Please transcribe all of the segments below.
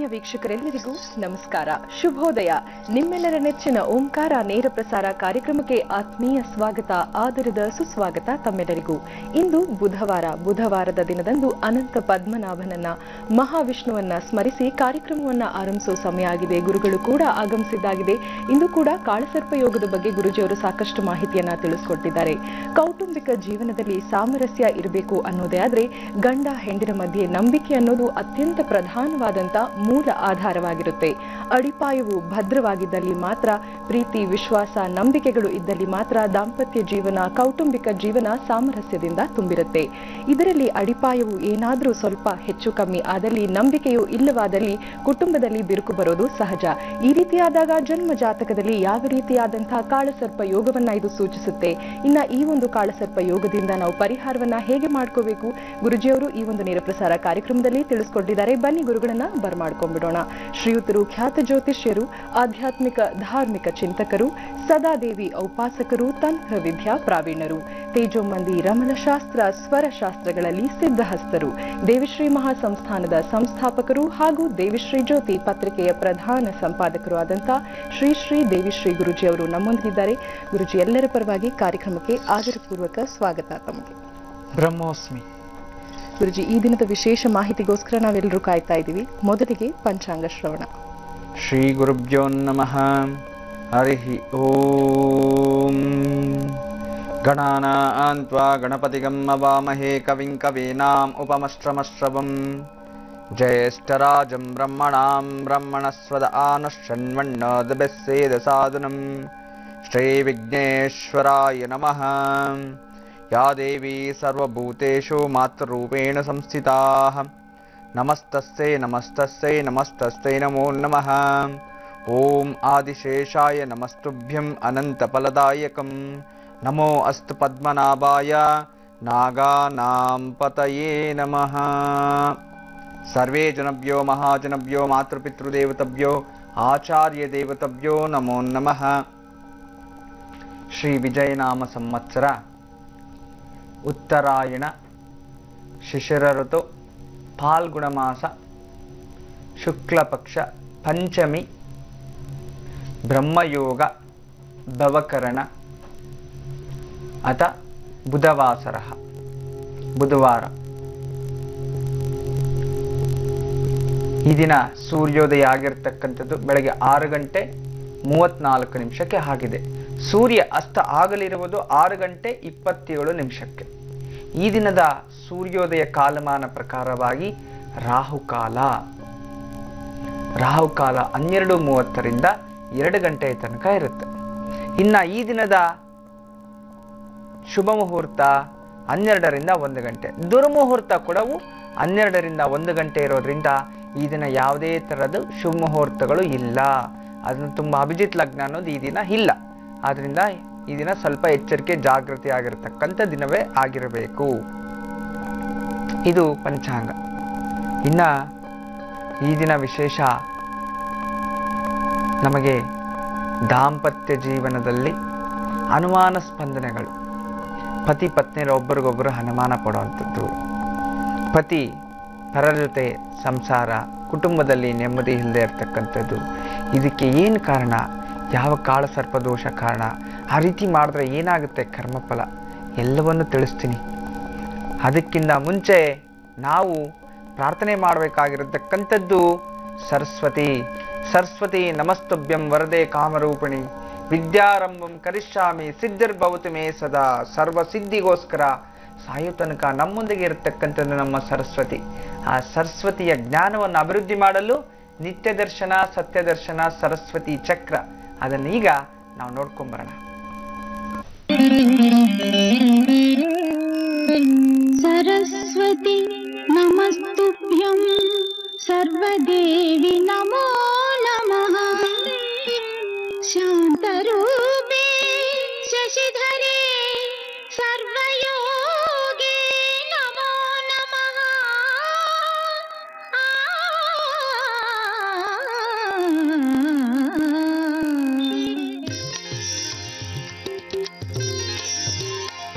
ಆತ್ಮೀಯ ವೀಕ್ಷಕರೆಲ್ಲರಿಗೂ ನಮಸ್ಕಾರ, ಶುಭೋದಯ. ನಿಮ್ಮೆಲ್ಲರ ನೆಚ್ಚಿನ ಓಂಕಾರ ನೇರ ಪ್ರಸಾರ ಕಾರ್ಯಕ್ರಮಕ್ಕೆ ಆತ್ಮೀಯ ಸ್ವಾಗತ, ಆದರದ ಸುಸ್ವಾಗತ ತಮ್ಮೆಲ್ಲರಿಗೂ. ಇಂದು ಬುಧವಾರದ ದಿನದಂದು ಅನಂತ ಪದ್ಮನಾಭನನ್ನ, ಮಹಾವಿಷ್ಣುವನ್ನ ಸ್ಮರಿಸಿ ಕಾರ್ಯಕ್ರಮವನ್ನ ಆರಂಭಿಸುವ ಸಮಯ ಆಗಿದೆ. ಗುರುಗಳು ಕೂಡ ಆಗಮಿಸಿದ್ದಾಗಿದೆ. ಇಂದು ಕೂಡ ಕಾಳಸರ್ಪ ಯೋಗದ ಬಗ್ಗೆ ಗುರುಜಿಯವರು ಸಾಕಷ್ಟು ಮಾಹಿತಿಯನ್ನ ತಿಳಿಸಿಕೊಟ್ಟಿದ್ದಾರೆ. ಕೌಟುಂಬಿಕ ಜೀವನದಲ್ಲಿ ಸಾಮರಸ್ಯ ಇರಬೇಕು ಅನ್ನೋದೇ ಆದ್ರೆ ಗಂಡ ಹೆಂಡಿನ ಮಧ್ಯೆ ನಂಬಿಕೆ ಅನ್ನೋದು ಅತ್ಯಂತ ಪ್ರಧಾನವಾದಂತ ಮೂಲ ಆಧಾರವಾಗಿರುತ್ತೆ. ಅಡಿಪಾಯವು ಭದ್ರವಾಗಿದ್ದಲ್ಲಿ ಮಾತ್ರ, ಪ್ರೀತಿ ವಿಶ್ವಾಸ ನಂಬಿಕೆಗಳು ಇದ್ದಲ್ಲಿ ಮಾತ್ರ ದಾಂಪತ್ಯ ಜೀವನ, ಕೌಟುಂಬಿಕ ಜೀವನ ಸಾಮರಸ್ಯದಿಂದ ತುಂಬಿರುತ್ತೆ. ಇದರಲ್ಲಿ ಅಡಿಪಾಯವು ಏನಾದ್ರೂ ಸ್ವಲ್ಪ ಹೆಚ್ಚು ಕಮ್ಮಿ ಆದಲ್ಲಿ, ನಂಬಿಕೆಯು ಇಲ್ಲವಾದಲ್ಲಿ ಕುಟುಂಬದಲ್ಲಿ ಬಿರುಕು ಬರೋದು ಸಹಜ. ಈ ರೀತಿಯಾದಾಗ ಜನ್ಮ ಜಾತಕದಲ್ಲಿ ಯಾವ ರೀತಿಯಾದಂತಹ ಕಾಳಸರ್ಪ ಯೋಗವನ್ನ ಇದು ಸೂಚಿಸುತ್ತೆ, ಇನ್ನ ಈ ಒಂದು ಕಾಳಸರ್ಪ ಯೋಗದಿಂದ ನಾವು ಪರಿಹಾರವನ್ನ ಹೇಗೆ ಮಾಡ್ಕೋಬೇಕು, ಗುರುಜಿಯವರು ಈ ಒಂದು ನೇರ ಪ್ರಸಾರ ಕಾರ್ಯಕ್ರಮದಲ್ಲಿ ತಿಳಿಸ್ಕೊಟ್ಟಿದ್ದಾರೆ. ಬನ್ನಿ ಗುರುಗಳನ್ನ ಬರ್ಮಾಡ್ಕೊಂಡ್ಬಿಡೋಣ. ಶ್ರೀಯುತರು ಖ್ಯಾತ ಜ್ಯೋತಿಷ್ಯರು, ಆಧ್ಯಾತ್ಮಿಕ ಧಾರ್ಮಿಕ ಚಿಂತಕರು, ಸದಾದೇವಿ ಔಪಾಸಕರು, ತಂತ್ರ ವಿದ್ಯಾ ಪ್ರಾವೀಣರು, ತೇಜೋಮಂದಿ ರಮಣಶಾಸ್ತ್ರ ಸ್ವರಶಾಸ್ತ್ರಗಳಲ್ಲಿ ಸಿದ್ಧಹಸ್ತರು, ದೇವಿಶ್ರೀ ಮಹಾಸಂಸ್ಥಾನದ ಸಂಸ್ಥಾಪಕರು ಹಾಗೂ ದೇವಿಶ್ರೀ ಜ್ಯೋತಿ ಪತ್ರಿಕೆಯ ಪ್ರಧಾನ ಸಂಪಾದಕರು ಆದಂತ ಶ್ರೀ ಶ್ರೀ ದೇವಿಶ್ರೀ ಗುರುಜಿ ಅವರು ನಮ್ಮೊಂದಿಗಿದ್ದಾರೆ. ಗುರುಜಿ, ಎಲ್ಲರ ಪರವಾಗಿ ಕಾರ್ಯಕ್ರಮಕ್ಕೆ ಆದರಪೂರ್ವಕ ಸ್ವಾಗತ ತಮಗೆ. ಬ್ರಹ್ಮೋಸ್ಮಿ. ಗುರುಜಿ, ಈ ದಿನದ ವಿಶೇಷ ಮಾಹಿತಿಗೋಸ್ಕರ ನಾವೆಲ್ಲರೂ ಕಾಯ್ತಾ ಇದ್ದೀವಿ. ಮೊದಲಿಗೆ ಪಂಚಾಂಗ ಶ್ರವಣ. ಶ್ರೀ ಗುರುಭ್ಯೋ ನಮಃ. ಹರಿ ಓಂ. ಗಣಾನಾನ್ ತ್ವಾ ಗಣಪತಿಗಂ ಅವಾಮಹೇ ಕವಿಂ ಕವೀನಾಂ ಉಪಮಶ್ರಮಶ್ರವಂ. ಜ್ಯೇಷ್ಠರಾಜಂ ಬ್ರಹ್ಮಣಾಂ ಬ್ರಹ್ಮಣಸ್ವದ ಆನಶ್ಚನ್ವಣ್ಣೋದಬೆಸ್ಸೇದ ಸಾಧನಂ. ಶ್ರೀ ವಿಘ್ನೇಶ್ವರಾಯ ನಮಃ. ಯಾ ದೇವಿ ಸರ್ವಭೂತೇಷು ಮಾತೃರೂಪೇಣ ಸಂಸ್ಥಿತಾಃ. ನಮಸ್ತಸ್ಸೈ ನಮಸ್ತಸ್ಸೈ ನಮಸ್ತಸ್ಸೈ ನಮೋ ನಮಃ. ಓಂ ಆದಿಶೇಷಾಯ ನಮಸ್ತುಭ್ಯಂ ಅನಂತಫಲದಾಯಕಂ. ನಮೋ ಅಸ್ತು ಪದ್ಮನಾಭಾಯ ನಾಗಾನಾಂ ಪತಯೇ ನಮಃ. ಸರ್ವೇ ಜನಭ್ಯೋ ಮಹಾಜನಭ್ಯೋ ಮಾತೃಪಿತೃದೇವತಭ್ಯೋ ಆಚಾರ್ಯ ದೇವತಭ್ಯೋ ನಮೋ ನಮಃ. ಶ್ರೀ ವಿಜಯನಾಮ ಸಂವತ್ಸರ ಉತ್ತರಾಯಣ ಶಿಶಿರ ಋತು ಫಾಲ್ಗುಣ ಮಾಸ ಶುಕ್ಲಪಕ್ಷ ಪಂಚಮಿ ಬ್ರಹ್ಮಯೋಗ ಭವಕರಣ ಅಥ ಬುಧವಾಸರ ಬುಧವಾರ. ಈ ದಿನ ಸೂರ್ಯೋದಯ ಆಗಿರ್ತಕ್ಕಂಥದ್ದು ಬೆಳಗ್ಗೆ 6:34 ಆಗಿದೆ. ಸೂರ್ಯ ಅಸ್ತ ಆಗಲಿರುವುದು 6:27. ಈ ದಿನದ ಸೂರ್ಯೋದಯ ಕಾಲಮಾನ ಪ್ರಕಾರವಾಗಿ ರಾಹುಕಾಲ 12:30ರಿಂದ 2 ಗಂಟೆಯ ತನಕ ಇರುತ್ತೆ. ಇನ್ನು ಈ ದಿನದ ಶುಭ ಮುಹೂರ್ತ 12ರಿಂದ 1 ಗಂಟೆ. ದುರ್ಮುಹೂರ್ತ ಕೂಡ 12ರಿಂದ 1 ಗಂಟೆ ಇರೋದ್ರಿಂದ ಈ ದಿನ ಯಾವುದೇ ಥರದ ಶುಭ ಮುಹೂರ್ತಗಳು ಇಲ್ಲ. ಅದನ್ನು ತುಂಬ ಅಭಿಜಿತ್ ಲಗ್ನ ಅನ್ನೋದು ಈ ದಿನ ಇಲ್ಲ. ಆದ್ರಿಂದ ಈ ದಿನ ಸ್ವಲ್ಪ ಎಚ್ಚರಿಕೆ ಜಾಗೃತಿ ಆಗಿರತಕ್ಕಂಥ ದಿನವೇ ಆಗಿರಬೇಕು. ಇದು ಪಂಚಾಂಗ. ಇನ್ನ ಈ ದಿನ ವಿಶೇಷ ನಮಗೆ ದಾಂಪತ್ಯ ಜೀವನದಲ್ಲಿ ಅನುಮಾನ ಸ್ಪಂದನೆಗಳು, ಪತಿ ಪತ್ನಿಯರ ಒಬ್ಬರಿಗೊಬ್ಬರು ಅನುಮಾನ ಪಡುವಂಥದ್ದು, ಪತಿ ಪರರ ಜೊತೆ ಸಂಸಾರ, ಕುಟುಂಬದಲ್ಲಿ ನೆಮ್ಮದಿ ಇಲ್ಲದೆ ಇರತಕ್ಕಂಥದ್ದು. ಇದಕ್ಕೆ ಏನು ಕಾರಣ, ಯಾವ ಕಾಳಸರ್ಪದೋಷ ಕಾರಣ, ಆ ರೀತಿ ಮಾಡಿದ್ರೆ ಏನಾಗುತ್ತೆ ಕರ್ಮಫಲ, ಎಲ್ಲವನ್ನು ತಿಳಿಸ್ತೀನಿ. ಅದಕ್ಕಿಂತ ಮುಂಚೆ ನಾವು ಪ್ರಾರ್ಥನೆ ಮಾಡಬೇಕಾಗಿರತಕ್ಕಂಥದ್ದು ಸರಸ್ವತಿ. ಸರಸ್ವತಿ ನಮಸ್ತುಭ್ಯಂ ವರದೆ ಕಾಮರೂಪಿಣಿ ವಿದ್ಯಾರಂಭಂ ಕರಿಷ್ಯಾಮಿ ಸಿದ್ಧಿರ್ಭವತು ಮೇ ಸದಾ. ಸರ್ವ ಸಿದ್ಧಿಗೋಸ್ಕರ ಸಾಯೋ ತನಕ ನಮ್ಮೊಂದಿಗೆ ಇರತಕ್ಕಂಥದ್ದು ನಮ್ಮ ಸರಸ್ವತಿ. ಆ ಸರಸ್ವತಿಯ ಜ್ಞಾನವನ್ನು ಅಭಿವೃದ್ಧಿ ಮಾಡಲು ನಿತ್ಯ ದರ್ಶನ, ಸತ್ಯ ದರ್ಶನ, ಸರಸ್ವತಿ ಚಕ್ರ, ಅದನ್ನ ಈಗ ನಾವು ನೋಡ್ಕೊಂಬರೋಣ. ಸರಸ್ವತಿ ನಮಸ್ತುಭ್ಯಂ ಸರ್ವದೇವಿ ನಮೋ ನಮಃ. ಶಾಂತರೂಪೇ ಶಶಿಧರೇ ಸರ್ವಯೋಗೇ ನಮೋ ನಮಃ.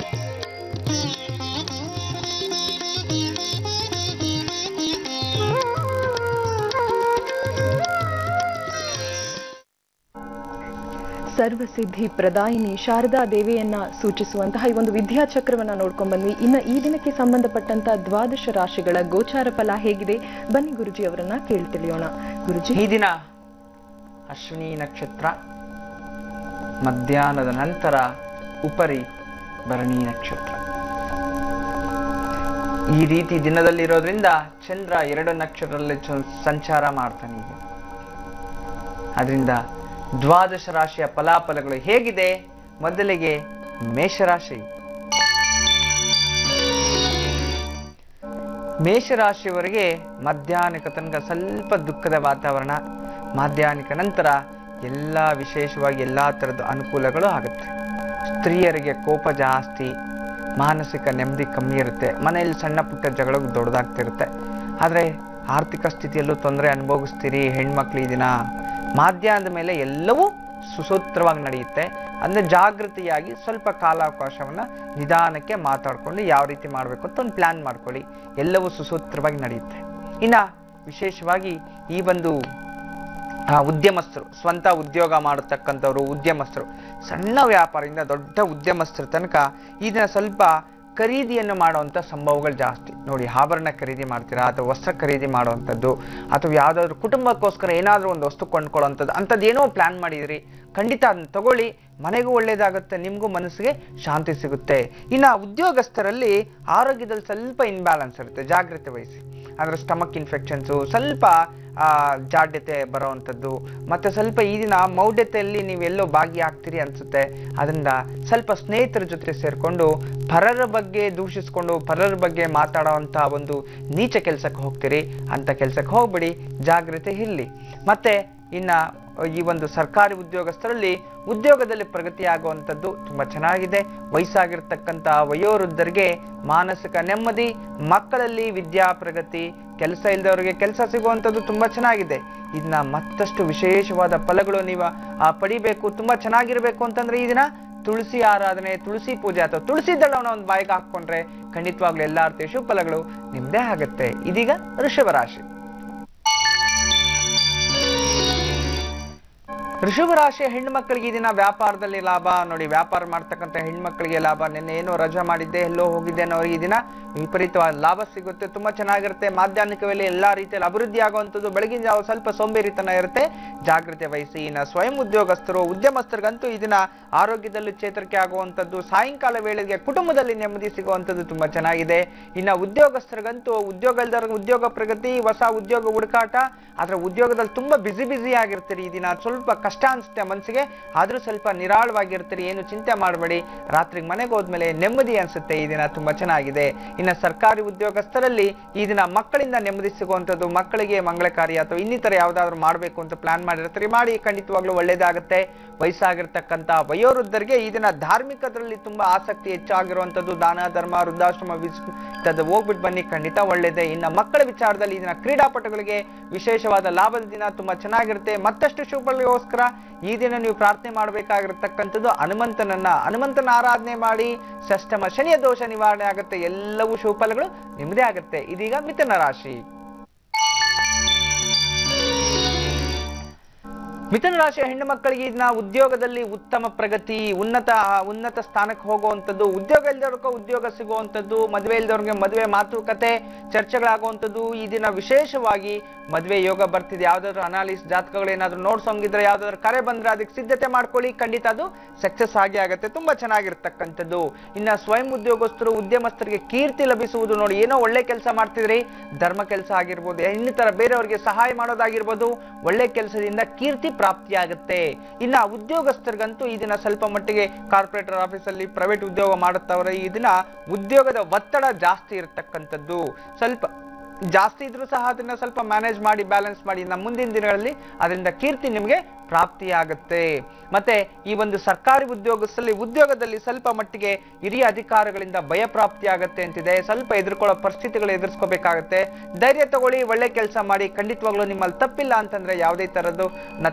ಸರ್ವಸಿದ್ಧಿ ಪ್ರದಾಯಿನಿ ಶಾರದಾ ದೇವಿಯನ್ನ ಸೂಚಿಸುವಂತಹ ಈ ಒಂದು ವಿದ್ಯಾಚಕ್ರವನ್ನ ನೋಡ್ಕೊಂಡ್ ಬಂದ್ವಿ. ಇನ್ನು ಈ ದಿನಕ್ಕೆ ಸಂಬಂಧಪಟ್ಟಂತ ದ್ವಾದಶ ರಾಶಿಗಳ ಗೋಚಾರ ಫಲ ಹೇಗಿದೆ, ಬನ್ನಿ ಗುರುಜಿ ಅವರನ್ನ ಕೇಳಿ ತಿಳಿಯೋಣ. ಗುರುಜಿ, ಈ ದಿನ ಅಶ್ವಿನಿ ನಕ್ಷತ್ರ, ಮಧ್ಯಾಹ್ನದ ನಂತರ ಉಪರಿ ಭರಣಿ ನಕ್ಷತ್ರ. ಈ ರೀತಿ ದಿನದಲ್ಲಿರೋದ್ರಿಂದ ಚಂದ್ರ 2 ನಕ್ಷತ್ರದಲ್ಲಿ ಸಂಚಾರ ಮಾಡ್ತಾನೆ. ಈಗ ಅದರಿಂದ ದ್ವಾದಶ ರಾಶಿಯ ಫಲಾಫಲಗಳು ಹೇಗಿದೆ? ಮೊದಲಿಗೆ ಮೇಷರಾಶಿ. ಮೇಷರಾಶಿಯವರಿಗೆ ಮಧ್ಯಾಹ್ನಕ ತನಕ ಸ್ವಲ್ಪ ದುಃಖದ ವಾತಾವರಣ, ಮಧ್ಯಾಹ್ನಕ ನಂತರ ಎಲ್ಲ ವಿಶೇಷವಾಗಿ ಎಲ್ಲ ಥರದ ಅನುಕೂಲಗಳು ಆಗುತ್ತೆ. ಸ್ತ್ರೀಯರಿಗೆ ಕೋಪ ಜಾಸ್ತಿ, ಮಾನಸಿಕ ನೆಮ್ಮದಿ ಕಮ್ಮಿ ಇರುತ್ತೆ, ಮನೆಯಲ್ಲಿ ಸಣ್ಣ ಪುಟ್ಟ ಜಗಳ ದೊಡ್ಡದಾಗ್ತಿರುತ್ತೆ. ಆದರೆ ಆರ್ಥಿಕ ಸ್ಥಿತಿಯಲ್ಲೂ ತೊಂದರೆ ಅನುಭವಿಸ್ತೀರಿ ಹೆಣ್ಮಕ್ಳು. ಈ ದಿನ ಮಾಧ್ಯಾಹ್ನದ ಮೇಲೆ ಎಲ್ಲವೂ ಸುಸೂತ್ರವಾಗಿ ನಡೆಯುತ್ತೆ. ಅಂದರೆ ಜಾಗೃತಿಯಾಗಿ ಸ್ವಲ್ಪ ಕಾಲಾವಕಾಶವನ್ನು ನಿಧಾನಕ್ಕೆ ಮಾತಾಡಿಕೊಂಡು ಯಾವ ರೀತಿ ಮಾಡಬೇಕು ಅಂತ ಒಂದು ಪ್ಲ್ಯಾನ್ ಮಾಡ್ಕೊಳ್ಳಿ. ಎಲ್ಲವೂ ಸುಸೂತ್ರವಾಗಿ ನಡೆಯುತ್ತೆ. ಇನ್ನು ವಿಶೇಷವಾಗಿ ಈ ಒಂದು ಉದ್ಯಮಸ್ಥರು, ಸ್ವಂತ ಉದ್ಯೋಗ ಮಾಡತಕ್ಕಂಥವ್ರು, ಉದ್ಯಮಸ್ಥರು, ಸಣ್ಣ ವ್ಯಾಪಾರದಿಂದ ದೊಡ್ಡ ಉದ್ಯಮಸ್ಥರ ತನಕ ಈ ದಿನ ಸ್ವಲ್ಪ ಖರೀದಿಯನ್ನು ಮಾಡುವಂಥ ಸಂಭವಗಳು ಜಾಸ್ತಿ. ನೋಡಿ, ಆಭರಣ ಖರೀದಿ ಮಾಡ್ತೀರಾ, ಅಥವಾ ವಸ್ತ್ರ ಖರೀದಿ ಮಾಡುವಂಥದ್ದು, ಅಥವಾ ಯಾವುದಾದ್ರೂ ಕುಟುಂಬಕ್ಕೋಸ್ಕರ ಏನಾದರೂ ಒಂದು ವಸ್ತು ಕೊಂಡ್ಕೊಳ್ಳೋವಂಥದ್ದು, ಅಂಥದ್ದು ಏನೋ ಪ್ಲ್ಯಾನ್ ಮಾಡಿದಿರಿ, ಖಂಡಿತ ಅದನ್ನ ತಗೊಳ್ಳಿ. ಮನೆಗೂ ಒಳ್ಳೇದಾಗುತ್ತೆ, ನಿಮಗೂ ಮನಸ್ಸಿಗೆ ಶಾಂತಿ ಸಿಗುತ್ತೆ. ಇನ್ನು ಉದ್ಯೋಗಸ್ಥರಲ್ಲಿ ಆರೋಗ್ಯದಲ್ಲಿ ಸ್ವಲ್ಪ ಇನ್ಬ್ಯಾಲೆನ್ಸ್ ಇರುತ್ತೆ, ಜಾಗ್ರತೆ ವಹಿಸಿ. ಅಂದರೆ ಸ್ಟಮಕ್ ಇನ್ಫೆಕ್ಷನ್ಸು, ಸ್ವಲ್ಪ ಜಾಡ್ಯತೆ ಬರೋವಂಥದ್ದು, ಮತ್ತು ಸ್ವಲ್ಪ ಈ ದಿನ ಮೌಢ್ಯತೆಯಲ್ಲಿ ನೀವೆಲ್ಲೋ ಭಾಗಿಯಾಗ್ತೀರಿ ಅನಿಸುತ್ತೆ. ಅದರಿಂದ ಸ್ವಲ್ಪ ಸ್ನೇಹಿತರ ಜೊತೆ ಸೇರಿಕೊಂಡು ಪರರ ಬಗ್ಗೆ ದೂಷಿಸ್ಕೊಂಡು ಪರರ ಬಗ್ಗೆ ಮಾತಾಡೋವಂಥ ಒಂದು ನೀಚ ಕೆಲಸಕ್ಕೆ ಹೋಗ್ತೀರಿ. ಅಂಥ ಕೆಲಸಕ್ಕೆ ಹೋಗ್ಬಿಡಿ, ಜಾಗ್ರತೆ ಇರಲಿ. ಮತ್ತು ಇನ್ನು ಈ ಒಂದು ಸರ್ಕಾರಿ ಉದ್ಯೋಗಸ್ಥರಲ್ಲಿ ಉದ್ಯೋಗದಲ್ಲಿ ಪ್ರಗತಿ ಆಗುವಂಥದ್ದು ತುಂಬ ಚೆನ್ನಾಗಿದೆ. ವಯಸ್ಸಾಗಿರ್ತಕ್ಕಂಥ ವಯೋವೃದ್ಧರಿಗೆ ಮಾನಸಿಕ ನೆಮ್ಮದಿ, ಮಕ್ಕಳಲ್ಲಿ ವಿದ್ಯಾ ಪ್ರಗತಿ, ಕೆಲಸ ಇಲ್ಲದವರಿಗೆ ಕೆಲಸ ಸಿಗುವಂಥದ್ದು ತುಂಬ ಚೆನ್ನಾಗಿದೆ. ಇದನ್ನ ಮತ್ತಷ್ಟು ವಿಶೇಷವಾದ ಫಲಗಳು ನೀವು ಪಡಿಬೇಕು, ತುಂಬ ಚೆನ್ನಾಗಿರ್ಬೇಕು ಅಂತಂದ್ರೆ ಈ ದಿನ ತುಳಸಿ ಆರಾಧನೆ, ತುಳಸಿ ಪೂಜೆ ಅಥವಾ ತುಳಸಿ ದಳವನ್ನು ಒಂದು ಬಾಯಿಗೆ ಹಾಕೊಂಡ್ರೆ ಖಂಡಿತವಾಗ್ಲೂ ಎಲ್ಲ ರೀತಿಯ ಶುಭ ಫಲಗಳು ನಿಮ್ದೇ ಆಗುತ್ತೆ. ಇದೀಗ ವೃಷಭ ರಾಶಿ. ವೃಷಭ ರಾಶಿಯ ಹೆಣ್ಣು ಮಕ್ಕಳಿಗೆ ಈ ದಿನ ವ್ಯಾಪಾರದಲ್ಲಿ ಲಾಭ. ನೋಡಿ, ವ್ಯಾಪಾರ ಮಾಡ್ತಕ್ಕಂಥ ಹೆಣ್ಮಕ್ಳಿಗೆ ಲಾಭ. ನಿನ್ನೆ ಏನೋ ರಜಾ ಮಾಡಿದ್ದೆ, ಎಲ್ಲೋ ಹೋಗಿದ್ದೆ ಅನ್ನೋರಿಗೆ ಈ ದಿನ ವಿಪರೀತವಾದ ಲಾಭ ಸಿಗುತ್ತೆ, ತುಂಬಾ ಚೆನ್ನಾಗಿರುತ್ತೆ. ಮಾಧ್ಯಾಹ್ನಿಕ ವೇಳೆ ಎಲ್ಲಾ ರೀತಿಯಲ್ಲಿ ಅಭಿವೃದ್ಧಿ ಆಗುವಂಥದ್ದು. ಬೆಳಗಿನ ಜಾವ ಸ್ವಲ್ಪ ಸೋಂಬೇರಿತನ ಇರುತ್ತೆ, ಜಾಗ್ರತೆ ವಹಿಸಿ. ಇನ್ನು ಸ್ವಯಂ ಉದ್ಯೋಗಸ್ಥರು, ಉದ್ಯಮಸ್ಥರಿಗಂತೂ ಈ ದಿನ ಆರೋಗ್ಯದಲ್ಲಿ ಚೇತರಿಕೆ ಆಗುವಂಥದ್ದು, ಸಾಯಂಕಾಲ ವೇಳೆಗೆ ಕುಟುಂಬದಲ್ಲಿ ನೆಮ್ಮದಿ ಸಿಗುವಂಥದ್ದು ತುಂಬಾ ಚೆನ್ನಾಗಿದೆ. ಇನ್ನು ಉದ್ಯೋಗಸ್ಥರಿಗಂತೂ ಉದ್ಯೋಗ ಪ್ರಗತಿ, ಹೊಸ ಉದ್ಯೋಗ ಹುಡುಕಾಟ. ಆದ್ರೆ ಉದ್ಯೋಗದಲ್ಲಿ ತುಂಬಾ ಬಿಸಿ ಆಗಿರ್ತೀರಿ ಈ ದಿನ. ಸ್ವಲ್ಪ ಕಷ್ಟ ಅನ್ಸುತ್ತೆ ಮನಸ್ಸಿಗೆ, ಆದ್ರೂ ಸ್ವಲ್ಪ ನಿರಾಳವಾಗಿರ್ತೀರಿ, ಏನು ಚಿಂತೆ ಮಾಡಬೇಡಿ. ರಾತ್ರಿಗೆ ಮನೆಗೆ ಹೋದ್ಮೇಲೆ ನೆಮ್ಮದಿ ಅನ್ಸುತ್ತೆ. ಈ ದಿನ ತುಂಬಾ ಚೆನ್ನಾಗಿದೆ. ಇನ್ನು ಸರ್ಕಾರಿ ಉದ್ಯೋಗಸ್ಥರಲ್ಲಿ ಈ ದಿನ ಮಕ್ಕಳಿಂದ ನೆಮ್ಮದಿ ಸಿಗುವಂಥದ್ದು, ಮಕ್ಕಳಿಗೆ ಮಂಗಳ ಕಾರ್ಯ ಅಥವಾ ಇನ್ನಿತರ ಯಾವ್ದಾದ್ರು ಮಾಡಬೇಕು ಅಂತ ಪ್ಲಾನ್ ಮಾಡಿರ್ತೀರಿ, ಮಾಡಿ, ಖಂಡಿತವಾಗ್ಲೂ ಒಳ್ಳೇದಾಗುತ್ತೆ. ವಯಸ್ಸಾಗಿರ್ತಕ್ಕಂಥ ವಯೋವೃದ್ಧರಿಗೆ ಈ ದಿನ ಧಾರ್ಮಿಕದಲ್ಲಿ ತುಂಬಾ ಆಸಕ್ತಿ ಹೆಚ್ಚಾಗಿರುವಂಥದ್ದು, ದಾನ ಧರ್ಮ, ವೃದ್ಧಾಶ್ರಮ ಹೋಗ್ಬಿಟ್ಟು ಬನ್ನಿ, ಖಂಡಿತ ಒಳ್ಳೇದೇ. ಇನ್ನು ಮಕ್ಕಳ ವಿಚಾರದಲ್ಲಿ ಈ ದಿನ ಕ್ರೀಡಾಪಟುಗಳಿಗೆ ವಿಶೇಷವಾದ ಲಾಭದ ದಿನ, ತುಂಬಾ ಚೆನ್ನಾಗಿರುತ್ತೆ. ಮತ್ತಷ್ಟು ಶುಭಗಳಿಗೋಸ್ಕರ ಈ ದಿನ ನೀವು ಪ್ರಾರ್ಥನೆ ಮಾಡಬೇಕಾಗಿರ್ತಕ್ಕಂಥದ್ದು ಹನುಮಂತನ ಆರಾಧನೆ ಮಾಡಿ. ಷಷ್ಠಮ ಶನಿಯ ದೋಷ ನಿವಾರಣೆ ಆಗುತ್ತೆ, ಎಲ್ಲವೂ ಶುಭ ಫಲಗಳು ನಿಮ್ಮದೇ ಆಗುತ್ತೆ. ಇದೀಗ ಮಿಥುನ ರಾಶಿ. ಮಿಥುನ ರಾಶಿಯ ಹೆಣ್ಣು ಮಕ್ಕಳಿಗೆ ಇದನ್ನ ಉದ್ಯೋಗದಲ್ಲಿ ಉತ್ತಮ ಪ್ರಗತಿ, ಉನ್ನತ ಸ್ಥಾನಕ್ಕೆ ಹೋಗುವಂಥದ್ದು, ಉದ್ಯೋಗ ಇಲ್ದವ್ರಿಗೆ ಉದ್ಯೋಗ ಸಿಗುವಂಥದ್ದು, ಮದುವೆ ಇಲ್ದವ್ರಿಗೆ ಮದುವೆ ಮಾತುಕತೆ ಚರ್ಚೆಗಳಾಗುವಂಥದ್ದು. ಈ ದಿನ ವಿಶೇಷವಾಗಿ ಮದುವೆ ಯೋಗ ಬರ್ತಿದೆ. ಯಾವ್ದಾದ್ರು ಅನಾಲಿಸ್ ಜಾತಕಗಳು ಏನಾದ್ರು ನೋಡ್ಸೋಂಗಿದ್ರೆ, ಯಾವ್ದಾದ್ರು ಕರೆ ಬಂದ್ರೆ ಅದಕ್ಕೆ ಸಿದ್ಧತೆ ಮಾಡ್ಕೊಳ್ಳಿ, ಖಂಡಿತ ಅದು ಸಕ್ಸಸ್ ಆಗಿ ಆಗುತ್ತೆ. ತುಂಬಾ ಚೆನ್ನಾಗಿರ್ತಕ್ಕಂಥದ್ದು. ಇನ್ನ ಸ್ವಯಂ ಉದ್ಯೋಗಸ್ಥರು, ಉದ್ಯಮಸ್ಥರಿಗೆ ಕೀರ್ತಿ ಲಭಿಸುವುದು. ನೋಡಿ, ಏನೋ ಒಳ್ಳೆ ಕೆಲಸ ಮಾಡ್ತಿದ್ರಿ, ಧರ್ಮ ಕೆಲಸ ಆಗಿರ್ಬೋದು, ಇನ್ನಿತರ ಬೇರೆಯವರಿಗೆ ಸಹಾಯ ಮಾಡೋದಾಗಿರ್ಬೋದು, ಒಳ್ಳೆ ಕೆಲಸದಿಂದ ಕೀರ್ತಿ ಪ್ರಾಪ್ತಿಯಾಗುತ್ತೆ. ಇನ್ನ ಉದ್ಯೋಗಸ್ಥರಿಗಂತೂ ಈ ದಿನ ಸ್ವಲ್ಪ ಮಟ್ಟಿಗೆ ಕಾರ್ಪೊರೇಟರ್ ಆಫೀಸಲ್ಲಿ ಪ್ರೈವೇಟ್ ಉದ್ಯೋಗ ಮಾಡುತ್ತವರ ಈ ದಿನ ಉದ್ಯೋಗದ ಒತ್ತಡ ಜಾಸ್ತಿ ಇರತಕ್ಕಂಥದ್ದು. ಸ್ವಲ್ಪ ಜಾಸ್ತಿ ಇದ್ರೂ ಸಹ ಅದನ್ನ ಸ್ವಲ್ಪ ಮ್ಯಾನೇಜ್ ಮಾಡಿ, ಬ್ಯಾಲೆನ್ಸ್ ಮಾಡಿ. ನಮ್ಮ ಮುಂದಿನ ದಿನಗಳಲ್ಲಿ ಅದರಿಂದ ಕೀರ್ತಿ ನಿಮಗೆ ಪ್ರಾಪ್ತಿಯಾಗುತ್ತೆ. ಮತ್ತೆ ಈ ಒಂದು ಸರ್ಕಾರಿ ಉದ್ಯೋಗದಲ್ಲಿ ಸ್ವಲ್ಪ ಮಟ್ಟಿಗೆ ಹಿರಿಯ ಅಧಿಕಾರಿಗಳಿಂದ ಭಯ ಪ್ರಾಪ್ತಿ ಆಗುತ್ತೆ ಅಂತಿದೆ. ಸ್ವಲ್ಪ ಎದುರ್ಕೊಳ್ಳೋ ಪರಿಸ್ಥಿತಿಗಳು ಎದುರಿಸ್ಕೋಬೇಕಾಗತ್ತೆ. ಧೈರ್ಯ ತಗೊಳ್ಳಿ, ಒಳ್ಳೆ ಕೆಲಸ ಮಾಡಿ, ಖಂಡಿತವಾಗ್ಲೂ ನಿಮ್ಮಲ್ಲಿ ತಪ್ಪಿಲ್ಲ ಅಂತಂದ್ರೆ ಯಾವುದೇ ತರದ್ದು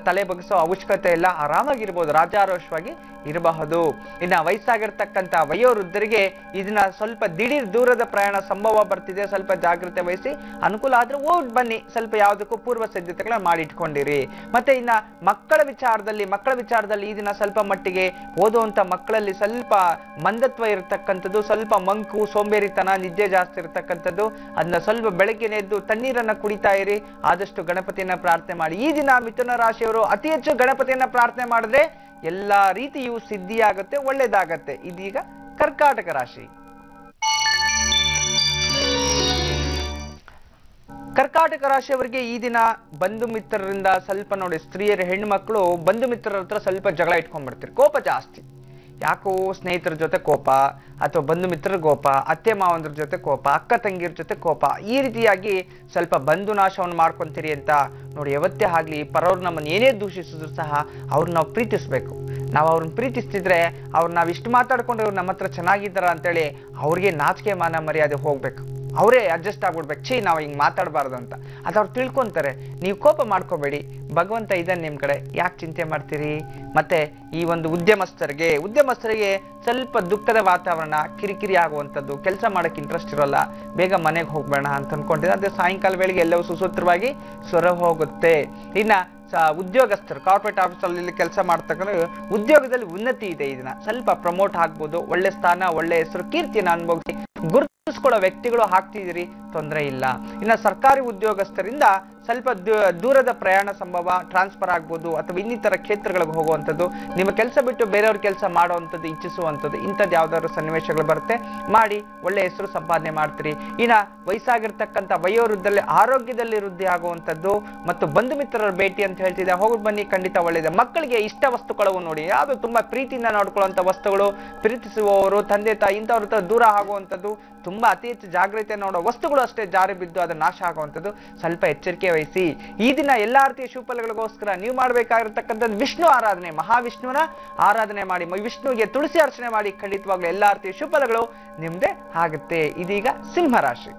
ತಲೆ ಬಗ್ಗಿಸೋ ಅವಶ್ಯಕತೆ ಇಲ್ಲ, ಆರಾಮಾಗಿರ್ಬೋದು, ರಾಜಾರೋಷವಾಗಿ ಇರಬಹುದು. ಇನ್ನು ವಯಸ್ಸಾಗಿರ್ತಕ್ಕಂಥ ವಯೋವೃದ್ಧರಿಗೆ ಇದನ್ನ ಸ್ವಲ್ಪ ದಿಢೀರ್ ದೂರದ ಪ್ರಯಾಣ ಸಂಭವ ಬರ್ತಿದೆ, ಸ್ವಲ್ಪ ಜಾಗ್ರತೆ ವಹಿಸಿ. ಅನುಕೂಲ ಆದ್ರೆ ಹೋಗಿ ಬನ್ನಿ, ಸ್ವಲ್ಪ ಯಾವುದಕ್ಕೂ ಪೂರ್ವ ಸಿದ್ಧತೆಗಳನ್ನ ಮಾಡಿಟ್ಕೊಂಡಿರಿ. ಮತ್ತೆ ಇನ್ನ ಮಕ್ಕಳ ವಿಚಾರದಲ್ಲಿ ಈ ದಿನ ಸ್ವಲ್ಪ ಮಟ್ಟಿಗೆ ಓದುವಂತ ಮಕ್ಕಳಲ್ಲಿ ಸ್ವಲ್ಪ ಮಂದತ್ವ ಇರತಕ್ಕಂಥದ್ದು, ಸ್ವಲ್ಪ ಮಂಕು, ಸೋಂಬೇರಿತನ, ನಿದ್ದೆ ಜಾಸ್ತಿ ಇರತಕ್ಕಂಥದ್ದು, ಅದನ್ನ ಸ್ವಲ್ಪ ಬೆಳಗ್ಗೆನೆ ಎದ್ದು ತಣ್ಣೀರನ್ನ ಕುಡಿತಾ ಇರಿ. ಆದಷ್ಟು ಗಣಪತಿಯನ್ನ ಪ್ರಾರ್ಥನೆ ಮಾಡಿ. ಈ ದಿನ ಮಿಥುನ ರಾಶಿಯವರು ಅತಿ ಹೆಚ್ಚು ಗಣಪತಿಯನ್ನ ಪ್ರಾರ್ಥನೆ ಮಾಡಿದ್ರೆ ಎಲ್ಲಾ ರೀತಿಯೂ ಸಿದ್ಧಿಯಾಗುತ್ತೆ, ಒಳ್ಳೇದಾಗತ್ತೆ. ಇದೀಗ ಕರ್ಕಾಟಕ ರಾಶಿ. ಕರ್ಕಾಟಕ ರಾಶಿಯವರಿಗೆ ಈ ದಿನ ಬಂಧು ಮಿತ್ರರಿಂದ ಸ್ವಲ್ಪ ನೋಡಿ, ಸ್ತ್ರೀಯರ ಹೆಣ್ಣು ಮಕ್ಕಳು ಬಂಧು ಮಿತ್ರರ ಹತ್ರ ಸ್ವಲ್ಪ ಜಗಳ ಇಟ್ಕೊಂಡ್ಬಿಡ್ತೀರಿ, ಕೋಪ ಜಾಸ್ತಿ. ಯಾಕೋ ಸ್ನೇಹಿತರ ಜೊತೆ ಕೋಪ, ಅಥವಾ ಬಂಧು ಮಿತ್ರರ ಕೋಪ, ಅತ್ತೆ ಮಾವಂದ್ರ ಜೊತೆ ಕೋಪ, ಅಕ್ಕ ತಂಗಿಯರ ಜೊತೆ ಕೋಪ, ಈ ರೀತಿಯಾಗಿ ಸ್ವಲ್ಪ ಬಂಧು ನಾಶವನ್ನು ಮಾಡ್ಕೊಂತೀರಿ ಅಂತ ನೋಡಿ. ಯಾವತ್ತೇ ಆಗ್ಲಿ ಪರವ್ರು ನಮ್ಮನ್ನು ಏನೇ ದೂಷಿಸಿದ್ರು ಸಹ ಅವ್ರನ್ನ ನಾವು ಪ್ರೀತಿಸ್ಬೇಕು. ನಾವು ಅವ್ರನ್ನ ಪ್ರೀತಿಸ್ತಿದ್ರೆ ನಾವು ಇಷ್ಟು ಮಾತಾಡ್ಕೊಂಡ್ರೆ ಅವ್ರು ನಮ್ಮ ಹತ್ರ ಚೆನ್ನಾಗಿದ್ದಾರ ಅಂತೇಳಿ ಅವ್ರಿಗೆ ನಾಚಿಕೆ ಮಾನ ಮರ್ಯಾದೆ ಹೋಗ್ಬೇಕು. ಅವರೇ ಅಡ್ಜಸ್ಟ್ ಆಗ್ಬಿಡ್ಬೇಕು, ನಾವು ಹಿಂಗ್ ಮಾತಾಡಬಾರ್ದು ಅಂತ. ಅದು ಅವ್ರು ತಿಳ್ಕೊಂತಾರೆ. ನೀವು ಕೋಪ ಮಾಡ್ಕೋಬೇಡಿ, ಭಗವಂತ ಇದ್ದಾನೆ ನಿಮ್ ಕಡೆ, ಯಾಕೆ ಚಿಂತೆ ಮಾಡ್ತೀರಿ? ಮತ್ತೆ ಈ ಒಂದು ಉದ್ಯಮಸ್ಥರಿಗೆ ಸ್ವಲ್ಪ ದುಃಖದ ವಾತಾವರಣ, ಕಿರಿಕಿರಿ ಆಗುವಂಥದ್ದು, ಕೆಲಸ ಮಾಡಕ್ಕೆ ಇಂಟ್ರೆಸ್ಟ್ ಇರೋಲ್ಲ, ಬೇಗ ಮನೆಗೆ ಹೋಗ್ಬೇಡ ಅಂತ ಅನ್ಕೊಂಡಿದ್ರೆ ಅದೇ ಸಾಯಂಕಾಲ ವೇಳೆಗೆ ಎಲ್ಲವೂ ಸುಸೂತ್ರವಾಗಿ ಸೊರ ಹೋಗುತ್ತೆ. ಇನ್ನ ಉದ್ಯೋಗಸ್ಥರು ಕಾರ್ಪೊರೇಟ್ ಆಫೀಸಲ್ಲಿ ಕೆಲಸ ಮಾಡ್ತಕ್ಕಂಥ ಉದ್ಯೋಗದಲ್ಲಿ ಉನ್ನತಿ ಇದೆ. ಇದನ್ನ ಸ್ವಲ್ಪ ಪ್ರಮೋಟ್ ಆಗ್ಬೋದು, ಒಳ್ಳೆ ಸ್ಥಾನ, ಒಳ್ಳೆ ಹೆಸರು, ಕೀರ್ತಿಯನ್ನು ಅನುಭವಿಸಿ ಗುರುತಿಸ್ಕೊಳ್ಳೋ ವ್ಯಕ್ತಿಗಳು ಆಗ್ತಿದ್ದೀರಿ, ತೊಂದರೆ ಇಲ್ಲ. ಇನ್ನ ಸರ್ಕಾರಿ ಉದ್ಯೋಗಸ್ಥರಿಂದ ಸ್ವಲ್ಪ ದೂರದ ಪ್ರಯಾಣ ಸಂಭವ, ಟ್ರಾನ್ಸ್ಫರ್ ಆಗ್ಬೋದು, ಅಥವಾ ಇನ್ನಿತರ ಕ್ಷೇತ್ರಗಳಿಗೆ ಹೋಗುವಂಥದ್ದು, ನಿಮ್ಮ ಕೆಲಸ ಬಿಟ್ಟು ಬೇರೆಯವ್ರ ಕೆಲಸ ಮಾಡುವಂಥದ್ದು, ಇಚ್ಛಿಸುವಂಥದ್ದು, ಇಂಥದ್ದು ಯಾವ್ದಾದ್ರು ಸನ್ನಿವೇಶಗಳು ಬರುತ್ತೆ, ಮಾಡಿ ಒಳ್ಳೆ ಹೆಸರು ಸಂಪಾದನೆ ಮಾಡ್ತೀರಿ. ಇನ್ನ ವಯಸ್ಸಾಗಿರ್ತಕ್ಕಂಥ ವಯೋವೃದ್ಧರಲ್ಲಿ ಆರೋಗ್ಯದಲ್ಲಿ ವೃದ್ಧಿ ಆಗುವಂಥದ್ದು ಮತ್ತು ಬಂಧು ಮಿತ್ರರ ಭೇಟಿ ಅಂತ ಹೇಳ್ತಿದ್ದೆ, ಹೋಗಿ ಬನ್ನಿ, ಖಂಡಿತ ಒಳ್ಳೆಯದು. ಮಕ್ಕಳಿಗೆ ಇಷ್ಟ ವಸ್ತುಗಳು ನೋಡಿ, ಯಾವುದು ತುಂಬಾ ಪ್ರೀತಿಯಿಂದ ನೋಡ್ಕೊಳ್ಳುವಂಥ ವಸ್ತುಗಳು, ಪ್ರೀತಿಸುವವರು, ತಂದೆ ತಾಯಿ ಇಂಥವ್ರ ದೂರ ಆಗುವಂಥದ್ದು, ತುಂಬಾ ಅತಿ ಹೆಚ್ಚು ಜಾಗ್ರತೆ ನೋಡೋ ವಸ್ತುಗಳು ಅಷ್ಟೇ ಜಾರಿ ಬಿದ್ದು ಅದು ನಾಶ ಆಗುವಂಥದ್ದು, ಸ್ವಲ್ಪ ಎಚ್ಚರಿಕೆ ವಹಿಸಿ. ಈ ದಿನ ಎಲ್ಲಾ ರೀತಿಯ ಶುಭಫಲಗಳಿಗೋಸ್ಕರ ನೀವು ಮಾಡಬೇಕಾಗಿರ್ತಕ್ಕಂಥದ್ದು ವಿಷ್ಣು ಆರಾಧನೆ, ಮಹಾವಿಷ್ಣುವನ ಆರಾಧನೆ ಮಾಡಿ, ವಿಷ್ಣುವಿಗೆ ತುಳಸಿ ಅರ್ಚನೆ ಮಾಡಿ, ಖಂಡಿತವಾಗ್ಲೂ ಎಲ್ಲಾ ರೀತಿಯ ಶುಭಫಲಗಳು ನಿಮ್ದೇ ಆಗುತ್ತೆ. ಇದೀಗ ಸಿಂಹರಾಶಿ.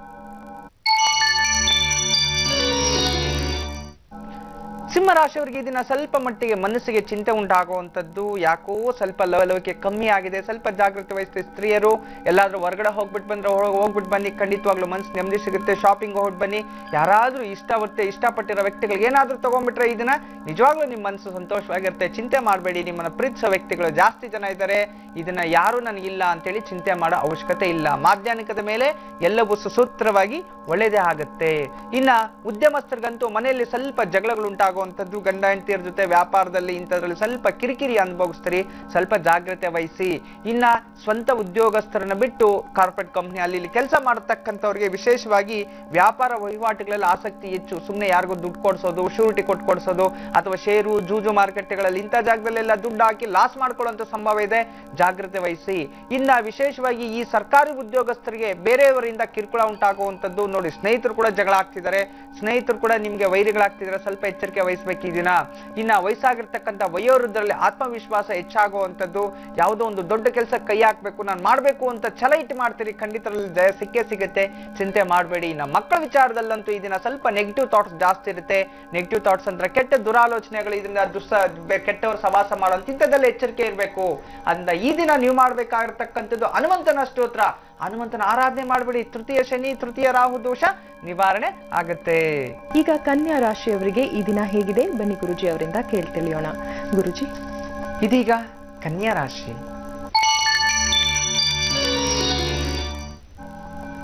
ಸಿಂಹರಾಶಿಯವರಿಗೆ ಈ ದಿನ ಸ್ವಲ್ಪ ಮಟ್ಟಿಗೆ ಮನಸ್ಸಿಗೆ ಚಿಂತೆ ಉಂಟಾಗುವಂಥದ್ದು, ಯಾಕೋ ಸ್ವಲ್ಪ ಲವಲವಿಕೆ ಕಮ್ಮಿ ಆಗಿದೆ, ಸ್ವಲ್ಪ ಜಾಗೃತಿ ವಹಿಸಿ. ಸ್ತ್ರೀಯರು ಎಲ್ಲಾದ್ರೂ ಹೊರಗಡೆ ಹೋಗ್ಬಿಟ್ಟು ಬಂದ್ರೆ ಹೋಗ್ಬಿಟ್ಟು ಬನ್ನಿ, ಖಂಡಿತವಾಗ್ಲೂ ಮನಸ್ಸು ನೆಮ್ಮದಿ ಸಿಗುತ್ತೆ. ಶಾಪಿಂಗ್ ಹೋಗ್ಬಿಟ್ಟು ಬನ್ನಿ. ಯಾರಾದ್ರೂ ಇಷ್ಟಪಟ್ಟಿರೋ ವ್ಯಕ್ತಿಗಳಿಗೆ ಏನಾದ್ರೂ ತಗೊಂಡ್ಬಿಟ್ರೆ ಈ ದಿನ ನಿಜವಾಗ್ಲೂ ನಿಮ್ಮ ಮನಸ್ಸು ಸಂತೋಷವಾಗಿರುತ್ತೆ. ಚಿಂತೆ ಮಾಡಬೇಡಿ, ನಿಮ್ಮನ್ನ ಪ್ರೀತಿಸೋ ವ್ಯಕ್ತಿಗಳು ಜಾಸ್ತಿ ಜನ ಇದ್ದಾರೆ, ಇದನ್ನ ಯಾರು ನನಗಿಲ್ಲ ಅಂತೇಳಿ ಚಿಂತೆ ಮಾಡೋ ಅವಶ್ಯಕತೆ ಇಲ್ಲ. ಮಾಧ್ಯಾಹ್ನಿಕದ ಮೇಲೆ ಎಲ್ಲವೂ ಸುಸೂತ್ರವಾಗಿ ಒಳ್ಳೆಯದೇ ಆಗುತ್ತೆ. ಇನ್ನ ಉದ್ಯಮಸ್ಥರಿಗಂತೂ ಮನೆಯಲ್ಲಿ ಸ್ವಲ್ಪ ಜಗಳಗಳು ಉಂಟಾಗುವಂಥದ್ದು, ಗಂಡ ಹೆಂಡತಿಯರ ಜೊತೆ ವ್ಯಾಪಾರದಲ್ಲಿ ಇಂಥದ್ರಲ್ಲಿ ಸ್ವಲ್ಪ ಕಿರಿಕಿರಿ ಅನುಭವಿಸ್ತೀರಿ, ಸ್ವಲ್ಪ ಜಾಗ್ರತೆ ವಹಿಸಿ. ಇನ್ನ ಸ್ವಂತ ಉದ್ಯೋಗಸ್ಥರನ್ನ ಬಿಟ್ಟು ಕಾರ್ಪೊರೇಟ್ ಕಂಪ್ನಿ ಅಲ್ಲಿ ಕೆಲಸ ಮಾಡತಕ್ಕಂಥವ್ರಿಗೆ ವಿಶೇಷವಾಗಿ ವ್ಯಾಪಾರ ವಹಿವಾಟುಗಳಲ್ಲಿ ಆಸಕ್ತಿ ಹೆಚ್ಚು. ಸುಮ್ಮನೆ ಯಾರಿಗೂ ದುಡ್ಡು ಕೊಡಿಸೋದು, ಶೂರಿಟಿ ಕೊಡಿಸೋದು, ಅಥವಾ ಷೇರು ಜೂಜು ಮಾರುಕಟ್ಟೆಗಳಲ್ಲಿ ಇಂಥ ಜಾಗದಲ್ಲೆಲ್ಲ ದುಡ್ಡು ಹಾಕಿ ಲಾಸ್ ಮಾಡ್ಕೊಳ್ಳುವಂತ ಸಂಭವ ಇದೆ, ಜಾಗ್ರತೆ ವಹಿಸಿ. ಇನ್ನ ವಿಶೇಷವಾಗಿ ಈ ಸರ್ಕಾರಿ ಉದ್ಯೋಗಸ್ಥರಿಗೆ ಬೇರೆಯವರಿಂದ ಕಿರುಕುಳ ಉಂಟಾಗುವಂಥದ್ದು ನೋಡಿ. ಸ್ನೇಹಿತರು ಕೂಡ ಜಗಳ ಆಗ್ತಿದ್ದಾರೆ, ಸ್ನೇಹಿತರು ಕೂಡ ನಿಮ್ಗೆ ವೈರಿಗಳಾಗ್ತಿದ್ದಾರೆ, ಸ್ವಲ್ಪ ಎಚ್ಚರಿಕೆ ವಹಿಸಬೇಕು ಈ ದಿನ. ಇನ್ನ ವಯಸ್ಸಾಗಿರ್ತಕ್ಕಂಥ ವಯೋವೃದ್ಧರಲ್ಲಿ ಆತ್ಮವಿಶ್ವಾಸ ಹೆಚ್ಚಾಗುವಂಥದ್ದು, ಯಾವುದೋ ಒಂದು ದೊಡ್ಡ ಕೆಲಸ ಕೈ ಹಾಕ್ಬೇಕು, ನಾನು ಮಾಡ್ಬೇಕು ಅಂತ ಛಲ ಇಟ್ಟು ಮಾಡ್ತೀರಿ, ಖಂಡಿತರಲ್ಲಿ ಜಯ ಸಿಕ್ಕೇ ಸಿಗುತ್ತೆ, ಚಿಂತೆ ಮಾಡಬೇಡಿ. ಇನ್ನ ಮಕ್ಕಳ ವಿಚಾರದಲ್ಲಂತೂ ಈ ದಿನ ಸ್ವಲ್ಪ ನೆಗೆಟಿವ್ ಥಾಟ್ಸ್ ಜಾಸ್ತಿ ಇರುತ್ತೆ. ನೆಗೆಟಿವ್ ಥಾಟ್ಸ್ ಅಂದ್ರೆ ಕೆಟ್ಟ ದುರಾಲೋಚನೆಗಳು, ಇದರಿಂದ ಕೆಟ್ಟವರು ಸವಾಸ ಮಾಡುವಂತ ಇಂಥದ್ದೆಲ್ಲ ಎಚ್ಚರಿಕೆ ಇರಬೇಕು. ಅಂದ ಈ ದಿನ ನೀವು ಮಾಡ್ಬೇಕಾಗಿರ್ತಕ್ಕಂಥದ್ದು ಹನುಮಂತನ ಸ್ತೋತ್ರ, ಹನುಮಂತನ ಆರಾಧನೆ ಮಾಡಬೇಡಿ. ತೃತೀಯ ಶನಿ, ತೃತೀಯ ರಾಹು ದೋಷ ನಿವಾರಣೆ ಆಗುತ್ತೆ. ಈಗ ಕನ್ಯಾ ರಾಶಿಯವರಿಗೆ ಈ ದಿನ ಹೇಗಿದೆ ಬನ್ನಿ ಗುರುಜಿ ಅವರಿಂದ ಕೇಳ್ತಿಳಿಯೋಣ. ಗುರುಜಿ, ಇದೀಗ ಕನ್ಯಾ ರಾಶಿ.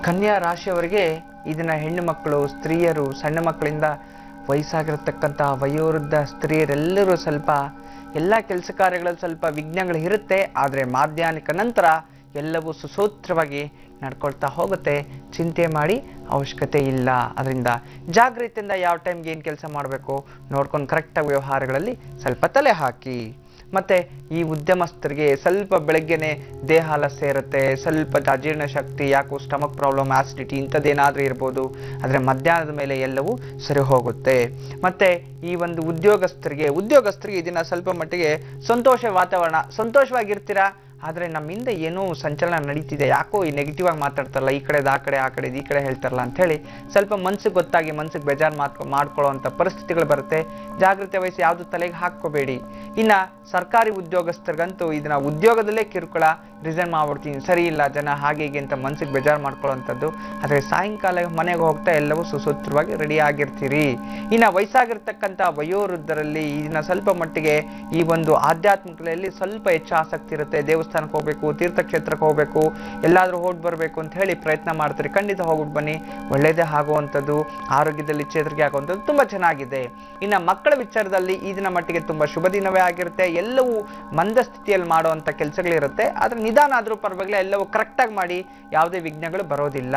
ಕನ್ಯಾ ರಾಶಿಯವರಿಗೆ ಇದನ್ನ ಹೆಣ್ಣು ಮಕ್ಕಳು, ಸ್ತ್ರೀಯರು, ಸಣ್ಣ ಮಕ್ಕಳಿಂದ ವಯಸ್ಸಾಗಿರತಕ್ಕಂಥ ವಯೋವೃದ್ಧ ಸ್ತ್ರೀಯರೆಲ್ಲರೂ ಸ್ವಲ್ಪ ಎಲ್ಲ ಕೆಲಸ ಕಾರ್ಯಗಳಲ್ಲಿ ಸ್ವಲ್ಪ ವಿಘ್ನಗಳು ಇರುತ್ತೆ. ಆದರೆ ಮಾಧ್ಯಾಹ್ನಿಕ ನಂತರ ಎಲ್ಲವೂ ಸುಸೂತ್ರವಾಗಿ ನಡ್ಕೊಳ್ತಾ ಹೋಗುತ್ತೆ, ಚಿಂತೆ ಮಾಡಿ ಅವಶ್ಯಕತೆ ಇಲ್ಲ. ಅದರಿಂದ ಜಾಗೃತಿಯಿಂದ ಯಾವ ಟೈಮ್ಗೆ ಏನು ಕೆಲಸ ಮಾಡಬೇಕು ನೋಡ್ಕೊಂಡು ಕರೆಕ್ಟಾಗಿ ವ್ಯವಹಾರಗಳಲ್ಲಿ ಸ್ವಲ್ಪ ತಲೆ ಹಾಕಿ. ಮತ್ತೆ ಈ ಉದ್ಯಮಸ್ಥರಿಗೆ ಸ್ವಲ್ಪ ಬೆಳಗ್ಗೆನೆ ದೇಹ ಆಲಸ್ಯ ಇರುತ್ತೆ, ಸ್ವಲ್ಪ ಅಜೀರ್ಣ ಶಕ್ತಿ, ಯಾಕೋ ಸ್ಟಮಕ್ ಪ್ರಾಬ್ಲಮ್, ಆಸಿಡಿಟಿ ಇಂಥದ್ದೇನಾದ್ರೂ ಇರ್ಬೋದು. ಆದರೆ ಮಧ್ಯಾಹ್ನದ ಮೇಲೆ ಎಲ್ಲವೂ ಸರಿ ಹೋಗುತ್ತೆ. ಮತ್ತೆ ಈ ಒಂದು ಉದ್ಯೋಗಸ್ಥರಿಗೆ ಇದನ್ನ ಸ್ವಲ್ಪ ಮಟ್ಟಿಗೆ ಸಂತೋಷ ವಾತಾವರಣ, ಸಂತೋಷವಾಗಿರ್ತೀರಾ. ಆದರೆ ನಮ್ಮಿಂದ ಏನೋ ಸಂಚಲನ ನಡೀತಿದೆ, ಯಾಕೋ ಈ ನೆಗೆಟಿವ್ ಆಗಿ ಮಾತಾಡ್ತಾರಲ್ಲ, ಈ ಕಡೆದು ಆ ಕಡೆ, ಆ ಕಡೆದು ಈ ಕಡೆ ಹೇಳ್ತಾರಲ್ಲ ಅಂಥೇಳಿ ಸ್ವಲ್ಪ ಮನ್ಸಿಗೆ ಗೊತ್ತಾಗಿ ಮನ್ಸಿಗೆ ಬೇಜಾರು ಮಾಡ್ಕೊಳ್ಳೋವಂಥ ಪರಿಸ್ಥಿತಿಗಳು ಬರುತ್ತೆ. ಜಾಗೃತಿ ವಹಿಸಿ ಯಾವುದು ತಲೆಗೆ ಹಾಕ್ಕೋಬೇಡಿ. ಇನ್ನು ಸರ್ಕಾರಿ ಉದ್ಯೋಗಸ್ಥರಿಗಂತೂ ಇದನ್ನ ಉದ್ಯೋಗದಲ್ಲೇ ಕಿರುಕುಳ, ರಿಸೈನ್ ಮಾಡ್ಬಿಡ್ತೀನಿ, ಸರಿ ಇಲ್ಲ ಜನ ಹಾಗೆ ಹೀಗೆ ಅಂತ ಮನ್ಸಿಗೆ ಬೇಜಾರು ಮಾಡ್ಕೊಳ್ಳೋವಂಥದ್ದು. ಆದರೆ ಸಾಯಂಕಾಲ ಮನೆಗೆ ಹೋಗ್ತಾ ಎಲ್ಲವೂ ಸುಸೂತ್ರವಾಗಿ ರೆಡಿ ಆಗಿರ್ತೀರಿ. ಇನ್ನು ವಯಸ್ಸಾಗಿರ್ತಕ್ಕಂಥ ವಯೋವೃದ್ಧರಲ್ಲಿ ಇದನ್ನ ಸ್ವಲ್ಪ ಮಟ್ಟಿಗೆ ಈ ಒಂದು ಆಧ್ಯಾತ್ಮಿಕತೆಯಲ್ಲಿ ಸ್ವಲ್ಪ ಹೆಚ್ಚು ಆಸಕ್ತಿ ಇರುತ್ತೆ. ದೇವಸ್ಥಾನಕ್ಕೆ ಹೋಗ್ಬೇಕು, ತೀರ್ಥಕ್ಷೇತ್ರಕ್ಕೆ ಹೋಗ್ಬೇಕು, ಎಲ್ಲಾದ್ರೂ ಹೋಗಿ ಬರಬೇಕು ಅಂತ ಹೇಳಿ ಪ್ರಯತ್ನ ಮಾಡ್ತಾರೆ. ಖಂಡಿತ ಹೋಗ್ಬಿಟ್ಟು ಬನ್ನಿ, ಒಳ್ಳೇದೇ ಆಗುವಂಥದ್ದು, ಆರೋಗ್ಯದಲ್ಲಿ ಚೇತರಿಕೆ ಆಗುವಂಥದ್ದು ತುಂಬಾ ಚೆನ್ನಾಗಿದೆ. ಇನ್ನು ಮಕ್ಕಳ ವಿಚಾರದಲ್ಲಿ ಈ ದಿನ ಮಟ್ಟಿಗೆ ತುಂಬಾ ಶುಭ ದಿನವೇ ಆಗಿರುತ್ತೆ. ಎಲ್ಲವೂ ಮಂದ ಸ್ಥಿತಿಯಲ್ಲಿ ಮಾಡುವಂಥ ಕೆಲಸಗಳಿರುತ್ತೆ, ಆದ್ರೆ ನಿಧಾನ ಆದ್ರೂ ಪರವಾಗಿಲ್ಲ, ಎಲ್ಲವೂ ಕರೆಕ್ಟಾಗಿ ಮಾಡಿ, ಯಾವುದೇ ವಿಘ್ನಗಳು ಬರೋದಿಲ್ಲ.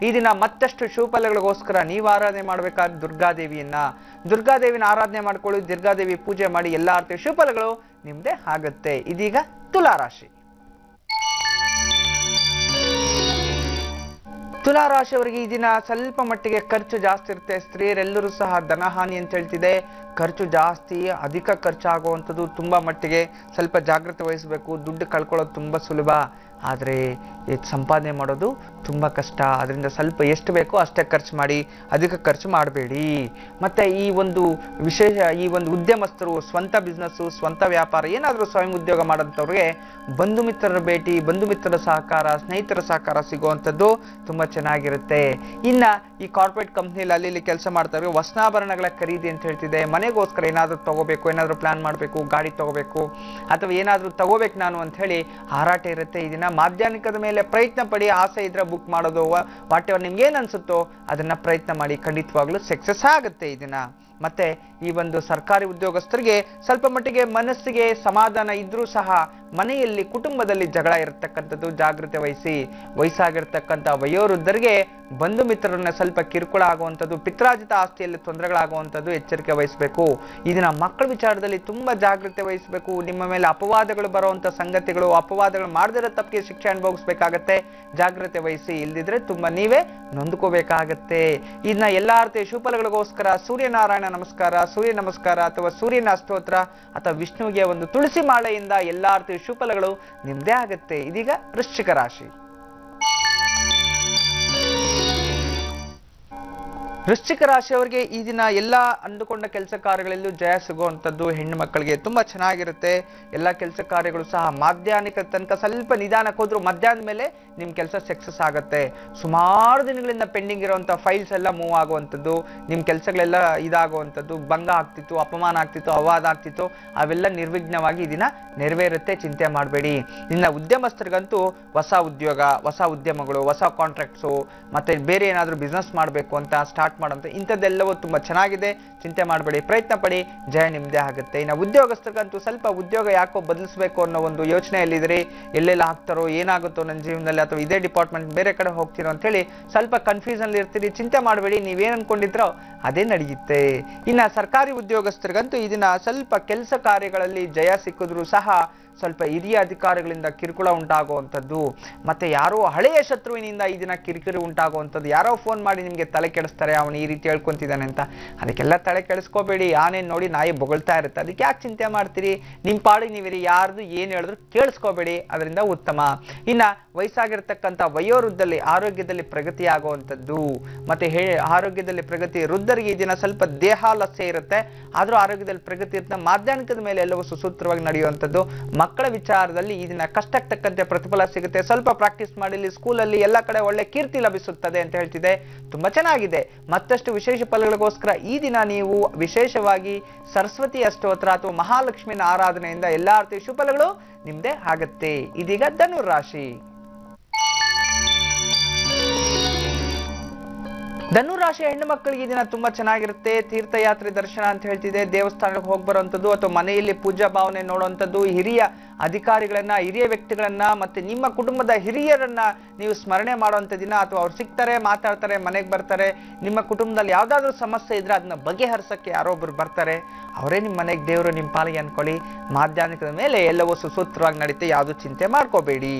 ಈ ದಿನ ಮತ್ತಷ್ಟು ಶುಭಫಲಗಳಿಗೋಸ್ಕರ ನೀವು ಆರಾಧನೆ ಮಾಡಬೇಕಾದ ದುರ್ಗಾದೇವಿನ ಆರಾಧನೆ ಮಾಡ್ಕೊಳ್ಳಿ, ದುರ್ಗಾದೇವಿ ಪೂಜೆ ಮಾಡಿ, ಎಲ್ಲ ರೀತಿಯ ಶುಭಫಲಗಳು ನಿಮ್ದೇ ಆಗುತ್ತೆ. ಇದೀಗ ತುಲಾರಾಶಿ. ತುಲಾರಾಶಿಯವರಿಗೆ ಈ ದಿನ ಸ್ವಲ್ಪ ಮಟ್ಟಿಗೆ ಖರ್ಚು ಜಾಸ್ತಿ ಇರುತ್ತೆ. ಸ್ತ್ರೀಯರೆಲ್ಲರೂ ಸಹ ಧನಹಾನಿ ಅಂತ ಹೇಳ್ತಿದೆ. ಖರ್ಚು ಜಾಸ್ತಿ, ಅಧಿಕ ಖರ್ಚಾಗುವಂಥದ್ದು ತುಂಬಾ ಮಟ್ಟಿಗೆ ಸ್ವಲ್ಪ ಜಾಗ್ರತೆ ವಹಿಸಬೇಕು. ದುಡ್ಡು ಕಳ್ಕೊಳ್ಳೋದು ತುಂಬಾ ಸುಲಭ, ಆದರೆ ಸಂಪಾದನೆ ಮಾಡೋದು ತುಂಬ ಕಷ್ಟ. ಅದರಿಂದ ಸ್ವಲ್ಪ ಎಷ್ಟು ಬೇಕೋ ಅಷ್ಟೇ ಖರ್ಚು ಮಾಡಿ, ಅಧಿಕ ಖರ್ಚು ಮಾಡಬೇಡಿ. ಮತ್ತು ಈ ಒಂದು ಉದ್ಯಮಸ್ಥರು, ಸ್ವಂತ ಬಿಸ್ನೆಸ್ಸು, ಸ್ವಂತ ವ್ಯಾಪಾರ, ಏನಾದರೂ ಸ್ವಯಂ ಉದ್ಯೋಗ ಮಾಡೋಂಥವ್ರಿಗೆ ಬಂಧು ಮಿತ್ರರ ಭೇಟಿ, ಬಂಧು ಮಿತ್ರರ ಸಹಕಾರ, ಸ್ನೇಹಿತರ ಸಹಕಾರ ಸಿಗುವಂಥದ್ದು ತುಂಬ ಚೆನ್ನಾಗಿರುತ್ತೆ. ಇನ್ನು ಈ ಕಾರ್ಪೊರೇಟ್ ಕಂಪ್ನಿಲಿ ಅಲ್ಲಿ ಕೆಲಸ ಮಾಡ್ತಾರೆ, ವಸ್ತ್ರಾಭರಣಗಳ ಖರೀದಿ ಅಂತ ಹೇಳ್ತಿದೆ. ಮನೆಗೋಸ್ಕರ ಏನಾದರೂ ತಗೋಬೇಕು, ಏನಾದರೂ ಪ್ಲಾನ್ ಮಾಡಬೇಕು, ಗಾಡಿ ತಗೋಬೇಕು ಅಥವಾ ಏನಾದರೂ ತಗೋಬೇಕು ನಾನು ಅಂತ ಹೇಳಿ ಹಾರಾಟ ಇರುತ್ತೆ. ಈ ದಿನ ಮಾಧ್ಯಮಿಕದ ಮೇಲೆ ಪ್ರಯತ್ನ ಪಡಿ, ಆಸೆ ಇದ್ರೆ ಬುಕ್ ಮಾಡೋದು, ವಾಟ್ ಎವರ್ ನಿಮ್ಗೆ ಏನ್ ಅನ್ಸುತ್ತೋ ಅದನ್ನ ಪ್ರಯತ್ನ ಮಾಡಿ, ಖಂಡಿತವಾಗ್ಲೂ ಸಕ್ಸಸ್ ಆಗುತ್ತೆ ಈ ದಿನ. ಮತ್ತೆ ಈ ಒಂದು ಸರ್ಕಾರಿ ಉದ್ಯೋಗಸ್ಥರಿಗೆ ಸ್ವಲ್ಪ ಮಟ್ಟಿಗೆ ಮನಸ್ಸಿಗೆ ಸಮಾಧಾನ ಇದ್ರೂ ಸಹ ಮನೆಯಲ್ಲಿ ಕುಟುಂಬದಲ್ಲಿ ಜಗಳ ಇರತಕ್ಕಂಥದ್ದು, ಜಾಗೃತಿ ವಹಿಸಿ. ವಯಸ್ಸಾಗಿರ್ತಕ್ಕಂಥ ವಯೋವೃದ್ಧರಿಗೆ ಬಂಧು ಮಿತ್ರರನ್ನ ಸ್ವಲ್ಪ ಕಿರುಕುಳ ಆಗುವಂಥದ್ದು, ಪಿತ್ರಾರ್ಜಿತ ಆಸ್ತಿಯಲ್ಲಿ ತೊಂದರೆಗಳಾಗುವಂಥದ್ದು ಎಚ್ಚರಿಕೆ ವಹಿಸಬೇಕು. ಇದನ್ನ ಮಕ್ಕಳ ವಿಚಾರದಲ್ಲಿ ತುಂಬಾ ಜಾಗೃತಿ ವಹಿಸಬೇಕು. ನಿಮ್ಮ ಮೇಲೆ ಅಪವಾದಗಳು ಬರುವಂತ ಸಂಗತಿಗಳು, ಅಪವಾದಗಳು ಮಾಡದಿರೋ ತಪ್ಪಿಗೆ ಶಿಕ್ಷೆ ಅನುಭವಿಸಬೇಕಾಗತ್ತೆ. ಜಾಗೃತಿ ವಹಿಸಿ, ಇಲ್ದಿದ್ರೆ ತುಂಬಾ ನೀವೇ ನೊಂದ್ಕೋಬೇಕಾಗತ್ತೆ. ಇದನ್ನ ಎಲ್ಲಾ ರೀತಿಯ ಶುಭಫಲಗಳಿಗೋಸ್ಕರ ಸೂರ್ಯನಾರಾಯಣ ನಮಸ್ಕಾರ, ಸೂರ್ಯ ನಮಸ್ಕಾರ ಅಥವಾ ಸೂರ್ಯನ ಸ್ತೋತ್ರ ಅಥವಾ ವಿಷ್ಣುವಿಗೆ ಒಂದು ತುಳಸಿ ಮಾಲೆಯಿಂದ ಎಲ್ಲಾ ರೀತಿಯ ಶುಭಫಲಗಳು ನಿಮ್ದೇ ಆಗುತ್ತೆ. ಇದೀಗ ವೃಶ್ಚಿಕ ರಾಶಿ. ವೃಶ್ಚಿಕ ರಾಶಿಯವರಿಗೆ ಈ ದಿನ ಎಲ್ಲ ಅಂದುಕೊಂಡ ಕೆಲಸ ಕಾರ್ಯಗಳಲ್ಲೂ ಜಯ ಸಿಗುವಂಥದ್ದು ಹೆಣ್ಣು ಮಕ್ಕಳಿಗೆ ತುಂಬಾ ಚೆನ್ನಾಗಿರುತ್ತೆ. ಎಲ್ಲ ಕೆಲಸ ಕಾರ್ಯಗಳು ಸಹ ಮಧ್ಯಾಹ್ನಕ್ಕೆ ತನಕ ಸ್ವಲ್ಪ ನಿಧಾನಕ್ಕೆ ಹೋದ್ರು ಮಧ್ಯಾಹ್ನದ ಮೇಲೆ ನಿಮ್ ಕೆಲಸ ಸಕ್ಸಸ್ ಆಗುತ್ತೆ. ಸುಮಾರು ದಿನಗಳಿಂದ ಪೆಂಡಿಂಗ್ ಇರುವಂತಹ ಫೈಲ್ಸ್ ಎಲ್ಲ ಮೂವ್ ಆಗುವಂಥದ್ದು, ನಿಮ್ ಕೆಲಸಗಳೆಲ್ಲ ಇದಾಗುವಂಥದ್ದು, ಭಂಗ ಆಗ್ತಿತ್ತು, ಅಪಮಾನ ಆಗ್ತಿತ್ತು, ಅವಾದ ಆಗ್ತಿತ್ತು, ಅವೆಲ್ಲ ನಿರ್ವಿಘ್ನವಾಗಿ ಈ ದಿನ ನೆರವೇರುತ್ತೆ. ಚಿಂತೆ ಮಾಡಬೇಡಿ. ಇನ್ನು ಉದ್ಯಮಸ್ಥರಿಗಂತೂ ಹೊಸ ಉದ್ಯೋಗ, ಹೊಸ ಉದ್ಯಮಗಳು, ಹೊಸ ಕಾಂಟ್ರಾಕ್ಟ್ಸು, ಮತ್ತೆ ಬೇರೆ ಏನಾದರೂ ಬಿಸ್ನೆಸ್ ಮಾಡಬೇಕು ಅಂತ ಸ್ಟಾರ್ಟ್ ಮಾಡೋಂಥ ಇಂಥದ್ದೆಲ್ಲವೂ ತುಂಬಾ ಚೆನ್ನಾಗಿದೆ. ಚಿಂತೆ ಮಾಡಬೇಡಿ, ಪ್ರಯತ್ನ ಪಡಿ, ಜಯ ನಿಮ್ದೇ ಆಗುತ್ತೆ. ಇನ್ನು ಉದ್ಯೋಗಸ್ಥರಿಗಂತೂ ಸ್ವಲ್ಪ ಉದ್ಯೋಗ ಯಾಕೋ ಬದಲಿಸಬೇಕು ಅನ್ನೋ ಒಂದು ಯೋಚನೆಯಲ್ಲಿದ್ದೀರಿ. ಎಲ್ಲೆಲ್ಲ ಹಾಕ್ತಾರೋ, ಏನಾಗುತ್ತೋ ನನ್ನ ಜೀವನದಲ್ಲಿ, ಅಥವಾ ಇದೇ ಡಿಪಾರ್ಟ್ಮೆಂಟ್ ಬೇರೆ ಕಡೆ ಹೋಗ್ತಿರೋ ಅಂತ ಹೇಳಿ ಸ್ವಲ್ಪ ಕನ್ಫ್ಯೂಷನ್ ಅಲ್ಲಿ ಇರ್ತೀರಿ. ಚಿಂತೆ ಮಾಡಬೇಡಿ, ನೀವೇನ್ ಅನ್ಕೊಂಡಿದ್ರೋ ಅದೇ ನಡೆಯುತ್ತೆ. ಇನ್ನು ಸರ್ಕಾರಿ ಉದ್ಯೋಗಸ್ಥರಿಗಂತೂ ಇದನ್ನ ಸ್ವಲ್ಪ ಕೆಲಸ ಕಾರ್ಯಗಳಲ್ಲಿ ಜಯ ಸಿಕ್ಕಿದ್ರು ಸಹ ಸ್ವಲ್ಪ ಹಿರಿಯ ಅಧಿಕಾರಿಗಳಿಂದ ಕಿರುಕುಳ ಉಂಟಾಗುವಂಥದ್ದು, ಮತ್ತೆ ಯಾರೋ ಹಳೆಯ ಶತ್ರುವಿನಿಂದ ಈ ದಿನ ಕಿರಿಕಿರಿ ಉಂಟಾಗುವಂಥದ್ದು. ಯಾರೋ ಫೋನ್ ಮಾಡಿ ನಿಮಗೆ ತಲೆ ಕೆಡಿಸ್ತಾರೆ, ಅವನು ಈ ರೀತಿ ಹೇಳ್ಕೊಂತಿದ್ದಾನೆ ಅಂತ. ಅದಕ್ಕೆಲ್ಲ ತಲೆ ಕೆಡಿಸ್ಕೋಬೇಡಿ. ಆನೇನು ನೋಡಿ ನಾಯಿ ಬೊಗಳ್ತಾ ಇರುತ್ತೆ, ಅದಕ್ಕೆ ಯಾಕೆ ಚಿಂತೆ ಮಾಡ್ತೀರಿ? ನಿಮ್ಮ ಪಾಡಿಗೆ ನೀವಿರಿ, ಯಾರ್ದು ಏನು ಹೇಳಿದ್ರು ಕೇಳಿಸ್ಕೋಬೇಡಿ, ಅದರಿಂದ ಉತ್ತಮ. ಇನ್ನು ವಯಸ್ಸಾಗಿರ್ತಕ್ಕಂಥ ವಯೋವೃದ್ಧಲ್ಲಿ ಆರೋಗ್ಯದಲ್ಲಿ ಪ್ರಗತಿ ಆಗುವಂಥದ್ದು, ಮತ್ತೆ ಆರೋಗ್ಯದಲ್ಲಿ ಪ್ರಗತಿ. ವೃದ್ಧರಿಗೆ ಈ ದಿನ ಸ್ವಲ್ಪ ದೇಹಾಲಸ್ಯ ಇರುತ್ತೆ, ಆದರೂ ಆರೋಗ್ಯದಲ್ಲಿ ಪ್ರಗತಿ ಇರುತ್ತೆ. ಮಾಧ್ಯಾಹ್ನದ ಮೇಲೆ ಎಲ್ಲವೂ ಸುಸೂತ್ರವಾಗಿ ನಡೆಯುವಂಥದ್ದು. ಮಕ್ಕಳ ವಿಚಾರದಲ್ಲಿ ಈ ದಿನ ಕಷ್ಟಕ್ಕೆ ತಕ್ಕಂತೆ ಪ್ರತಿಫಲ ಸಿಗುತ್ತೆ. ಸ್ವಲ್ಪ ಪ್ರಾಕ್ಟೀಸ್ ಮಾಡಿ, ಸ್ಕೂಲಲ್ಲಿ ಎಲ್ಲ ಕಡೆ ಒಳ್ಳೆ ಕೀರ್ತಿ ಲಭಿಸುತ್ತದೆ ಅಂತ ಹೇಳ್ತಿದೆ. ತುಂಬಾ ಚೆನ್ನಾಗಿದೆ. ಮತ್ತಷ್ಟು ವಿಶೇಷ ಫಲಗಳಿಗೋಸ್ಕರ ಈ ದಿನ ನೀವು ವಿಶೇಷವಾಗಿ ಸರಸ್ವತಿಯ ಸ್ತೋತ್ರ ಅಥವಾ ಮಹಾಲಕ್ಷ್ಮಿಯ ಆರಾಧನೆಯಿಂದ ಎಲ್ಲಾ ರೀತಿಯ ಶುಭಫಲಗಳು ನಿಮ್ದೇ ಆಗುತ್ತೆ. ಇದೀಗ ಧನುರಾಶಿ. ಧನುರಾಶಿ ಹೆಣ್ಣು ಮಕ್ಕಳಿಗೆ ಈ ದಿನ ತುಂಬಾ ಚೆನ್ನಾಗಿರುತ್ತೆ. ತೀರ್ಥಯಾತ್ರೆ ದರ್ಶನ ಅಂತ ಹೇಳ್ತಿದೆ, ದೇವಸ್ಥಾನಕ್ಕೆ ಹೋಗಿ ಬರುವಂಥದ್ದು ಅಥವಾ ಮನೆಯಲ್ಲಿ ಪೂಜಾ ಭಾವನೆ ನೋಡುವಂಥದ್ದು, ಹಿರಿಯ ಅಧಿಕಾರಿಗಳನ್ನ, ಹಿರಿಯ ವ್ಯಕ್ತಿಗಳನ್ನ, ಮತ್ತೆ ನಿಮ್ಮ ಕುಟುಂಬದ ಹಿರಿಯರನ್ನ ನೀವು ಸ್ಮರಣೆ ಮಾಡುವಂಥ ದಿನ. ಅಥವಾ ಅವ್ರು ಸಿಗ್ತಾರೆ, ಮಾತಾಡ್ತಾರೆ, ಮನೆಗೆ ಬರ್ತಾರೆ. ನಿಮ್ಮ ಕುಟುಂಬದಲ್ಲಿ ಯಾವ್ದಾದ್ರು ಸಮಸ್ಯೆ ಇದ್ರೆ ಅದನ್ನ ಬಗೆಹರಿಸಕ್ಕೆ ಯಾರೊಬ್ರು ಬರ್ತಾರೆ, ಅವರೇ ನಿಮ್ಮ ಮನೆಗೆ ದೇವರು, ನಿಮ್ಮ ಪಾಲಿಗೆ ಅನ್ಕೊಳ್ಳಿ. ಮಾಧ್ಯಾಹ್ನದ ಮೇಲೆ ಎಲ್ಲವೂ ಸುಸೂತ್ರವಾಗಿ ನಡೀತೆ, ಯಾವುದು ಚಿಂತೆ ಮಾಡ್ಕೋಬೇಡಿ.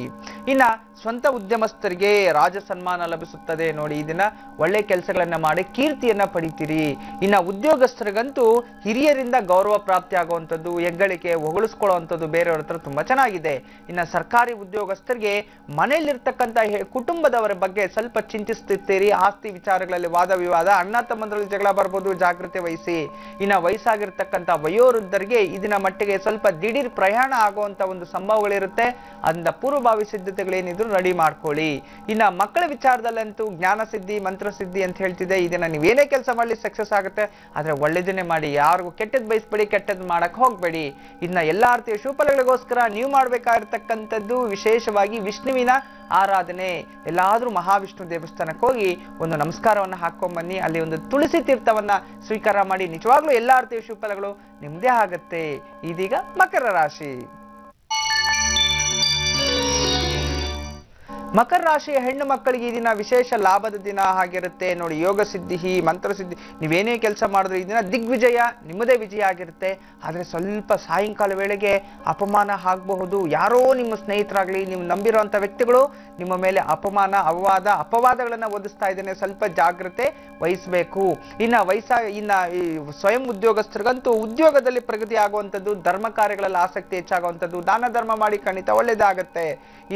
ಇನ್ನ ಸ್ವಂತ ಉದ್ಯಮಸ್ಥರಿಗೆ ರಾಜ ಸನ್ಮಾನ ಲಭಿಸುತ್ತದೆ. ನೋಡಿ, ಈ ದಿನ ಒಳ್ಳೆ ಕೆಲಸಗಳನ್ನ ಮಾಡಿ ಕೀರ್ತಿಯನ್ನ ಪಡಿತೀರಿ. ಇನ್ನ ಉದ್ಯೋಗಸ್ಥರಿಗಂತೂ ಹಿರಿಯರಿಂದ ಗೌರವ ಪ್ರಾಪ್ತಿ ಆಗುವಂಥದ್ದು, ಹೆಗ್ಗಳಿಕೆ, ಹೊಗಳಿಸ್ಕೊಳ್ಳುವಂಥದ್ದು ಬೇರೆಯವ್ರ ಹತ್ರ ತುಂಬಾ ಚೆನ್ನಾಗಿದೆ. ಇನ್ನು ಸರ್ಕಾರಿ ಉದ್ಯೋಗಸ್ಥರಿಗೆ ಮನೆಯಲ್ಲಿರ್ತಕ್ಕಂಥ ಕುಟುಂಬದವರ ಬಗ್ಗೆ ಸ್ವಲ್ಪ ಚಿಂತಿಸ್ತಿರ್ತೀರಿ. ಆಸ್ತಿ ವಿಚಾರಗಳಲ್ಲಿ ವಾದ ವಿವಾದ, ಅಣ್ಣ ತಮ್ಮಂದ್ರಲ್ಲಿ ಜಗಳ ಬರ್ಬೋದು, ಜಾಗೃತಿ ವಹಿಸಿ. ಇನ್ನು ವಯಸ್ಸಾಗಿರ್ತಕ್ಕಂಥ ವಯೋವೃದ್ಧರಿಗೆ ಇದನ್ನ ಮಟ್ಟಿಗೆ ಸ್ವಲ್ಪ ದಿಢೀರ್ ಪ್ರಯಾಣ ಆಗುವಂತ ಒಂದು ಸಂಭವಗಳಿರುತ್ತೆ. ಅದರಿಂದ ಪೂರ್ವಭಾವಿ ಸಿದ್ಧತೆಗಳೇನಿದ್ರು ರೆಡಿ ಮಾಡ್ಕೊಳ್ಳಿ. ಇನ್ನ ಮಕ್ಕಳ ವಿಚಾರದಲ್ಲಂತೂ ಜ್ಞಾನ ಸಿದ್ಧಿ ಮಂತ್ರ ಸಿದ್ಧಿ ಅಂತ ಹೇಳ್ತಿದೆ. ಇದನ್ನ ನೀವೇನೇ ಕೆಲಸ ಮಾಡಲಿ ಸಕ್ಸಸ್ ಆಗುತ್ತೆ, ಆದ್ರೆ ಒಳ್ಳೆದನ್ನೇ ಮಾಡಿ. ಯಾರಿಗೂ ಕೆಟ್ಟದ್ ಬಯಸ್ಬೇಡಿ, ಕೆಟ್ಟದ್ ಮಾಡಕ್ ಹೋಗ್ಬೇಡಿ. ಇನ್ನ ಎಲ್ಲಾ ಅರ್ಥೀಯ ಶುಭಫಲಗಳಿಗೋಸ್ಕರ ನೀವು ಮಾಡ್ಬೇಕಾಗಿರ್ತಕ್ಕಂಥದ್ದು ವಿಶೇಷವಾಗಿ ವಿಷ್ಣುವಿನ ಆರಾಧನೆ. ಎಲ್ಲಾದ್ರೂ ಮಹಾವಿಷ್ಣು ದೇವಸ್ಥಾನಕ್ಕೆ ಹೋಗಿ ಒಂದು ನಮಸ್ಕಾರವನ್ನ ಹಾಕೊಂಡ್ ಬನ್ನಿ. ಅಲ್ಲಿ ಒಂದು ತುಳಸಿ ತೀರ್ಥವನ್ನ ಸ್ವೀಕಾರ ಮಾಡಿ. ನಿಜವಾಗ್ಲೂ ಎಲ್ಲಾ ಅರ್ಥೀಯ ಶುಭಫಲಗಳು ನಿಮ್ದೇ ಆಗತ್ತೆ. ಇದೀಗ ಮಕರ ರಾಶಿ. ಮಕರ ರಾಶಿಯ ಹೆಣ್ಣು ಮಕ್ಕಳಿಗೆ ಈ ದಿನ ವಿಶೇಷ ಲಾಭದ ದಿನ ಆಗಿರುತ್ತೆ ನೋಡಿ. ಯೋಗ ಸಿದ್ಧಿ, ಮಂತ್ರ ಸಿದ್ಧಿ, ನೀವೇನೇ ಕೆಲಸ ಮಾಡಿದ್ರು ಈ ದಿನ ದಿಗ್ವಿಜಯ, ನಿಮ್ಮದೇ ವಿಜಯ ಆಗಿರುತ್ತೆ. ಆದ್ರೆ ಸ್ವಲ್ಪ ಸಾಯಂಕಾಲ ವೇಳೆಗೆ ಅಪಮಾನ ಆಗಬಹುದು. ಯಾರೋ ನಿಮ್ಮ ಸ್ನೇಹಿತರಾಗ್ಲಿ, ನೀವು ನಂಬಿರುವಂತ ವ್ಯಕ್ತಿಗಳು ನಿಮ್ಮ ಮೇಲೆ ಅಪಮಾನ, ಅಪವಾದಗಳನ್ನ ಒದಿಸ್ತಾ ಇದ್ದೇನೆ. ಸ್ವಲ್ಪ ಜಾಗ್ರತೆ ವಹಿಸಬೇಕು. ಇನ್ನ ಈ ಸ್ವಯಂ ಉದ್ಯೋಗಸ್ಥರಿಗಂತೂ ಉದ್ಯೋಗದಲ್ಲಿ ಪ್ರಗತಿ ಆಗುವಂಥದ್ದು, ಧರ್ಮ ಕಾರ್ಯಗಳಲ್ಲಿ ಆಸಕ್ತಿ ಹೆಚ್ಚಾಗುವಂಥದ್ದು, ದಾನ ಧರ್ಮ ಮಾಡಿ ಖಂಡಿತ ಒಳ್ಳೇದಾಗತ್ತೆ.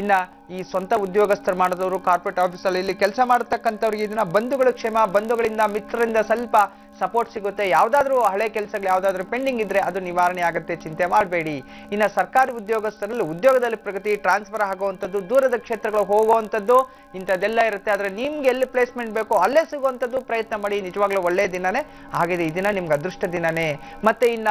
ಇನ್ನ ಈ ಸ್ವಂತ ಉದ್ಯೋಗಸ್ಥರು ಮಾಡಿದವರು, ಕಾರ್ಪೊರೇಟ್ ಆಫೀಸಲ್ಲಿ ಇಲ್ಲಿ ಕೆಲಸ ಮಾಡತಕ್ಕಂಥವ್ರಿಗೆ ಇದನ್ನ ಬಂಧುಗಳ ಕ್ಷೇಮ, ಬಂಧುಗಳಿಂದ ಮಿತ್ರರಿಂದ ಸ್ವಲ್ಪ ಸಪೋರ್ಟ್ ಸಿಗುತ್ತೆ. ಯಾವ್ದಾದ್ರು ಹಳೆ ಕೆಲಸಗಳು ಯಾವ್ದಾದ್ರು ಪೆಂಡಿಂಗ್ ಇದ್ರೆ ಅದು ನಿವಾರಣೆ ಆಗುತ್ತೆ, ಚಿಂತೆ ಮಾಡಬೇಡಿ. ಇನ್ನ ಸರ್ಕಾರಿ ಉದ್ಯೋಗಸ್ಥರಲ್ಲಿ ಉದ್ಯೋಗದಲ್ಲಿ ಪ್ರಗತಿ, ಟ್ರಾನ್ಸ್ಫರ್ ಆಗುವಂಥದ್ದು, ದೂರದ ಕ್ಷೇತ್ರಗಳು ಹೋಗುವಂಥದ್ದು ಇಂಥದ್ದೆಲ್ಲ ಇರುತ್ತೆ. ಆದ್ರೆ ನಿಮ್ಗೆ ಎಲ್ಲಿ ಪ್ಲೇಸ್ಮೆಂಟ್ ಬೇಕೋ ಅಲ್ಲೇ ಸಿಗುವಂಥದ್ದು ಪ್ರಯತ್ನ ಮಾಡಿ. ನಿಜವಾಗ್ಲೂ ಒಳ್ಳೆ ದಿನನೇ ಆಗಿದೆ ಈ ದಿನ, ನಿಮ್ಗೆ ಅದೃಷ್ಟ ದಿನನೇ. ಮತ್ತೆ ಇನ್ನ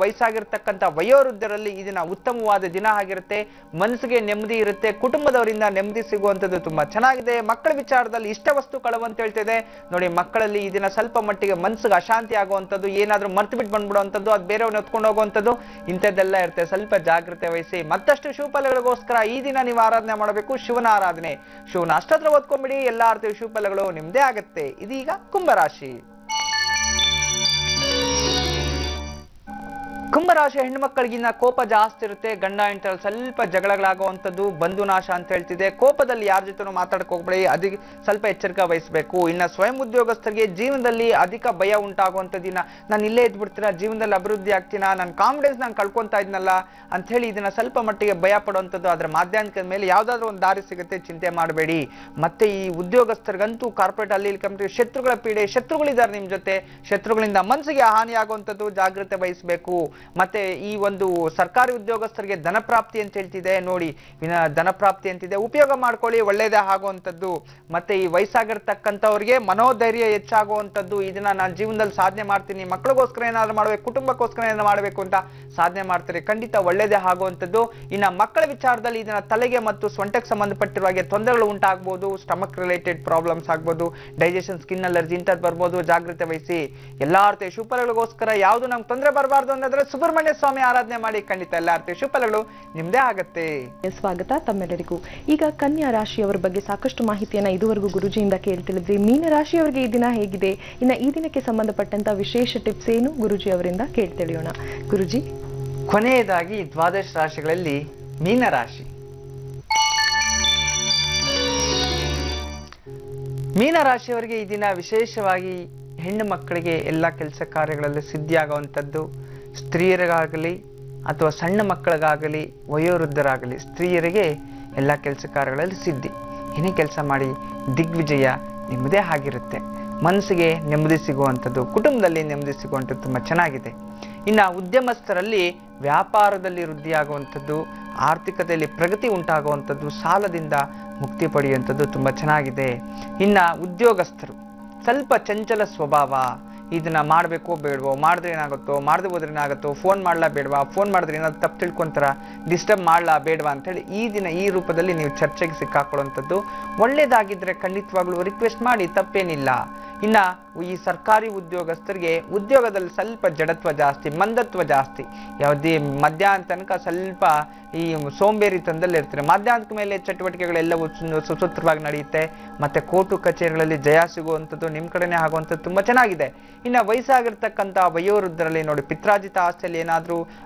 ವಯಸ್ಸಾಗಿರ್ತಕ್ಕಂಥ ವಯೋವೃದ್ಧರಲ್ಲಿ ಈ ದಿನ ಉತ್ತಮವಾದ ದಿನ ಆಗಿರುತ್ತೆ. ಮನಸ್ಸಿಗೆ ನೆಮ್ಮದಿ ಇರುತ್ತೆ, ಕುಟುಂಬದವರಿಂದ ನೆಮ್ಮದಿ ಸಿಗುವಂಥದ್ದು ತುಂಬಾ ಚೆನ್ನಾಗಿದೆ. ಮಕ್ಕಳ ವಿಚಾರದಲ್ಲಿ ಇಷ್ಟ ವಸ್ತು ಕಳವು ಅಂತ ಹೇಳ್ತಿದೆ ನೋಡಿ. ಮಕ್ಕಳಲ್ಲಿ ಈ ದಿನ ಸ್ವಲ್ಪ ಮಟ್ಟಿಗೆ ಮನಸ್ಸಿಗೆ ಅಶಾಂತಿ ಆಗುವಂಥದ್ದು, ಏನಾದ್ರೂ ಮರ್ತು ಬಿಟ್ಟು ಬಂದ್ಬಿಡುವಂಥದ್ದು, ಅದು ಬೇರೆಯವ್ರನ್ನ ಎತ್ಕೊಂಡು ಹೋಗುವಂಥದ್ದು ಇಂಥದ್ದೆಲ್ಲ ಇರುತ್ತೆ. ಸ್ವಲ್ಪ ಜಾಗ್ರತೆ ವಹಿಸಿ. ಮತ್ತಷ್ಟು ಶುಭಫಲಗಳಿಗೋಸ್ಕರ ಈ ದಿನ ನೀವು ಆರಾಧನೆ ಮಾಡಬೇಕು, ಶಿವನ ಆರಾಧನೆ. ಶಿವನ ಅಷ್ಟತ್ರ ಓದ್ಕೊಂಡ್ಬಿಡಿ, ಎಲ್ಲಾ ಅರ್ಥದ ಶುಭಫಲಗಳು ನಿಮ್ದೇ ಆಗತ್ತೆ. ಇದೀಗ ಕುಂಭರಾಶಿ. ಕುಂಭರಾಶಿ ಹೆಣ್ಣು ಮಕ್ಕಳಿಗಿನ್ನ ಕೋಪ ಜಾಸ್ತಿ ಇರುತ್ತೆ. ಗಂಡ ಹೆಂಡರಲ್ಲಿ ಸ್ವಲ್ಪ ಜಗಳಗಳಾಗುವಂಥದ್ದು, ಬಂಧು ನಾಶ ಅಂತ ಹೇಳ್ತಿದೆ. ಕೋಪದಲ್ಲಿ ಯಾರ ಜೊತೆನೂ ಮಾತಾಡಕ್ ಹೋಗ್ಬೇಡಿ, ಅದಕ್ಕೆ ಸ್ವಲ್ಪ ಎಚ್ಚರಿಕೆ ವಹಿಸಬೇಕು. ಇನ್ನ ಸ್ವಯಂ ಉದ್ಯೋಗಸ್ಥರಿಗೆ ಜೀವನದಲ್ಲಿ ಅಧಿಕ ಭಯ ಉಂಟಾಗುವಂಥದ್ದಿನ, ನಾನು ಇಲ್ಲೇ ಇದ್ಬಿಡ್ತೀನ, ಜೀವನದಲ್ಲಿ ಅಭಿವೃದ್ಧಿ ಆಗ್ತೀನ, ನನ್ನ ಕಾನ್ಫಿಡೆನ್ಸ್ ನಾನು ಕಳ್ಕೊಂತಾ ಇದ್ನಲ್ಲ ಅಂತ ಹೇಳಿ ಇದನ್ನ ಸ್ವಲ್ಪ ಮಟ್ಟಿಗೆ ಭಯ ಪಡುವಂಥದ್ದು. ಆದ್ರೆ ಮಾಧ್ಯಾಹ್ನದ ಮೇಲೆ ಯಾವ್ದಾದ್ರು ಒಂದು ದಾರಿ ಸಿಗುತ್ತೆ, ಚಿಂತೆ ಮಾಡಬೇಡಿ. ಮತ್ತೆ ಈ ಉದ್ಯೋಗಸ್ಥರಿಗಂತೂ ಕಾರ್ಪೊರೇಟ್ ಅಲ್ಲಿ ಕಂಪ್ನಿ ಶತ್ರುಗಳ ಪೀಡೆ, ಶತ್ರುಗಳಿದ್ದಾರೆ ನಿಮ್ ಜೊತೆ. ಶತ್ರುಗಳಿಂದ ಮನಸ್ಸಿಗೆ ಹಾನಿ ಆಗುವಂಥದ್ದು, ಜಾಗ್ರತೆ ವಹಿಸಬೇಕು. ಮತ್ತೆ ಈ ಒಂದು ಸರ್ಕಾರಿ ಉದ್ಯೋಗಸ್ಥರಿಗೆ ಧನ ಪ್ರಾಪ್ತಿ ಅಂತ ಹೇಳ್ತಿದೆ ನೋಡಿ. ಧನ ಪ್ರಾಪ್ತಿ ಅಂತಿದೆ, ಉಪಯೋಗ ಮಾಡ್ಕೊಳ್ಳಿ, ಒಳ್ಳೇದೇ ಆಗುವಂಥದ್ದು. ಮತ್ತೆ ಈ ವಯಸ್ಸಾಗಿರ್ತಕ್ಕಂಥವ್ರಿಗೆ ಮನೋಧೈರ್ಯ ಹೆಚ್ಚಾಗುವಂಥದ್ದು. ಇದನ್ನ ನಾನು ಜೀವನದಲ್ಲಿ ಸಾಧನೆ ಮಾಡ್ತೀನಿ, ಮಕ್ಕಳಿಗೋಸ್ಕರ ಏನಾದ್ರು ಮಾಡ್ಬೇಕು, ಕುಟುಂಬಕ್ಕೋಸ್ಕರ ಏನಾದ್ರು ಮಾಡ್ಬೇಕು ಅಂತ ಸಾಧನೆ ಮಾಡ್ತಾರೆ, ಖಂಡಿತ ಒಳ್ಳೇದೇ ಆಗುವಂಥದ್ದು. ಇನ್ನ ಮಕ್ಕಳ ವಿಚಾರದಲ್ಲಿ ಇದನ್ನ ತಲೆಗೆ ಮತ್ತು ಸೊಂಟಕ್ಕೆ ಸಂಬಂಧಪಟ್ಟಿರುವ ಹಾಗೆ ತೊಂದರೆಗಳು ಉಂಟಾಗಬಹುದು. ಸ್ಟಮಕ್ ರಿಲೇಟೆಡ್ ಪ್ರಾಬ್ಲಮ್ಸ್ ಆಗ್ಬೋದು, ಡೈಜೆಷನ್, ಸ್ಕಿನ್ ಅಲರ್ಜಿ ಇಂಥದ್ದು ಬರ್ಬೋದು, ಜಾಗ್ರತೆ ವಹಿಸಿ. ಎಲ್ಲಾ ಅರ್ಥೀಯ ಶುಭಫಲಗಳಿಗೋಸ್ಕರ ಯಾವುದು ನಮ್ಗೆ ತೊಂದರೆ ಬರಬಾರ್ದು ಅನ್ನೋದ್ರೆ ಸುಬ್ರಹ್ಮಣ್ಯ ಸ್ವಾಮಿ ಆರಾಧನೆ ಮಾಡಿ, ಖಂಡಿತ ಎಲ್ಲ ಅರ್ಥೀಯ ಶುಭಫಲಗಳು ನಿಮ್ದೇ ಆಗತ್ತೆ. ಸ್ವಾಗತ ತಮ್ಮೆಲ್ಲರಿಗೂ. ಈಗ ಕನ್ಯಾ ರಾಶಿಯವರ ಬಗ್ಗೆ ಸಾಕಷ್ಟು ಮಾಹಿತಿಯನ್ನ ಇದುವರೆಗೂ ಗುರುಜಿಯಿಂದ ಕೇಳ್ತಿಳಿದ್ವಿ. ಮೀನ ರಾಶಿಯವರಿಗೆ ಈ ದಿನ ಹೇಗಿದೆ, ಇನ್ನ ಈ ದಿನಕ್ಕೆ ಸಂಬಂಧಪಟ್ಟಂತ ವಿಶೇಷ ಟಿಪ್ಸ್ ಏನು ಗುರುಜಿ ಅವರಿಂದ ಕೇಳ್ತಿಳಿಯೋಣ. ಗುರುಜಿ, ಕೊನೆಯದಾಗಿ ದ್ವಾದಶ ರಾಶಿಗಳಲ್ಲಿ ಮೀನ ರಾಶಿ. ಮೀನ ರಾಶಿಯವರಿಗೆ ಈ ದಿನ ವಿಶೇಷವಾಗಿ ಹೆಣ್ಣು ಮಕ್ಕಳಿಗೆ ಎಲ್ಲ ಕೆಲಸ ಕಾರ್ಯಗಳಲ್ಲಿ ಸಿದ್ಧಿಯಾಗುವಂಥದ್ದು. ಸ್ತ್ರೀಯರಿಗಾಗಲಿ ಅಥವಾ ಸಣ್ಣ ಮಕ್ಕಳಿಗಾಗಲಿ, ವಯೋವೃದ್ಧರಾಗಲಿ, ಸ್ತ್ರೀಯರಿಗೆ ಎಲ್ಲ ಕೆಲಸ ಕಾರ್ಯಗಳಲ್ಲಿ ಸಿದ್ಧಿ. ಏನೇ ಕೆಲಸ ಮಾಡಿ ದಿಗ್ವಿಜಯ ನಿಮ್ಮದೇ ಆಗಿರುತ್ತೆ. ಮನಸ್ಸಿಗೆ ನೆಮ್ಮದಿ ಸಿಗುವಂಥದ್ದು, ಕುಟುಂಬದಲ್ಲಿ ನೆಮ್ಮದಿ ಸಿಗುವಂಥದ್ದು ತುಂಬ ಚೆನ್ನಾಗಿದೆ. ಇನ್ನು ಉದ್ಯಮಸ್ಥರಲ್ಲಿ ವ್ಯಾಪಾರದಲ್ಲಿ ವೃದ್ಧಿಯಾಗುವಂಥದ್ದು, ಆರ್ಥಿಕತೆಯಲ್ಲಿ ಪ್ರಗತಿ ಉಂಟಾಗುವಂಥದ್ದು, ಸಾಲದಿಂದ ಮುಕ್ತಿ ಪಡೆಯುವಂಥದ್ದು ತುಂಬ ಚೆನ್ನಾಗಿದೆ. ಇನ್ನು ಉದ್ಯೋಗಸ್ಥರು ಸ್ವಲ್ಪ ಚಂಚಲ ಸ್ವಭಾವ, ಇದನ್ನ ಮಾಡಬೇಕೋ ಬೇಡವೋ, ಮಾಡಿದ್ರೆ ಏನಾಗುತ್ತೋ, ಮಾಡದೆ ಹೋದ್ರೆ ಏನಾಗುತ್ತೋ, ಫೋನ್ ಮಾಡ್ಲಾ ಬೇಡವಾ, ಫೋನ್ ಮಾಡಿದ್ರೆ ಏನಾದ್ರು ತಪ್ಪು ತಿಳ್ಕೊಂತಾರ, ಡಿಸ್ಟರ್ಬ್ ಮಾಡ್ಲಾ ಬೇಡವಾ ಅಂತೇಳಿ ಈ ದಿನ ಈ ರೂಪದಲ್ಲಿ ನೀವು ಚರ್ಚೆಗೆ ಸಿಕ್ಕಾಕೊಳ್ಳುವಂಥದ್ದು. ಒಳ್ಳೇದಾಗಿದ್ರೆ ಖಂಡಿತವಾಗ್ಲೂ ರಿಕ್ವೆಸ್ಟ್ ಮಾಡಿ, ತಪ್ಪೇನಿಲ್ಲ. ಇನ್ನ ಈ ಸರ್ಕಾರಿ ಉದ್ಯೋಗಸ್ಥರಿಗೆ ಉದ್ಯೋಗದಲ್ಲಿ ಸ್ವಲ್ಪ ಜಡತ್ವ ಜಾಸ್ತಿ, ಮಂದತ್ವ ಜಾಸ್ತಿ. ಯಾವುದೇ ಮಧ್ಯಾಹ್ನ ತನಕ ಸ್ವಲ್ಪ ಈ ಸೋಂಬೇರಿತನದಲ್ಲಿ ಇರ್ತಾರೆ. ಮಧ್ಯಾಹ್ನದ ಮೇಲೆ ಚಟುವಟಿಕೆಗಳೆಲ್ಲವೂ ಸುಸೂತ್ರವಾಗಿ ನಡೆಯುತ್ತೆ. ಮತ್ತೆ ಕೋರ್ಟು ಕಚೇರಿಗಳಲ್ಲಿ ಜಯ ಸಿಗುವಂಥದ್ದು ನಿಮ್ಮ ಕಡೆನೇ ಆಗುವಂಥದ್ದು ತುಂಬ ಚೆನ್ನಾಗಿದೆ. ಇನ್ನು ವಯಸ್ಸಾಗಿರ್ತಕ್ಕಂಥ ವಯೋವೃದ್ಧರಲ್ಲಿ ನೋಡಿ ಪಿತ್ರಾರ್ಜಿತ ಆಸ್ತಿಯಲ್ಲಿ ಏನಾದರೂ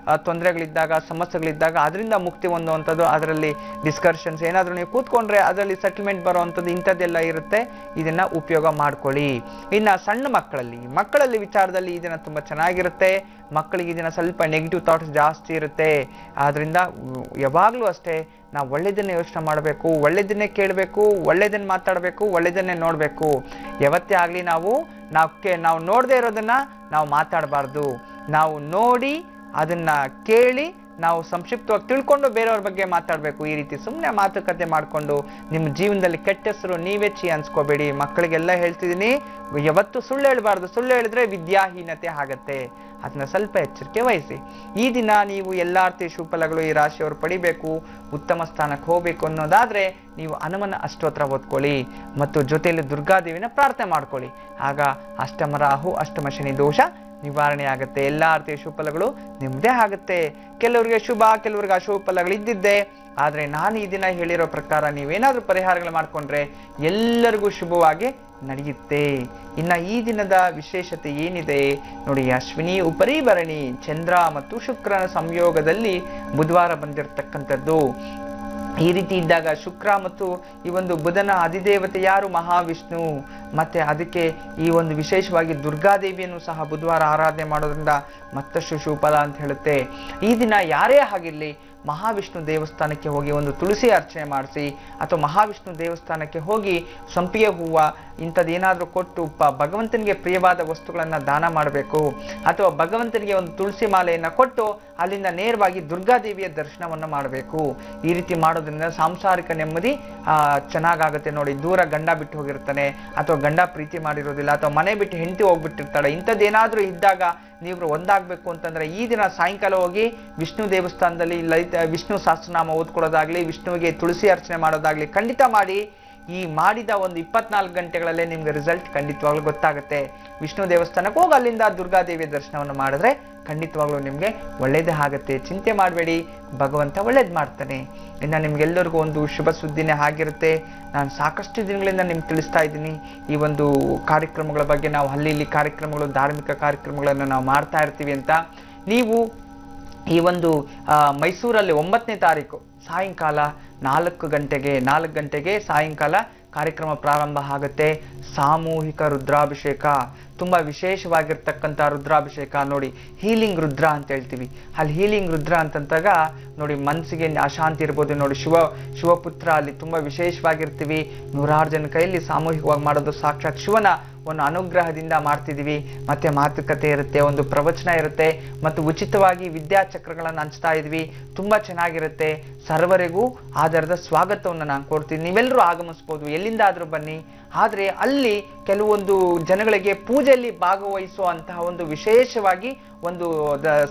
ತೊಂದರೆಗಳಿದ್ದಾಗ ಸಮಸ್ಯೆಗಳಿದ್ದಾಗ ಅದರಿಂದ ಮುಕ್ತಿ ಹೊಂದುವಂಥದ್ದು, ಅದರಲ್ಲಿ ಡಿಸ್ಕಷನ್ಸ್ ಏನಾದರೂ ನೀವು ಕೂತ್ಕೊಂಡ್ರೆ ಅದರಲ್ಲಿ ಸೆಟಲ್ಮೆಂಟ್ ಬರುವಂಥದ್ದು ಇಂಥದ್ದೆಲ್ಲ ಇರುತ್ತೆ. ಇದನ್ನ ಉಪಯೋಗ ಮಾಡ್ಕೊಳ್ಳಿ. ಇನ್ನು ಸಣ್ಣ ಮಕ್ಕಳಲ್ಲಿ ವಿಚಾರದಲ್ಲಿ ಈ ದಿನ ತುಂಬ ಚೆನ್ನಾಗಿರುತ್ತೆ. ಮಕ್ಕಳಿಗೆ ಈ ದಿನ ಸ್ವಲ್ಪ ನೆಗೆಟಿವ್ ಥಾಟ್ಸ್ ಜಾಸ್ತಿ ಇರುತ್ತೆ. ಆದ್ರಿಂದ ಯಾವಾಗಲೂ ಅಷ್ಟೇ ನಾವು ಒಳ್ಳೆಯದನ್ನೇ ಯೋಚನೆ ಮಾಡಬೇಕು, ಒಳ್ಳೆಯದನ್ನೇ ಕೇಳಬೇಕು, ಒಳ್ಳೆಯದನ್ನ ಮಾತಾಡಬೇಕು, ಒಳ್ಳೆಯದನ್ನೇ ನೋಡಬೇಕು. ಯಾವತ್ತೇ ಆಗಲಿ ನಾವು ನೋಡದೇ ಇರೋದನ್ನ ನಾವು ಮಾತಾಡಬಾರ್ದು. ನಾವು ನೋಡಿ ಅದನ್ನ ಕೇಳಿ ನಾವು ಸಂಕ್ಷಿಪ್ತವಾಗಿ ತಿಳ್ಕೊಂಡು ಬೇರೆಯವ್ರ ಬಗ್ಗೆ ಮಾತಾಡಬೇಕು. ಈ ರೀತಿ ಸುಮ್ಮನೆ ಮಾತುಕತೆ ಮಾಡಿಕೊಂಡು ನಿಮ್ಮ ಜೀವನದಲ್ಲಿ ಕೆಟ್ಟ ಹೆಸರು ನೀವೇ ಅನ್ಸ್ಕೋಬೇಡಿ. ಮಕ್ಕಳಿಗೆಲ್ಲ ಹೇಳ್ತಿದ್ದೀನಿ, ಯಾವತ್ತು ಸುಳ್ಳು ಹೇಳಬಾರ್ದು. ಸುಳ್ಳು ಹೇಳಿದ್ರೆ ವಿದ್ಯಾಹೀನತೆ ಆಗತ್ತೆ. ಅದನ್ನ ಸ್ವಲ್ಪ ಎಚ್ಚರಿಕೆ ವಹಿಸಿ. ಈ ದಿನ ನೀವು ಎಲ್ಲಾ ರೀತಿಯ ಶುಭಫಲಗಳು ಈ ರಾಶಿಯವರು ಪಡಿಬೇಕು, ಉತ್ತಮ ಸ್ಥಾನಕ್ಕೆ ಹೋಗ್ಬೇಕು ಅನ್ನೋದಾದ್ರೆ ನೀವು ಹನುಮನ ಅಷ್ಟೋತ್ರ ಓದ್ಕೊಳ್ಳಿ ಮತ್ತು ಜೊತೆಯಲ್ಲಿ ದುರ್ಗಾದೇವಿನ ಪ್ರಾರ್ಥನೆ ಮಾಡ್ಕೊಳ್ಳಿ. ಆಗ ಅಷ್ಟಮ ರಾಹು ಅಷ್ಟಮ ಶನಿ ದೋಷ ನಿವಾರಣೆ ಆಗುತ್ತೆ. ಎಲ್ಲಾ ರೀತಿಯ ಶುಭಫಲಗಳು ನಿಮ್ದೇ ಆಗುತ್ತೆ. ಕೆಲವರಿಗೆ ಶುಭ, ಕೆಲವರಿಗೆ ಅಶುಭ ಫಲಗಳು ಇದ್ದಿದ್ದೆ. ಆದ್ರೆ ನಾನು ಈ ದಿನ ಹೇಳಿರೋ ಪ್ರಕಾರ ನೀವೇನಾದ್ರೂ ಪರಿಹಾರಗಳು ಮಾಡ್ಕೊಂಡ್ರೆ ಎಲ್ಲರಿಗೂ ಶುಭವಾಗಿ ನಡೆಯುತ್ತೆ. ಇನ್ನ ಈ ದಿನದ ವಿಶೇಷತೆ ಏನಿದೆ ನೋಡಿ, ಅಶ್ವಿನಿ ಉಪರಿಭರಣಿ ಚಂದ್ರ ಮತ್ತು ಶುಕ್ರನ ಸಂಯೋಗದಲ್ಲಿ ಬುಧವಾರ ಬಂದಿರತಕ್ಕಂಥದ್ದು. ಈ ರೀತಿ ಇದ್ದಾಗ ಶುಕ್ರ ಮತ್ತು ಈ ಒಂದು ಬುಧನ ಅಧಿದೇವತೆ ಯಾರು? ಮಹಾವಿಷ್ಣು. ಮತ್ತೆ ಅದಕ್ಕೆ ಈ ಒಂದು ವಿಶೇಷವಾಗಿ ದುರ್ಗಾದೇವಿಯನ್ನು ಸಹ ಬುಧವಾರ ಆರಾಧನೆ ಮಾಡೋದ್ರಿಂದ ಮತ್ತಷ್ಟು ಶುಭಫಲ ಅಂತ ಹೇಳುತ್ತೆ. ಈ ದಿನ ಯಾರೇ ಆಗಿರ್ಲಿ ಮಹಾವಿಷ್ಣು ದೇವಸ್ಥಾನಕ್ಕೆ ಹೋಗಿ ಒಂದು ತುಳಸಿ ಅರ್ಚನೆ ಮಾಡಿಸಿ, ಅಥವಾ ಮಹಾವಿಷ್ಣು ದೇವಸ್ಥಾನಕ್ಕೆ ಹೋಗಿ ಸಂಪಿಗೆ ಹೂವು ಇಂಥದ್ದೇನಾದ್ರೂ ಕೊಟ್ಟು ಭಗವಂತನಿಗೆ ಪ್ರಿಯವಾದ ವಸ್ತುಗಳನ್ನ ದಾನ ಮಾಡಬೇಕು. ಅಥವಾ ಭಗವಂತನಿಗೆ ಒಂದು ತುಳಸಿ ಮಾಲೆಯನ್ನ ಕೊಟ್ಟು ಅಲ್ಲಿಂದ ನೇರವಾಗಿ ದುರ್ಗಾದೇವಿಯ ದರ್ಶನವನ್ನು ಮಾಡಬೇಕು. ಈ ರೀತಿ ಮಾಡೋದ್ರಿಂದ ಸಾಂಸಾರಿಕ ನೆಮ್ಮದಿ ಚೆನ್ನಾಗಾಗುತ್ತೆ. ನೋಡಿ, ದೂರ ಗಂಡ ಬಿಟ್ಟು ಹೋಗಿರ್ತಾನೆ, ಅಥವಾ ಗಂಡ ಪ್ರೀತಿ ಮಾಡಿರೋದಿಲ್ಲ, ಅಥವಾ ಮನೆ ಬಿಟ್ಟು ಹೆಂಡತಿ ಹೋಗ್ಬಿಟ್ಟಿರ್ತಾಳೆ, ಇಂಥದ್ದೇನಾದ್ರೂ ಇದ್ದಾಗ ನೀವು ಒಂದಾಗಬೇಕು ಅಂತಂದ್ರೆ ಈ ದಿನ ಸಾಯಂಕಾಲ ಹೋಗಿ ವಿಷ್ಣು ದೇವಸ್ಥಾನದಲ್ಲಿ ವಿಷ್ಣು ಸಹಸ್ರನಾಮ ಓದ್ಕೊಳ್ಳೋದಾಗ್ಲಿ, ವಿಷ್ಣುವಿಗೆ ತುಳಸಿ ಅರ್ಚನೆ ಮಾಡೋದಾಗ್ಲಿ ಖಂಡಿತ ಮಾಡಿ. ಈ ಮಾಡಿದ ಒಂದು 24 ಗಂಟೆಗಳಲ್ಲೇ ನಿಮ್ಗೆ ರಿಸಲ್ಟ್ ಖಂಡಿತವಾಗ್ಲೂ ಗೊತ್ತಾಗುತ್ತೆ. ವಿಷ್ಣು ದೇವಸ್ಥಾನಕ್ಕೆ ಹೋಗಿ ಅಲ್ಲಿಂದ ದುರ್ಗಾದೇವಿಯ ದರ್ಶನವನ್ನು ಮಾಡಿದ್ರೆ ಖಂಡಿತವಾಗ್ಲೂ ನಿಮ್ಗೆ ಒಳ್ಳೇದೇ ಆಗುತ್ತೆ. ಚಿಂತೆ ಮಾಡಬೇಡಿ, ಭಗವಂತ ಒಳ್ಳೇದ್ ಮಾಡ್ತಾನೆ. ಇನ್ನು ನಿಮ್ಗೆಲ್ಲರಿಗೂ ಒಂದು ಶುಭ ಸುದ್ದಿನೇ ಆಗಿರುತ್ತೆ. ನಾನು ಸಾಕಷ್ಟು ದಿನಗಳಿಂದ ನಿಮ್ಗೆ ತಿಳಿಸ್ತಾ ಇದ್ದೀನಿ ಈ ಒಂದು ಕಾರ್ಯಕ್ರಮಗಳ ಬಗ್ಗೆ. ನಾವು ಅಲ್ಲಿ ಕಾರ್ಯಕ್ರಮಗಳು, ಧಾರ್ಮಿಕ ಕಾರ್ಯಕ್ರಮಗಳನ್ನು ನಾವು ಮಾಡ್ತಾ ಇರ್ತೀವಿ ಅಂತ. ನೀವು ಈ ಒಂದು ಮೈಸೂರಲ್ಲಿ 9ನೇ ತಾರೀಕು ಸಾಯಂಕಾಲ 4 ಗಂಟೆಗೆ ಸಾಯಂಕಾಲ ಕಾರ್ಯಕ್ರಮ ಪ್ರಾರಂಭ ಆಗುತ್ತೆ. ಸಾಮೂಹಿಕ ರುದ್ರಾಭಿಷೇಕ, ತುಂಬಾ ವಿಶೇಷವಾಗಿರ್ತಕ್ಕಂಥ ರುದ್ರಾಭಿಷೇಕ. ನೋಡಿ, ಹೀಲಿಂಗ್ ರುದ್ರ ಅಂತ ಹೇಳ್ತೀವಿ. ಅಲ್ಲಿ ಹೀಲಿಂಗ್ ರುದ್ರ ಅಂತಂದಾಗ ನೋಡಿ, ಮನಸ್ಸಿಗೆ ಅಶಾಂತಿ ಇರ್ಬೋದು. ನೋಡಿ, ಶಿವಪುತ್ರ ಅಲ್ಲಿ ತುಂಬಾ ವಿಶೇಷವಾಗಿರ್ತೀವಿ. 100 ಜನ ಕೈಯಲ್ಲಿ ಸಾಮೂಹಿಕವಾಗಿ ಮಾಡೋದು. ಸಾಕ್ಷಾತ್ ಶಿವನ ಒಂದು ಅನುಗ್ರಹದಿಂದ ಮಾಡ್ತಿದೀವಿ. ಮತ್ತೆ ಮಾತುಕತೆ ಇರುತ್ತೆ, ಒಂದು ಪ್ರವಚನ ಇರುತ್ತೆ, ಮತ್ತು ಉಚಿತವಾಗಿ ವಿದ್ಯಾಚಕ್ರಗಳನ್ನು ಹಂಚ್ತಾ ಇದ್ವಿ. ತುಂಬಾ ಚೆನ್ನಾಗಿರುತ್ತೆ. ಸರ್ವರಿಗೂ ಆಧಾರದ ಸ್ವಾಗತವನ್ನು ನಾನು ಕೊಡ್ತೀನಿ. ನೀವೆಲ್ಲರೂ ಆಗಮಿಸ್ಬೋದು, ಎಲ್ಲಿಂದ ಆದ್ರೂ ಬನ್ನಿ. ಆದ್ರೆ ಅಲ್ಲಿ ಕೆಲವೊಂದು ಜನಗಳಿಗೆ ಪೂಜೆಯಲ್ಲಿ ಭಾಗವಹಿಸುವಂತಹ ಒಂದು ವಿಶೇಷವಾಗಿ ಒಂದು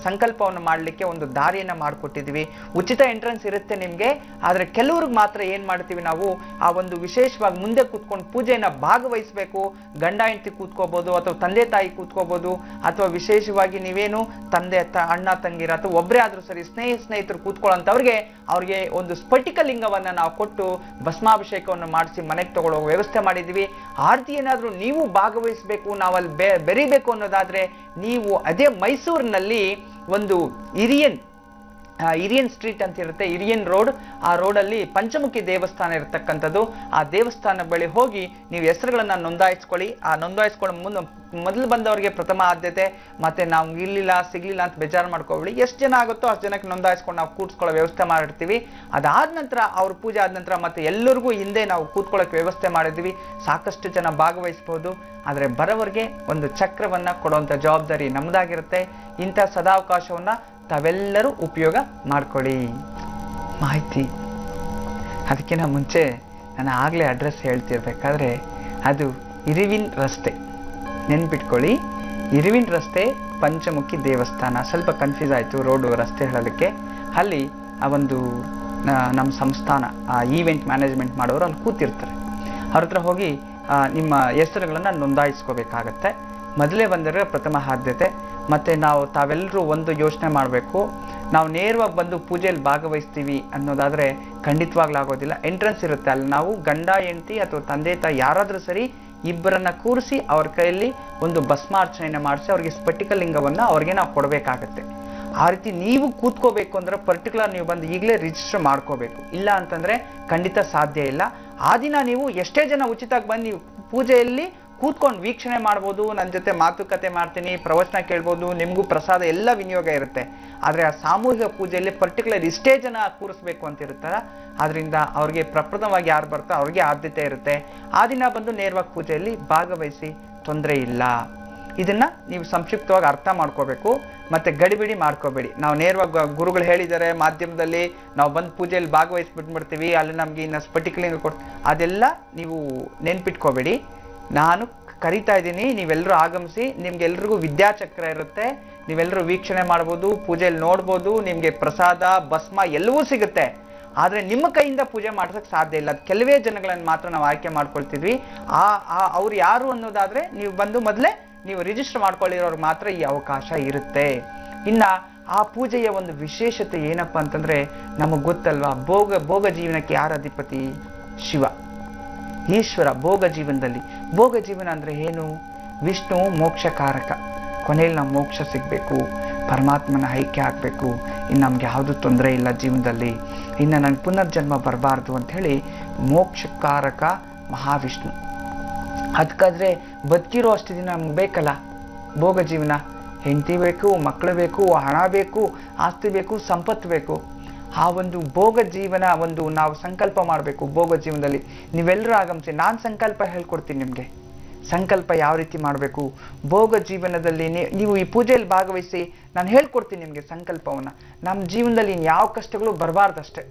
ಸಂಕಲ್ಪವನ್ನು ಮಾಡಲಿಕ್ಕೆ ಒಂದು ದಾರಿಯನ್ನ ಮಾಡಿಕೊಟ್ಟಿದ್ವಿ. ಉಚಿತ ಎಂಟ್ರೆನ್ಸ್ ಇರುತ್ತೆ ನಿಮ್ಗೆ. ಆದ್ರೆ ಕೆಲವ್ರಿಗೆ ಮಾತ್ರ ಏನ್ ಮಾಡ್ತೀವಿ ನಾವು, ಆ ಒಂದು ವಿಶೇಷವಾಗಿ ಮುಂದೆ ಕೂತ್ಕೊಂಡು ಪೂಜೆಯನ್ನ ಭಾಗವಹಿಸಬೇಕು. ಗಂಡ ಹೆಂಡತಿ ಕೂತ್ಕೋಬಹುದು, ಅಥವಾ ತಂದೆ ತಾಯಿ ಕೂತ್ಕೋಬಹುದು, ಅಥವಾ ವಿಶೇಷವಾಗಿ ನೀವೇನು ತಂದೆ ಅಣ್ಣ ತಂಗಿರ ಅಥವಾ ಒಬ್ಬರೇ ಆದ್ರೂ ಸರಿ ಸ್ನೇಹಿತರು ಕೂತ್ಕೊಳ್ಳೋಂಥವ್ರಿಗೆ ಅವ್ರಿಗೆ ಒಂದು ಸ್ಫಟಿಕ ಲಿಂಗವನ್ನ ನಾವು ಕೊಟ್ಟು ಭಸ್ಮಾಭಿಷೇಕವನ್ನು ಮಾಡಿಸಿ ಮನೆಗೆ ತಗೊಳ್ಳೋ ವ್ಯವಸ್ಥೆ ಮಾಡಿದ್ವಿ. ಆರ್ತಿ ಏನಾದ್ರೂ ನೀವು ಭಾಗವಹಿಸಬೇಕು, ನಾವಲ್ಲಿ ಬೆರಿಬೇಕು ಅನ್ನೋದಾದ್ರೆ ನೀವು ಅದೇ ಮೈಸೂರಿನಲ್ಲಿ ಒಂದು ಹಿರಿಯನ್ ಸ್ಟ್ರೀಟ್ ಅಂತ ಇರುತ್ತೆ, ಹಿರಿಯನ್ ರೋಡ್. ಆ ರೋಡಲ್ಲಿ ಪಂಚಮುಖಿ ದೇವಸ್ಥಾನ ಇರತಕ್ಕಂಥದ್ದು. ಆ ದೇವಸ್ಥಾನ ಬಳಿ ಹೋಗಿ ನೀವು ಹೆಸರುಗಳನ್ನ ನೋಂದಾಯಿಸ್ಕೊಳ್ಳಿ. ಆ ನೋಂದಾಯಿಸ್ಕೊಳ್ಳೋ ಮೊದಲು ಬಂದವರಿಗೆ ಪ್ರಥಮ ಆದ್ಯತೆ. ಮತ್ತೆ ನಾವು ಸಿಗ್ಲಿಲ್ಲ ಅಂತ ಬೇಜಾರು ಮಾಡ್ಕೋಬೇಡಿ. ಎಷ್ಟು ಜನ ಆಗುತ್ತೋ ಅಷ್ಟು ಜನಕ್ಕೆ ನೋಂದಾಯಿಸ್ಕೊಂಡು ನಾವು ಕೂತ್ಕೊಳ್ಳೋ ವ್ಯವಸ್ಥೆ ಮಾಡಿರ್ತೀವಿ. ಅದಾದ ನಂತರ ಅವ್ರ ಪೂಜೆ ಆದ ನಂತರ ಮತ್ತೆ ಎಲ್ಲರಿಗೂ ಹಿಂದೆ ನಾವು ಕೂತ್ಕೊಳ್ಳೋಕೆ ವ್ಯವಸ್ಥೆ ಮಾಡಿದ್ವಿ. ಸಾಕಷ್ಟು ಜನ ಭಾಗವಹಿಸಬಹುದು. ಆದ್ರೆ ಬರೋವರಿಗೆ ಒಂದು ಚಕ್ರವನ್ನ ಕೊಡುವಂತ ಜವಾಬ್ದಾರಿ ನಮ್ಮದಾಗಿರುತ್ತೆ. ಇಂಥ ಸದಾವಕಾಶವನ್ನ ತಾವೆಲ್ಲರೂ ಉಪಯೋಗ ಮಾಡ್ಕೊಳ್ಳಿ. ಮಾಹಿತಿ ಅದಕ್ಕಿಂತ ಮುಂಚೆ ನಾನು ಆಗ್ಲೇ ಅಡ್ರೆಸ್ ಹೇಳ್ತಿರ್ಬೇಕಾದ್ರೆ ಅದು ಇರುವಿನ್ ರಸ್ತೆ, ನೆನ್ಪಿಟ್ಕೊಳ್ಳಿ. ಇರುವಿನ್ ರಸ್ತೆ ಪಂಚಮುಖಿ ದೇವಸ್ಥಾನ. ಸ್ವಲ್ಪ ಕನ್ಫ್ಯೂಸ್ ಆಯ್ತು ರೋಡು ರಸ್ತೆ ಹೇಳೋದಕ್ಕೆ. ಅಲ್ಲಿ ಆ ಒಂದು ನಮ್ಮ ಸಂಸ್ಥಾನ ಈವೆಂಟ್ ಮ್ಯಾನೇಜ್ಮೆಂಟ್ ಮಾಡೋರು ಅಲ್ಲಿ ಕೂತಿರ್ತಾರೆ. ಅವ್ರ ಹತ್ರ ಹೋಗಿ ನಿಮ್ಮ ಹೆಸರುಗಳನ್ನ ನೋಂದಾಯಿಸ್ಕೋಬೇಕಾಗತ್ತೆ. ಮೊದಲೇ ಬಂದರೆ ಪ್ರಥಮ ಆದ್ಯತೆ. ಮತ್ತೆ ತಾವೆಲ್ಲರೂ ಒಂದು ಯೋಚನೆ ಮಾಡಬೇಕು. ನಾವು ನೇರವಾಗಿ ಬಂದು ಪೂಜೆಯಲ್ಲಿ ಭಾಗವಹಿಸ್ತೀವಿ ಅನ್ನೋದಾದ್ರೆ ಖಂಡಿತವಾಗ್ಲೂ ಆಗೋದಿಲ್ಲ. ಎಂಟ್ರೆನ್ಸ್ ಇರುತ್ತೆ. ಅಲ್ಲಿ ನಾವು ಗಂಡ ಹೆಂಡತಿ ಅಥವಾ ತಂದೆ ತಾಯಿ ಯಾರಾದ್ರೂ ಸರಿ ಇಬ್ಬರನ್ನ ಕೂರಿಸಿ ಅವ್ರ ಕೈಯಲ್ಲಿ ಒಂದು ಭಸ್ಮಾರ್ಚನೆಯನ್ನು ಮಾಡಿಸಿ ಅವ್ರಿಗೆ ಸ್ಫಟಿಕ ಲಿಂಗವನ್ನು ಅವ್ರಿಗೆ ನಾವು ಕೊಡಬೇಕಾಗತ್ತೆ. ಆ ರೀತಿ ನೀವು ಕೂತ್ಕೋಬೇಕು ಅಂದ್ರೆ ಪರ್ಟಿಕ್ಯುಲರ್ ನೀವು ಬಂದು ಈಗಲೇ ರಿಜಿಸ್ಟರ್ ಮಾಡ್ಕೋಬೇಕು. ಇಲ್ಲ ಅಂತಂದ್ರೆ ಖಂಡಿತ ಸಾಧ್ಯ ಇಲ್ಲ. ಆ ದಿನ ನೀವು ಎಷ್ಟೇ ಜನ ಉಚಿತವಾಗಿ ಬಂದು ನೀವು ಪೂಜೆಯಲ್ಲಿ ಕೂತ್ಕೊಂಡು ವೀಕ್ಷಣೆ ಮಾಡ್ಬೋದು, ನನ್ನ ಜೊತೆ ಮಾತುಕತೆ ಮಾಡ್ತೀನಿ, ಪ್ರವಚನ ಕೇಳ್ಬೋದು, ನಿಮಗೂ ಪ್ರಸಾದ ಎಲ್ಲ ವಿನಿಯೋಗ ಇರುತ್ತೆ. ಆದರೆ ಆ ಸಾಮೂಹಿಕ ಪೂಜೆಯಲ್ಲಿ ಪರ್ಟಿಕ್ಯುಲರ್ ಇಷ್ಟೇ ಜನ ಕೂರಿಸ್ಬೇಕು ಅಂತ ಇರುತ್ತಲ್ಲ, ಅದರಿಂದ ಅವ್ರಿಗೆ ಪ್ರಪ್ರಥಮವಾಗಿ ಯಾರು ಬರ್ತಾರೋ ಅವ್ರಿಗೆ ಆದ್ಯತೆ ಇರುತ್ತೆ. ಆ ದಿನ ಬಂದು ನೇರವಾಗಿ ಪೂಜೆಯಲ್ಲಿ ಭಾಗವಹಿಸಿ, ತೊಂದರೆ ಇಲ್ಲ. ಇದನ್ನ ನೀವು ಸಂಕ್ಷಿಪ್ತವಾಗಿ ಅರ್ಥ ಮಾಡ್ಕೋಬೇಕು. ಮತ್ತೆ ಗಡಿಬಿಡಿ ಮಾಡ್ಕೋಬೇಡಿ. ನಾವು ನೇರವಾಗಿ ಗುರುಗಳು ಹೇಳಿದ್ದಾರೆ ಮಾಧ್ಯಮದಲ್ಲಿ ನಾವು ಬಂದು ಪೂಜೆಯಲ್ಲಿ ಭಾಗವಹಿಸ್ಬಿಟ್ಬಿಡ್ತೀವಿ, ಅಲ್ಲಿ ನಮ್ಗೆ ಇನ್ನು ಸ್ಫಟಿಕಲಿಂಗ ಅದೆಲ್ಲ ನೀವು ನೆನ್ಪಿಟ್ಕೋಬೇಡಿ. ನಾನು ಕರಿತಾ ಇದ್ದೀನಿ, ನೀವೆಲ್ಲರೂ ಆಗಮಿಸಿ. ನಿಮ್ಗೆಲ್ರಿಗೂ ವಿದ್ಯಾಚಕ್ರ ಇರುತ್ತೆ, ನೀವೆಲ್ಲರೂ ವೀಕ್ಷಣೆ ಮಾಡ್ಬೋದು, ಪೂಜೆಯಲ್ಲಿ ನೋಡ್ಬೋದು, ನಿಮ್ಗೆ ಪ್ರಸಾದ ಭಸ್ಮ ಎಲ್ಲವೂ ಸಿಗುತ್ತೆ. ಆದ್ರೆ ನಿಮ್ಮ ಕೈಯಿಂದ ಪೂಜೆ ಮಾಡ್ಸಕ್ ಸಾಧ್ಯ ಇಲ್ಲ. ಕೆಲವೇ ಜನಗಳನ್ನು ಮಾತ್ರ ನಾವು ಆಯ್ಕೆ ಮಾಡ್ಕೊಳ್ತಿದ್ವಿ. ಅವ್ರು ಯಾರು ಅನ್ನೋದಾದ್ರೆ ನೀವು ಬಂದು ಮೊದಲೇ ನೀವು ರಿಜಿಸ್ಟರ್ ಮಾಡ್ಕೊಳ್ಳಿರೋರು ಮಾತ್ರ ಈ ಅವಕಾಶ ಇರುತ್ತೆ. ಇನ್ನ ಆ ಪೂಜೆಯ ಒಂದು ವಿಶೇಷತೆ ಏನಪ್ಪಾ ಅಂತಂದ್ರೆ, ನಮಗ್ ಗೊತ್ತಲ್ವಾ, ಭೋಗ ಜೀವನಕ್ಕೆ ಯಾರ ಅಧಿಪತಿ? ಶಿವ, ಈಶ್ವರ. ಭೋಗ ಜೀವನ ಅಂದ್ರೆ ಏನು? ವಿಷ್ಣು ಮೋಕ್ಷಕಾರಕ. ಕೊನೆಯಲ್ಲಿ ನಾವು ಮೋಕ್ಷ ಸಿಗ್ಬೇಕು, ಪರಮಾತ್ಮನ ಐಕ್ಯ ಆಗ್ಬೇಕು, ಇನ್ನು ನಮ್ಗೆ ಯಾವುದು ತೊಂದರೆ ಇಲ್ಲ ಜೀವನದಲ್ಲಿ, ಇನ್ನು ನಂಗೆ ಪುನರ್ಜನ್ಮ ಬರಬಾರ್ದು ಅಂತ ಹೇಳಿ ಮೋಕ್ಷಕಾರಕ ಮಹಾವಿಷ್ಣು. ಅದಕ್ಕಾದ್ರೆ ಬದುಕಿರೋ ಅಷ್ಟು ದಿನ ನಮ್ಗೆ ಬೇಕಲ್ಲ ಭೋಗ ಜೀವನ. ಹೆಂಡತಿ ಬೇಕು, ಮಕ್ಕಳು ಬೇಕು, ಹಣ ಬೇಕು, ಆಸ್ತಿ ಬೇಕು, ಸಂಪತ್ತು ಬೇಕು. ಆ ಒಂದು ಭೋಗ ಜೀವನ ಒಂದು ನಾವು ಸಂಕಲ್ಪ ಮಾಡಬೇಕು. ಭೋಗ ಜೀವನದಲ್ಲಿ ನೀವೆಲ್ಲರೂ ಆಗಮಿಸಿ, ನಾನು ಸಂಕಲ್ಪ ಹೇಳ್ಕೊಡ್ತೀನಿ ನಿಮಗೆ. ಸಂಕಲ್ಪ ಯಾವ ರೀತಿ ಮಾಡಬೇಕು ಭೋಗ ಜೀವನದಲ್ಲಿ ನೀವು ಈ ಪೂಜೆಯಲ್ಲಿ ಭಾಗವಹಿಸಿ ನಾನು ಹೇಳ್ಕೊಡ್ತೀನಿ ನಿಮಗೆ ಸಂಕಲ್ಪವನ್ನ. ನಮ್ಮ ಜೀವನದಲ್ಲಿ ಯಾವ ಕಷ್ಟಗಳು ಬರಬಾರ್ದಷ್ಟೇ.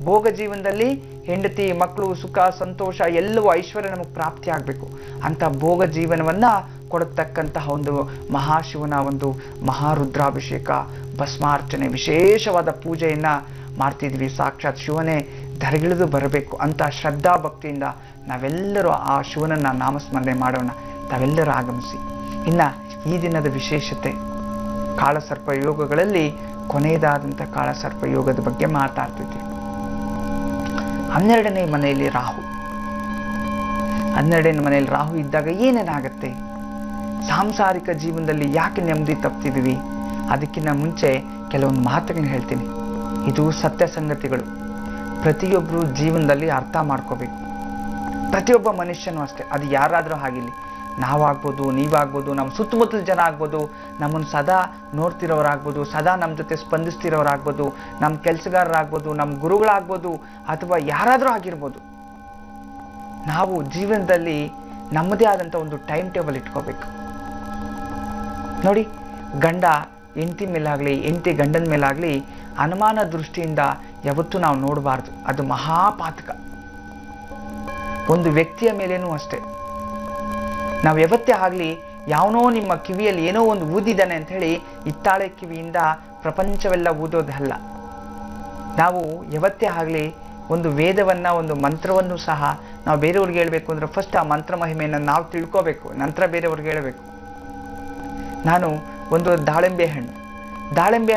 ಭೋಗ ಜೀವನದಲ್ಲಿ ಹೆಂಡತಿ, ಮಕ್ಕಳು, ಸುಖ, ಸಂತೋಷ, ಎಲ್ಲವೂ ಐಶ್ವರ್ಯ ನಮಗೆ ಪ್ರಾಪ್ತಿ ಆಗಬೇಕು ಅಂತ ಭೋಗ ಜೀವನವನ್ನ ಕೊಡತಕ್ಕಂತಹ ಒಂದು ಮಹಾಶಿವನ ಒಂದು ಮಹಾರುದ್ರಾಭಿಷೇಕ, ಭಸ್ಮಾರ್ಚನೆ, ವಿಶೇಷವಾದ ಪೂಜೆಯನ್ನ ಮಾಡ್ತಿದ್ವಿ. ಸಾಕ್ಷಾತ್ ಶಿವನೇ ಧರೆಗಿಳಿದು ಬರಬೇಕು ಅಂತ ಶ್ರದ್ಧಾ ಭಕ್ತಿಯಿಂದ ನಾವೆಲ್ಲರೂ ಆ ಶಿವನನ್ನ ನಾಮಸ್ಮರಣೆ ಮಾಡೋಣ. ತಾವೆಲ್ಲರೂ ಆಗಮಿಸಿ. ಇನ್ನ ಈ ದಿನದ ವಿಶೇಷತೆ, ಕಾಳಸರ್ಪ ಯೋಗಗಳಲ್ಲಿ ಕೊನೆಯದಾದಂಥ ಕಾಳಸರ್ಪ ಯೋಗದ ಬಗ್ಗೆ ಮಾತಾಡ್ತಿದ್ವಿ. 12ನೇ ಮನೆಯಲ್ಲಿ ರಾಹು. 12ನೇ ಮನೆಯಲ್ಲಿ ರಾಹು ಇದ್ದಾಗ ಏನೇನಾಗತ್ತೆ? ಸಾಂಸಾರಿಕ ಜೀವನದಲ್ಲಿ ಯಾಕೆ ನೆಮ್ಮದಿ ತಪ್ತಿದ್ವಿ? ಅದಕ್ಕಿಂತ ಮುಂಚೆ ಕೆಲವೊಂದು ಮಾತುಗಳನ್ನ ಹೇಳ್ತೀನಿ. ಇದು ಸತ್ಯ ಸಂಗತಿಗಳು. ಪ್ರತಿಯೊಬ್ಬರು ಜೀವನದಲ್ಲಿ ಅರ್ಥ ಮಾಡ್ಕೋಬೇಕು. ಪ್ರತಿಯೊಬ್ಬ ಮನುಷ್ಯನೂ ಅಷ್ಟೇ, ಅದು ಯಾರಾದರೂ ಆಗಿರಲಿ, ನಾವಾಗ್ಬೋದು, ನೀವಾಗ್ಬೋದು, ನಮ್ಮ ಸುತ್ತಮುತ್ತಲ ಜನ ಆಗ್ಬೋದು, ನಮ್ಮನ್ನು ಸದಾ ನೋಡ್ತಿರೋರಾಗ್ಬೋದು, ಸದಾ ನಮ್ಮ ಜೊತೆ ಸ್ಪಂದಿಸ್ತಿರೋರಾಗ್ಬೋದು, ನಮ್ಮ ಕೆಲಸಗಾರರಾಗ್ಬೋದು, ನಮ್ಮ ಗುರುಗಳಾಗ್ಬೋದು, ಅಥವಾ ಯಾರಾದರೂ ಆಗಿರ್ಬೋದು. ನಾವು ಜೀವನದಲ್ಲಿ ನಮ್ಮದೇ ಆದಂಥ ಒಂದು ಟೈಮ್ ಟೇಬಲ್ ಇಟ್ಕೋಬೇಕು. ನೋಡಿ, ಗಂಡ ಹೆಂಡತಿ ಮೇಲಾಗಲಿ, ಹೆಂಡತಿ ಗಂಡನ ಮೇಲಾಗಲಿ ಅನುಮಾನ ದೃಷ್ಟಿಯಿಂದ ಯಾವತ್ತೂ ನಾವು ನೋಡಬಾರ್ದು. ಅದು ಮಹಾಪಾತಕ. ಒಂದು ವ್ಯಕ್ತಿಯ ಮೇಲೇನೂ ಅಷ್ಟೇ. ನಾವು ಯಾವತ್ತೇ ಆಗಲಿ ಯಾವನೋ ನಿಮ್ಮ ಕಿವಿಯಲ್ಲಿ ಏನೋ ಒಂದು ಊದಿದ್ದಾನೆ ಅಂತ ಹೇಳಿ ಹಿತ್ತಾಳೆ ಕಿವಿಯಿಂದ ಪ್ರಪಂಚವೆಲ್ಲ ಊದೋದಲ್ಲ. ನಾವು ಯಾವತ್ತೇ ಆಗಲಿ ಒಂದು ವೇದವನ್ನ, ಒಂದು ಮಂತ್ರವನ್ನು ಸಹ ನಾವು ಬೇರೆಯವ್ರಿಗೆ ಹೇಳ್ಬೇಕು ಅಂದ್ರೆ ಫಸ್ಟ್ ಆ ಮಂತ್ರ ಮಹಿಮೆಯನ್ನು ನಾವು ತಿಳ್ಕೋಬೇಕು, ನಂತರ ಬೇರೆಯವ್ರಿಗೆ ಹೇಳಬೇಕು. ನಾನು ಒಂದು ದಾಳಿಂಬೆ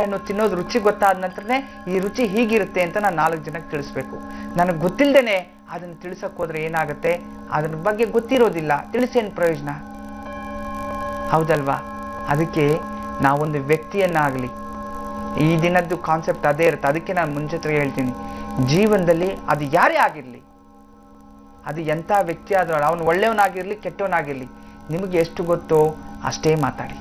ಹಣ್ಣು ತಿನ್ನೋದು ರುಚಿ ಗೊತ್ತಾದ ನಂತರನೇ ಈ ರುಚಿ ಹೀಗಿರುತ್ತೆ ಅಂತ ನಾನು 4 ಜನಕ್ಕೆ ತಿಳಿಸ್ಬೇಕು. ನನಗೆ ಗೊತ್ತಿಲ್ಲದೇನೆ ಅದನ್ನು ತಿಳಿಸಕ್ ಹೋದ್ರೆ ಏನಾಗುತ್ತೆ? ಅದ್ರ ಬಗ್ಗೆ ಗೊತ್ತಿರೋದಿಲ್ಲ, ತಿಳಿಸೇನು ಪ್ರಯೋಜನ? ಹೌದಲ್ವಾ? ಅದಕ್ಕೆ ನಾವೊಂದು ವ್ಯಕ್ತಿಯನ್ನಾಗಲಿ, ಈ ದಿನದ್ದು ಕಾನ್ಸೆಪ್ಟ್ ಅದೇ ಇರುತ್ತೆ. ಅದಕ್ಕೆ ನಾನು ಮುಂಚಿತವಾಗಿ ಹೇಳ್ತೀನಿ, ಜೀವನದಲ್ಲಿ ಅದು ಯಾರೇ ಆಗಿರ್ಲಿ, ಅದು ಎಂಥ ವ್ಯಕ್ತಿ ಆದ್ರೂ, ಅವನು ಒಳ್ಳೆಯವನಾಗಿರ್ಲಿ ಕೆಟ್ಟವನಾಗಿರ್ಲಿ, ನಿಮಗೆ ಎಷ್ಟು ಗೊತ್ತೋ ಅಷ್ಟೇ ಮಾತಾಡಿ.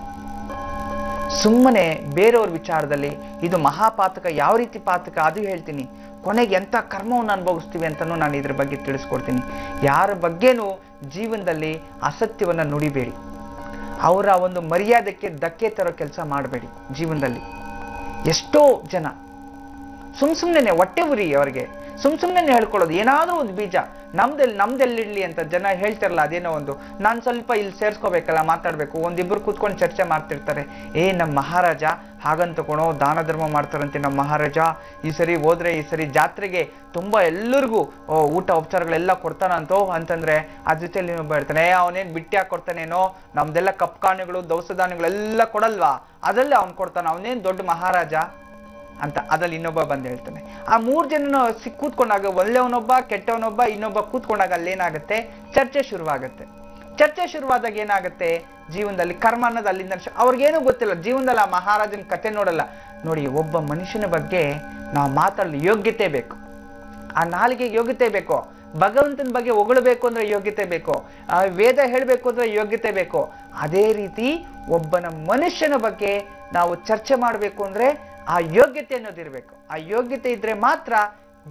ಸುಮ್ಮನೆ ಬೇರೆಯವ್ರ ವಿಚಾರದಲ್ಲಿ ಇದು ಮಹಾಪಾತಕ, ಯಾವ ರೀತಿ ಪಾತಕ ಅದು ಹೇಳ್ತೀನಿ. ಕೊನೆಗೆ ಎಂಥ ಕರ್ಮವನ್ನು ಅನುಭವಿಸ್ತೀವಿ ಅಂತಲೂ ನಾನು ಇದ್ರ ಬಗ್ಗೆ ತಿಳಿಸ್ಕೊಡ್ತೀನಿ. ಯಾರ ಬಗ್ಗೆನೂ ಜೀವನದಲ್ಲಿ ಅಸತ್ಯವನ್ನು ನುಡಿಬೇಡಿ. ಅವರ ಒಂದು ಮರ್ಯಾದೆಗೆ ಧಕ್ಕೆ ತರೋ ಕೆಲಸ ಮಾಡಬೇಡಿ. ಜೀವನದಲ್ಲಿ ಎಷ್ಟೋ ಜನ ಸುಮ್ಮನೆ ಹೊಟ್ಟೆ ಉರಿ, ಅವರಿಗೆ ಸುಮ್ಮನೆ ಹೇಳ್ಕೊಳ್ಳೋದು ಏನಾದರೂ ಒಂದು ಬೀಜ ನಮ್ದೆಲ್ಲಿಡ್ಲಿ ಅಂತ ಜನ ಹೇಳ್ತಾರಲ್ಲ, ಅದೇನೋ ಒಂದು ನಾನು ಸ್ವಲ್ಪ ಇಲ್ಲಿ ಸೇರಿಸ್ಕೋಬೇಕಲ್ಲ, ಮಾತಾಡಬೇಕು, ಒಂದಿಬ್ಬರು ಕೂತ್ಕೊಂಡು ಚರ್ಚೆ ಮಾಡ್ತಿರ್ತಾರೆ. ನಮ್ಮ ಮಹಾರಾಜ ಹಾಗಂತ ಕೊಣೋ ದಾನ ಧರ್ಮ ಮಾಡ್ತಾರಂತೆ ನಮ್ಮ ಮಹಾರಾಜ, ಈ ಸರಿ ಜಾತ್ರೆಗೆ ತುಂಬ ಎಲ್ಲರಿಗೂ ಊಟ ಉಪಚಾರಗಳೆಲ್ಲ ಕೊಡ್ತಾನಂತೋ ಅಂತಂದ್ರೆ ಅದ್ರ ಜೊತೆ ನೀವು ಬರ್ತಾನೆ, ಅವನೇನು ಬಿಟ್ಟಿ ಹಾಕಿ ಕೊಡ್ತಾನೇನೋ, ನಮ್ದೆಲ್ಲ ಕಪ್ಕಾಣಿಗಳು ದವಸ ಧಾನ್ಯಗಳೆಲ್ಲ ಕೊಡಲ್ವಾ, ಅದಲ್ಲೇ ಅವ್ನು ಕೊಡ್ತಾನೆ, ಅವನೇನು ದೊಡ್ಡ ಮಹಾರಾಜ ಅಂತ ಅದ್ರಲ್ಲಿ ಇನ್ನೊಬ್ಬ ಬಂದು ಹೇಳ್ತಾನೆ. ಆ 3 ಜನ ಕೂತ್ಕೊಂಡಾಗ ಒಳ್ಳೆಯವನೊಬ್ಬ ಕೆಟ್ಟವನೊಬ್ಬ ಇನ್ನೊಬ್ಬ ಕೂತ್ಕೊಂಡಾಗ ಅಲ್ಲೇನಾಗುತ್ತೆ, ಚರ್ಚೆ ಶುರುವಾಗುತ್ತೆ. ಚರ್ಚೆ ಶುರುವಾದಾಗ ಏನಾಗುತ್ತೆ, ಜೀವನದಲ್ಲಿ ಕರ್ಮ ಅನ್ನೋದು ಅಲ್ಲಿಂದ ಅವ್ರಿಗೇನು ಗೊತ್ತಿಲ್ಲ. ಜೀವನದಲ್ಲಿ ಆ ಮಹಾರಾಜನ ಕತೆ ನೋಡಲ್ಲ. ನೋಡಿ, ಒಬ್ಬ ಮನುಷ್ಯನ ಬಗ್ಗೆ ನಾವು ಮಾತಾಡಲು ಯೋಗ್ಯತೆ ಬೇಕು, ಆ ನಾಲಿಗೆ ಯೋಗ್ಯತೆ ಬೇಕು. ಭಗವಂತನ ಬಗ್ಗೆ ಹೊಗಳಬೇಕು ಅಂದ್ರೆ ಯೋಗ್ಯತೆ ಬೇಕು, ಆ ವೇದ ಹೇಳಬೇಕು ಅಂದ್ರೆ ಯೋಗ್ಯತೆ ಬೇಕು. ಅದೇ ರೀತಿ ಒಬ್ಬನ ಮನುಷ್ಯನ ಬಗ್ಗೆ ನಾವು ಚರ್ಚೆ ಮಾಡಬೇಕು ಅಂದ್ರೆ ಆ ಯೋಗ್ಯತೆ ಅನ್ನೋದಿರ್ಬೇಕು. ಆ ಯೋಗ್ಯತೆ ಇದ್ರೆ ಮಾತ್ರ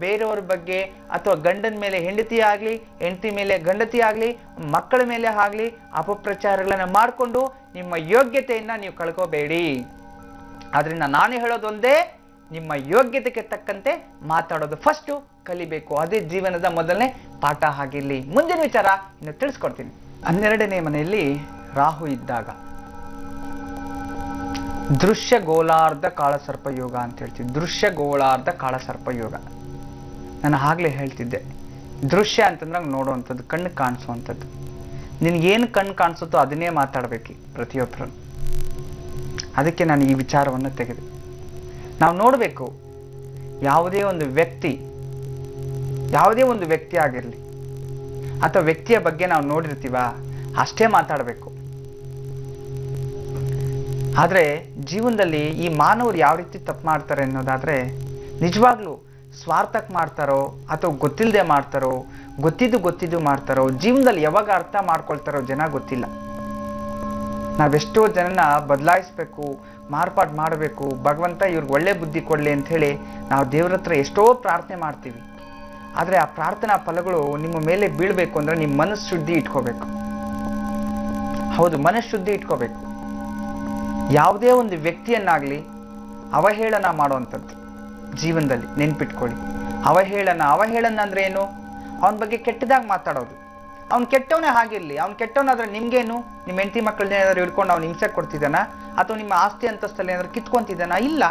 ಬೇರೆಯವ್ರ ಬಗ್ಗೆ ಅಥವಾ ಗಂಡನ ಮೇಲೆ ಹೆಂಡತಿ ಆಗ್ಲಿ, ಹೆಂಡತಿ ಮೇಲೆ ಗಂಡತಿ ಆಗ್ಲಿ, ಮಕ್ಕಳ ಮೇಲೆ ಆಗ್ಲಿ ಅಪಪ್ರಚಾರಗಳನ್ನ ಮಾಡಿಕೊಂಡು ನಿಮ್ಮ ಯೋಗ್ಯತೆಯನ್ನ ನೀವು ಕಳ್ಕೋಬೇಡಿ. ಆದ್ರಿಂದ ನಾನು ಹೇಳೋದೊಂದೇ, ನಿಮ್ಮ ಯೋಗ್ಯತೆಗೆ ತಕ್ಕಂತೆ ಮಾತಾಡೋದು ಫಸ್ಟ್ ಕಲಿಬೇಕು. ಅದೇ ಜೀವನದ ಮೊದಲನೇ ಪಾಠ ಆಗಿರ್ಲಿ. ಮುಂದಿನ ವಿಚಾರ ಇನ್ನು ತಿಳಿಸ್ಕೊಡ್ತೀನಿ. 12ನೇ ಮನೆಯಲ್ಲಿ ರಾಹು ಇದ್ದಾಗ ದೃಶ್ಯ ಗೋಲಾರ್ಧ ಕಾಳಸರ್ಪ ಯೋಗ ಅಂತ ಹೇಳ್ತೀವಿ. ದೃಶ್ಯ ಗೋಲಾರ್ಧ ಕಾಳಸರ್ಪ ಯೋಗ ನಾನು ಆಗ್ಲೇ ಹೇಳ್ತಿದ್ದೆ. ದೃಶ್ಯ ಅಂತಂದ್ರೆ ನೋಡುವಂಥದ್ದು, ಕಣ್ಣು ಕಾಣಿಸುವಂಥದ್ದು. ನಿನ್ಗೇನು ಕಣ್ಣು ಕಾಣಿಸುತ್ತೋ ಅದನ್ನೇ ಮಾತಾಡ್ಬೇಕು ಪ್ರತಿಯೊಬ್ಬರು. ಅದಕ್ಕೆ ನಾನು ಈ ವಿಚಾರವನ್ನು ತೆಗೆದೆ. ನಾವು ನೋಡಬೇಕು, ಯಾವುದೇ ಒಂದು ವ್ಯಕ್ತಿ ಆಗಿರಲಿ ಅಥವಾ ವ್ಯಕ್ತಿಯ ಬಗ್ಗೆ ನಾವು ನೋಡಿರ್ತೀವ ಅಷ್ಟೇ ಮಾತಾಡಬೇಕು. ಆದ್ರೆ ಜೀವನದಲ್ಲಿ ಈ ಮಾನವರು ಯಾವ ರೀತಿ ತಪ್ಪು ಮಾಡ್ತಾರೆ ಅನ್ನೋದಾದ್ರೆ, ನಿಜವಾಗ್ಲೂ ಸ್ವಾರ್ಥಕ್ಕೆ ಮಾಡ್ತಾರೋ ಅಥವಾ ಗೊತ್ತಿಲ್ಲದೆ ಮಾಡ್ತಾರೋ, ಗೊತ್ತಿದ್ದು ಮಾಡ್ತಾರೋ, ಜೀವನದಲ್ಲಿ ಯಾವಾಗ ಅರ್ಥ ಮಾಡ್ಕೊಳ್ತಾರೋ ಜನ ಗೊತ್ತಿಲ್ಲ. ನಾವೆಷ್ಟೋ ಜನನ ಬದಲಾಯಿಸ್ಬೇಕು, ಮಾರ್ಪಾಡು ಮಾಡಬೇಕು, ಭಗವಂತ ಇವ್ರಿಗೆ ಒಳ್ಳೆ ಬುದ್ಧಿ ಕೊಡ್ಲಿ ಅಂತ ಹೇಳಿ ನಾವು ದೇವ್ರ ಹತ್ರ ಎಷ್ಟೋ ಪ್ರಾರ್ಥನೆ ಮಾಡ್ತೀವಿ. ಆದ್ರೆ ಆ ಪ್ರಾರ್ಥನಾ ಫಲಗಳು ನಿಮ್ಮ ಮೇಲೆ ಬೀಳ್ಬೇಕು ಅಂದ್ರೆ ನಿಮ್ಮ ಮನಸ್ಸು ಶುದ್ಧಿ ಇಟ್ಕೋಬೇಕು. ಹೌದು, ಮನಸ್ಸು ಶುದ್ಧಿ ಇಟ್ಕೋಬೇಕು. ಯಾವುದೇ ಒಂದು ವ್ಯಕ್ತಿಯನ್ನಾಗ್ಲಿ ಅವಹೇಳನ ಮಾಡುವಂಥದ್ದು ಜೀವನದಲ್ಲಿ ನೆನ್ಪಿಟ್ಕೊಳ್ಳಿ. ಅವಹೇಳನ ಅಂದ್ರೆ ಏನು? ಅವನ ಬಗ್ಗೆ ಕೆಟ್ಟದಾಗ ಮಾತಾಡೋದು. ಅವ್ನು ಕೆಟ್ಟವನೇ ಆಗಿರ್ಲಿ, ಅವ್ನು ಕೆಟ್ಟವನಾದ್ರೆ ನಿಮ್ಗೇನು? ನಿಮ್ಮ ಹೆಂಡತಿ ಮಕ್ಕಳನ್ನ ಏನಾದ್ರು ಹಿಡ್ಕೊಂಡು ಅವ್ನು ಹಿಂಸೆ ಕೊಡ್ತಿದ್ದಾನ ಅಥವಾ ನಿಮ್ಮ ಆಸ್ತಿ ಅಂತಸ್ತಲ್ಲಿ ಏನಾದ್ರು ಕಿತ್ಕೊಂತಿದ್ದಾನ? ಇಲ್ಲ.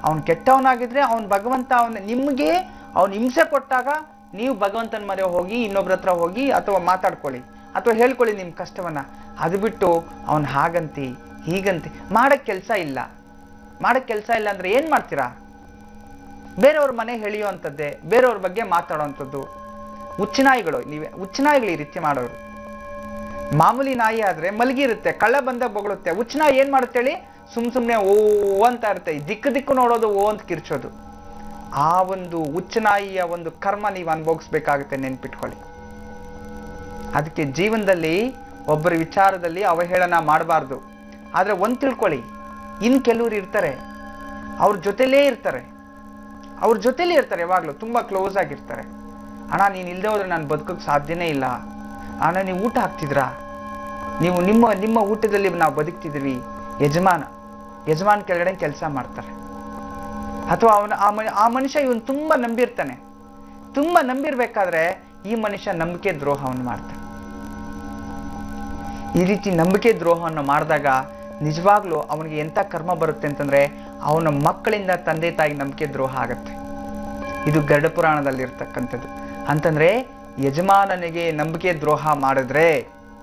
ಅವ್ನು ಕೆಟ್ಟವನಾಗಿದ್ರೆ ಅವ್ನು ಭಗವಂತ ನಿಮ್ಗೆ ಅವ್ನು ಹಿಂಸೆ ಕೊಟ್ಟಾಗ ನೀವು ಭಗವಂತನ ಮನೆ ಹೋಗಿ ಇನ್ನೊಬ್ರ ಹತ್ರ ಹೋಗಿ ಅಥವಾ ಮಾತಾಡ್ಕೊಳ್ಳಿ ಅಥವಾ ಹೇಳ್ಕೊಳ್ಳಿ ನಿಮ್ಮ ಕಷ್ಟವನ್ನ. ಅದು ಬಿಟ್ಟು ಅವ್ನು ಹಾಗಂತಿ ಹೀಗಂತಿ ಮಾಡಕ್ ಕೆಲಸ ಇಲ್ಲ ಅಂದ್ರೆ ಏನ್ ಮಾಡ್ತೀರಾ? ಬೇರೆಯವ್ರ ಮನೆ ಹೇಳಿಯುವಂಥದ್ದೇ, ಬೇರೆಯವ್ರ ಬಗ್ಗೆ ಮಾತಾಡೋವಂಥದ್ದು. ಹುಚ್ಚನಾಯಿಗಳು ಈ ರೀತಿ ಮಾಡೋರು. ಮಾಮೂಲಿ ನಾಯಿ ಆದ್ರೆ ಮಲಗಿರುತ್ತೆ, ಕಳ್ಳ ಬಂದಾಗ ಬೊಗಳುತ್ತೆ. ಹುಚ್ಚನಾಯಿ ಏನ್ ಮಾಡುತ್ತೆ ಹೇಳಿ? ಸುಮ್ನೆ ಓ ಅಂತ ಇರುತ್ತೆ, ದಿಕ್ಕು ನೋಡೋದು, ಓ ಅಂತ ಕಿರ್ಚೋದು. ಆ ಒಂದು ಹುಚ್ಚನಾಯಿಯ ಒಂದು ಕರ್ಮ ನೀವು ಅನುಭವಿಸ್ಬೇಕಾಗುತ್ತೆ, ನೆನ್ಪಿಟ್ಕೊಳ್ಳಿ. ಅದಕ್ಕೆ ಜೀವನದಲ್ಲಿ ಒಬ್ಬರ ವಿಚಾರದಲ್ಲಿ ಅವಹೇಳನ ಮಾಡಬಾರ್ದು. ಆದ್ರೆ ಒಂದ್ ತಿಳ್ಕೊಳ್ಳಿ, ಕೆಲವ್ರು ಇರ್ತಾರೆ, ಅವ್ರ ಜೊತೆಲೇ ಇರ್ತಾರೆ, ಯಾವಾಗ್ಲೂ ತುಂಬಾ ಕ್ಲೋಸ್ ಆಗಿರ್ತಾರೆ. ಅಣ್ಣ ನೀನ್ ಇಲ್ದೆ ಹೋದ್ರೆ ನಾನು ಬದುಕಕ್ಕೆ ಸಾಧ್ಯನೇ ಇಲ್ಲ. ಅಣ್ಣ ನೀವು ಊಟ ಹಾಕ್ತಿದ್ರಾ? ನೀವು ನಿಮ್ಮ ಊಟದಲ್ಲಿ ನಾವು ಬದುಕ್ತಿದ್ವಿ. ಯಜಮಾನ್ ಕೆಳಗಡೆ ಕೆಲಸ ಮಾಡ್ತಾರೆ. ಅಥವಾ ಆ ಮನುಷ್ಯ ಇವನ್ ತುಂಬಾ ನಂಬಿರ್ತಾನೆ. ತುಂಬಾ ನಂಬಿರ್ಬೇಕಾದ್ರೆ ಈ ಮನುಷ್ಯ ನಂಬಿಕೆ ದ್ರೋಹವನ್ನು ಮಾಡ್ತಾನೆ. ಈ ರೀತಿ ನಂಬಿಕೆ ದ್ರೋಹವನ್ನು ಮಾಡಿದಾಗ ನಿಜವಾಗ್ಲೂ ಅವನಿಗೆ ಎಂತ ಕರ್ಮ ಬರುತ್ತೆ ಅಂತಂದ್ರೆ, ಅವನ ಮಕ್ಕಳಿಂದ ತಂದೆ ತಾಯಿ ನಂಬಿಕೆ ದ್ರೋಹ ಆಗತ್ತೆ. ಇದು ಗರುಡ ಪುರಾಣದಲ್ಲಿ ಇರ್ತಕ್ಕಂಥದ್ದು. ಅಂತಂದ್ರೆ ಯಜಮಾನನಿಗೆ ನಂಬಿಕೆ ದ್ರೋಹ ಮಾಡಿದ್ರೆ,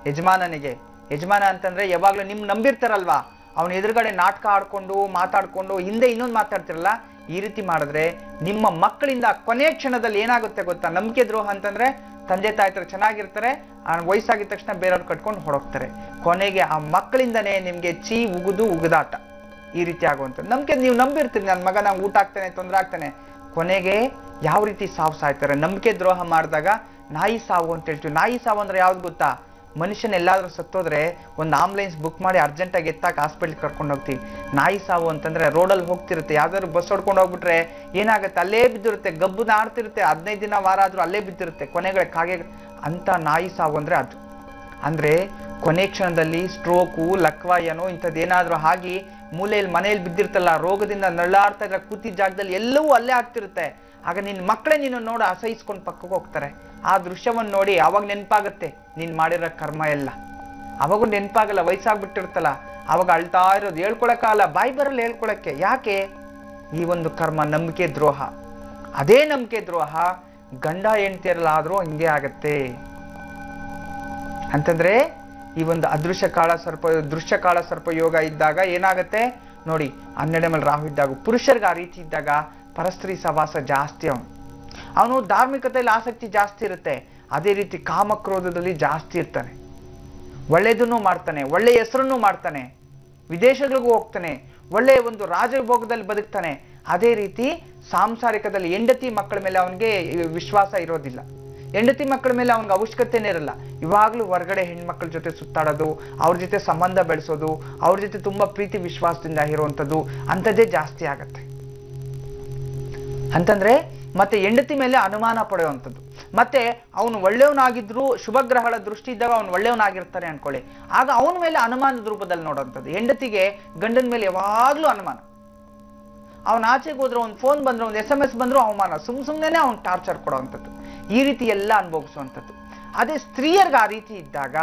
ಯಜಮಾನ ಅಂತಂದ್ರೆ ಯಾವಾಗ್ಲೂ ನಿಮ್ ನಂಬಿರ್ತಾರಲ್ವಾ, ಅವನ ಎದುರುಗಡೆ ನಾಟಕ ಆಡ್ಕೊಂಡು ಮಾತಾಡ್ಕೊಂಡು ಹಿಂದೆ ಇನ್ನೊಂದು ಮಾತಾಡ್ತಿರಲ್ಲ, ಈ ರೀತಿ ಮಾಡಿದ್ರೆ ನಿಮ್ಮ ಮಕ್ಕಳಿಂದ ಕೊನೆ ಕ್ಷಣದಲ್ಲಿ ಏನಾಗುತ್ತೆ ಗೊತ್ತಾ? ನಂಬಿಕೆ ದ್ರೋಹ ಅಂತಂದ್ರೆ ತಂದೆ ತಾಯಿ ಹತ್ರ ಚೆನ್ನಾಗಿರ್ತಾರೆ, ವಯಸ್ಸಾಗಿದ ತಕ್ಷಣ ಬೇರೆಯವ್ರು ಕಟ್ಕೊಂಡು ಹೊಡೋಗ್ತಾರೆ. ಕೊನೆಗೆ ಆ ಮಕ್ಕಳಿಂದನೇ ನಿಮ್ಗೆ ಉಗುದಾಟ ಈ ರೀತಿ ಆಗುವಂಥದ್ದು. ನೀವು ನಂಬಿರ್ತೀರಿ, ನನ್ನ ಮಗ ನಂಗೆ ಊಟ ಆಗ್ತಾನೆ, ತೊಂದರೆ ಆಗ್ತಾನೆ. ಕೊನೆಗೆ ಯಾವ ರೀತಿ ಸಾಯ್ತಾರೆ? ನಂಬಿಕೆ ದ್ರೋಹ ಮಾಡಿದಾಗ ನಾಯಿ ಸಾವು ಅಂತ ಹೇಳ್ತೀವಿ. ನಾಯಿ ಸಾವು ಅಂದ್ರೆ ಯಾವ್ದು ಗೊತ್ತಾ? ಮನುಷ್ಯನ ಎಲ್ಲಾದ್ರೂ ಸತ್ತೋದ್ರೆ ಒಂದು ಆಂಬುಲೆನ್ಸ್ ಬುಕ್ ಮಾಡಿ ಅರ್ಜೆಂಟಾಗಿ ಎತ್ತಾಕ ಹಾಸ್ಪಿಟ್ಲ್ ಕರ್ಕೊಂಡು ಹೋಗ್ತೀವಿ. ನಾಯಿ ಸಾವು ಅಂತಂದ್ರೆ ರೋಡಲ್ಲಿ ಹೋಗ್ತಿರುತ್ತೆ, ಯಾವ್ದಾದ್ರು ಬಸ್ ಹೊಡ್ಕೊಂಡು ಹೋಗ್ಬಿಟ್ರೆ ಏನಾಗುತ್ತೆ? ಅಲ್ಲೇ ಬಿದ್ದಿರುತ್ತೆ, ಗಬ್ಬು ನಾಡ್ತಿರುತ್ತೆ, 15 ದಿನ ವಾರ ಆದ್ರೂ ಅಲ್ಲೇ ಬಿದ್ದಿರುತ್ತೆ, ಕೊನೆಗಳ ಕಾಗೆ ಅಂತ ನಾಯಿ ಸಾವು ಅಂದ್ರೆ ಅದು. ಅಂದ್ರೆ ಕೊನೆ ಕ್ಷಣದಲ್ಲಿ ಸ್ಟ್ರೋಕು, ಲಕ್ವಾಯನೋ ಇಂಥದ್ದೇನಾದ್ರೂ ಆಗಿ ಮೂಲೆಯಲ್ಲಿ ಮನೆಯಲ್ಲಿ ಬಿದ್ದಿರ್ತಲ್ಲ, ರೋಗದಿಂದ ನಳ್ಳಾಡ್ತಾ ಇದ್ರೆ ಕೂತಿದ್ದ ಜಾಗದಲ್ಲಿ ಎಲ್ಲವೂ ಅಲ್ಲೇ ಆಗ್ತಿರುತ್ತೆ. ಆಗ ನಿನ್ನ ಮಕ್ಕಳೇ ನೀನು ನೋಡಿ ಅಸಹಿಸ್ಕೊಂಡು ಪಕ್ಕಕ್ಕೆ ಹೋಗ್ತಾರೆ. ಆ ದೃಶ್ಯವನ್ನು ನೋಡಿ ಅವಾಗ ನೆನಪಾಗುತ್ತೆ ನೀನ್ ಮಾಡಿರೋ ಕರ್ಮ ಎಲ್ಲ. ಅವಾಗೂ ನೆನಪಾಗಲ್ಲ, ವಯಸ್ಸಾಗ್ಬಿಟ್ಟಿರ್ತಲ್ಲ, ಅವಾಗ ಅಳ್ತಾ ಇರೋದು, ಹೇಳ್ಕೊಳಕ್ಕಾಗಲ್ಲ, ಬಾಯಿ ಬರಲ್ಲ ಹೇಳ್ಕೊಳಕ್ಕೆ. ಯಾಕೆ? ಈ ಒಂದು ಕರ್ಮ, ನಂಬಿಕೆ ದ್ರೋಹ. ಅದೇ ನಂಬಿಕೆ ದ್ರೋಹ ಗಂಡ ಹೆಂಡತಿಯರಲ್ಲಾದ್ರೂ ಹಿಂಗೆ ಆಗತ್ತೆ. ಅಂತಂದ್ರೆ ಈ ಒಂದು ದೃಶ್ಯ ಕಾಳ ಸರ್ಪ ಯೋಗ ಇದ್ದಾಗ ಏನಾಗತ್ತೆ? ನೋಡಿ 12 ಮೇಲೆ ರಾಹು ಇದ್ದಾಗ ಪುರುಷರಿಗೆ ಆ ರೀತಿ ಇದ್ದಾಗ ಪರಸ್ತ್ರೀ ಸವಾಸ ಜಾಸ್ತಿ. ಅವನು ಧಾರ್ಮಿಕತೆಯಲ್ಲಿ ಆಸಕ್ತಿ ಜಾಸ್ತಿ ಇರುತ್ತೆ, ಅದೇ ರೀತಿ ಕಾಮಕ್ರೋಧದಲ್ಲಿ ಜಾಸ್ತಿ ಇರ್ತಾನೆ. ಒಳ್ಳೆಯದನ್ನು ಮಾಡ್ತಾನೆ, ಒಳ್ಳೆಯ ಹೆಸರನ್ನು ಮಾಡ್ತಾನೆ, ವಿದೇಶಗಳಿಗೂ ಹೋಗ್ತಾನೆ, ಒಳ್ಳೆಯ ಒಂದು ರಾಜಭೋಗದಲ್ಲಿ ಬದುಕ್ತಾನೆ. ಅದೇ ರೀತಿ ಸಾಂಸಾರಿಕದಲ್ಲಿ ಹೆಂಡತಿ ಮಕ್ಕಳ ಮೇಲೆ ಅವನಿಗೆ ವಿಶ್ವಾಸ ಇರೋದಿಲ್ಲ, ಹೆಂಡತಿ ಮಕ್ಕಳ ಮೇಲೆ ಅವನಿಗೆ ಅವಶ್ಯಕತೆನೇ ಇರಲ್ಲ. ಇವಾಗಲೂ ಹೊರಗಡೆ ಹೆಣ್ಮಕ್ಳ ಜೊತೆ ಸುತ್ತಾಡೋದು, ಅವ್ರ ಜೊತೆ ಸಂಬಂಧ ಬೆಳೆಸೋದು, ಅವ್ರ ಜೊತೆ ತುಂಬಾ ಪ್ರೀತಿ ವಿಶ್ವಾಸದಿಂದ ಇರುವಂಥದ್ದು ಅಂಥದ್ದೇ ಜಾಸ್ತಿ ಆಗತ್ತೆ. ಅಂತಂದ್ರೆ ಮತ್ತೆ ಹೆಂಡತಿ ಮೇಲೆ ಅನುಮಾನ ಪಡೆಯುವಂಥದ್ದು. ಮತ್ತೆ ಅವನು ಒಳ್ಳೆಯವನಾಗಿದ್ರು ಶುಭ ಗ್ರಹಗಳ ದೃಷ್ಟಿ ಇದ್ದಾಗ ಅವನು ಒಳ್ಳೆಯವನಾಗಿರ್ತಾನೆ ಅನ್ಕೊಳ್ಳಿ, ಆಗ ಅವನ ಮೇಲೆ ಅನುಮಾನದ ರೂಪದಲ್ಲಿ ನೋಡುವಂಥದ್ದು. ಹೆಂಡತಿಗೆ ಗಂಡನ ಮೇಲೆ ಯಾವಾಗ್ಲೂ ಅನುಮಾನ. ಅವನ ಆಚೆಗೆ ಹೋದ್ರೆ ಒಂದು ಫೋನ್ ಬಂದ್ರೆ, ಒಂದು SMS ಬಂದ್ರು ಅವಮಾನ, ಸುಮ್ಮನೆ ಅವ್ನು ಟಾರ್ಚರ್ ಕೊಡುವಂಥದ್ದು, ಈ ರೀತಿ ಎಲ್ಲ ಅನುಭವಿಸುವಂಥದ್ದು. ಅದೇ ಸ್ತ್ರೀಯರ್ಗೆ ಆ ರೀತಿ ಇದ್ದಾಗ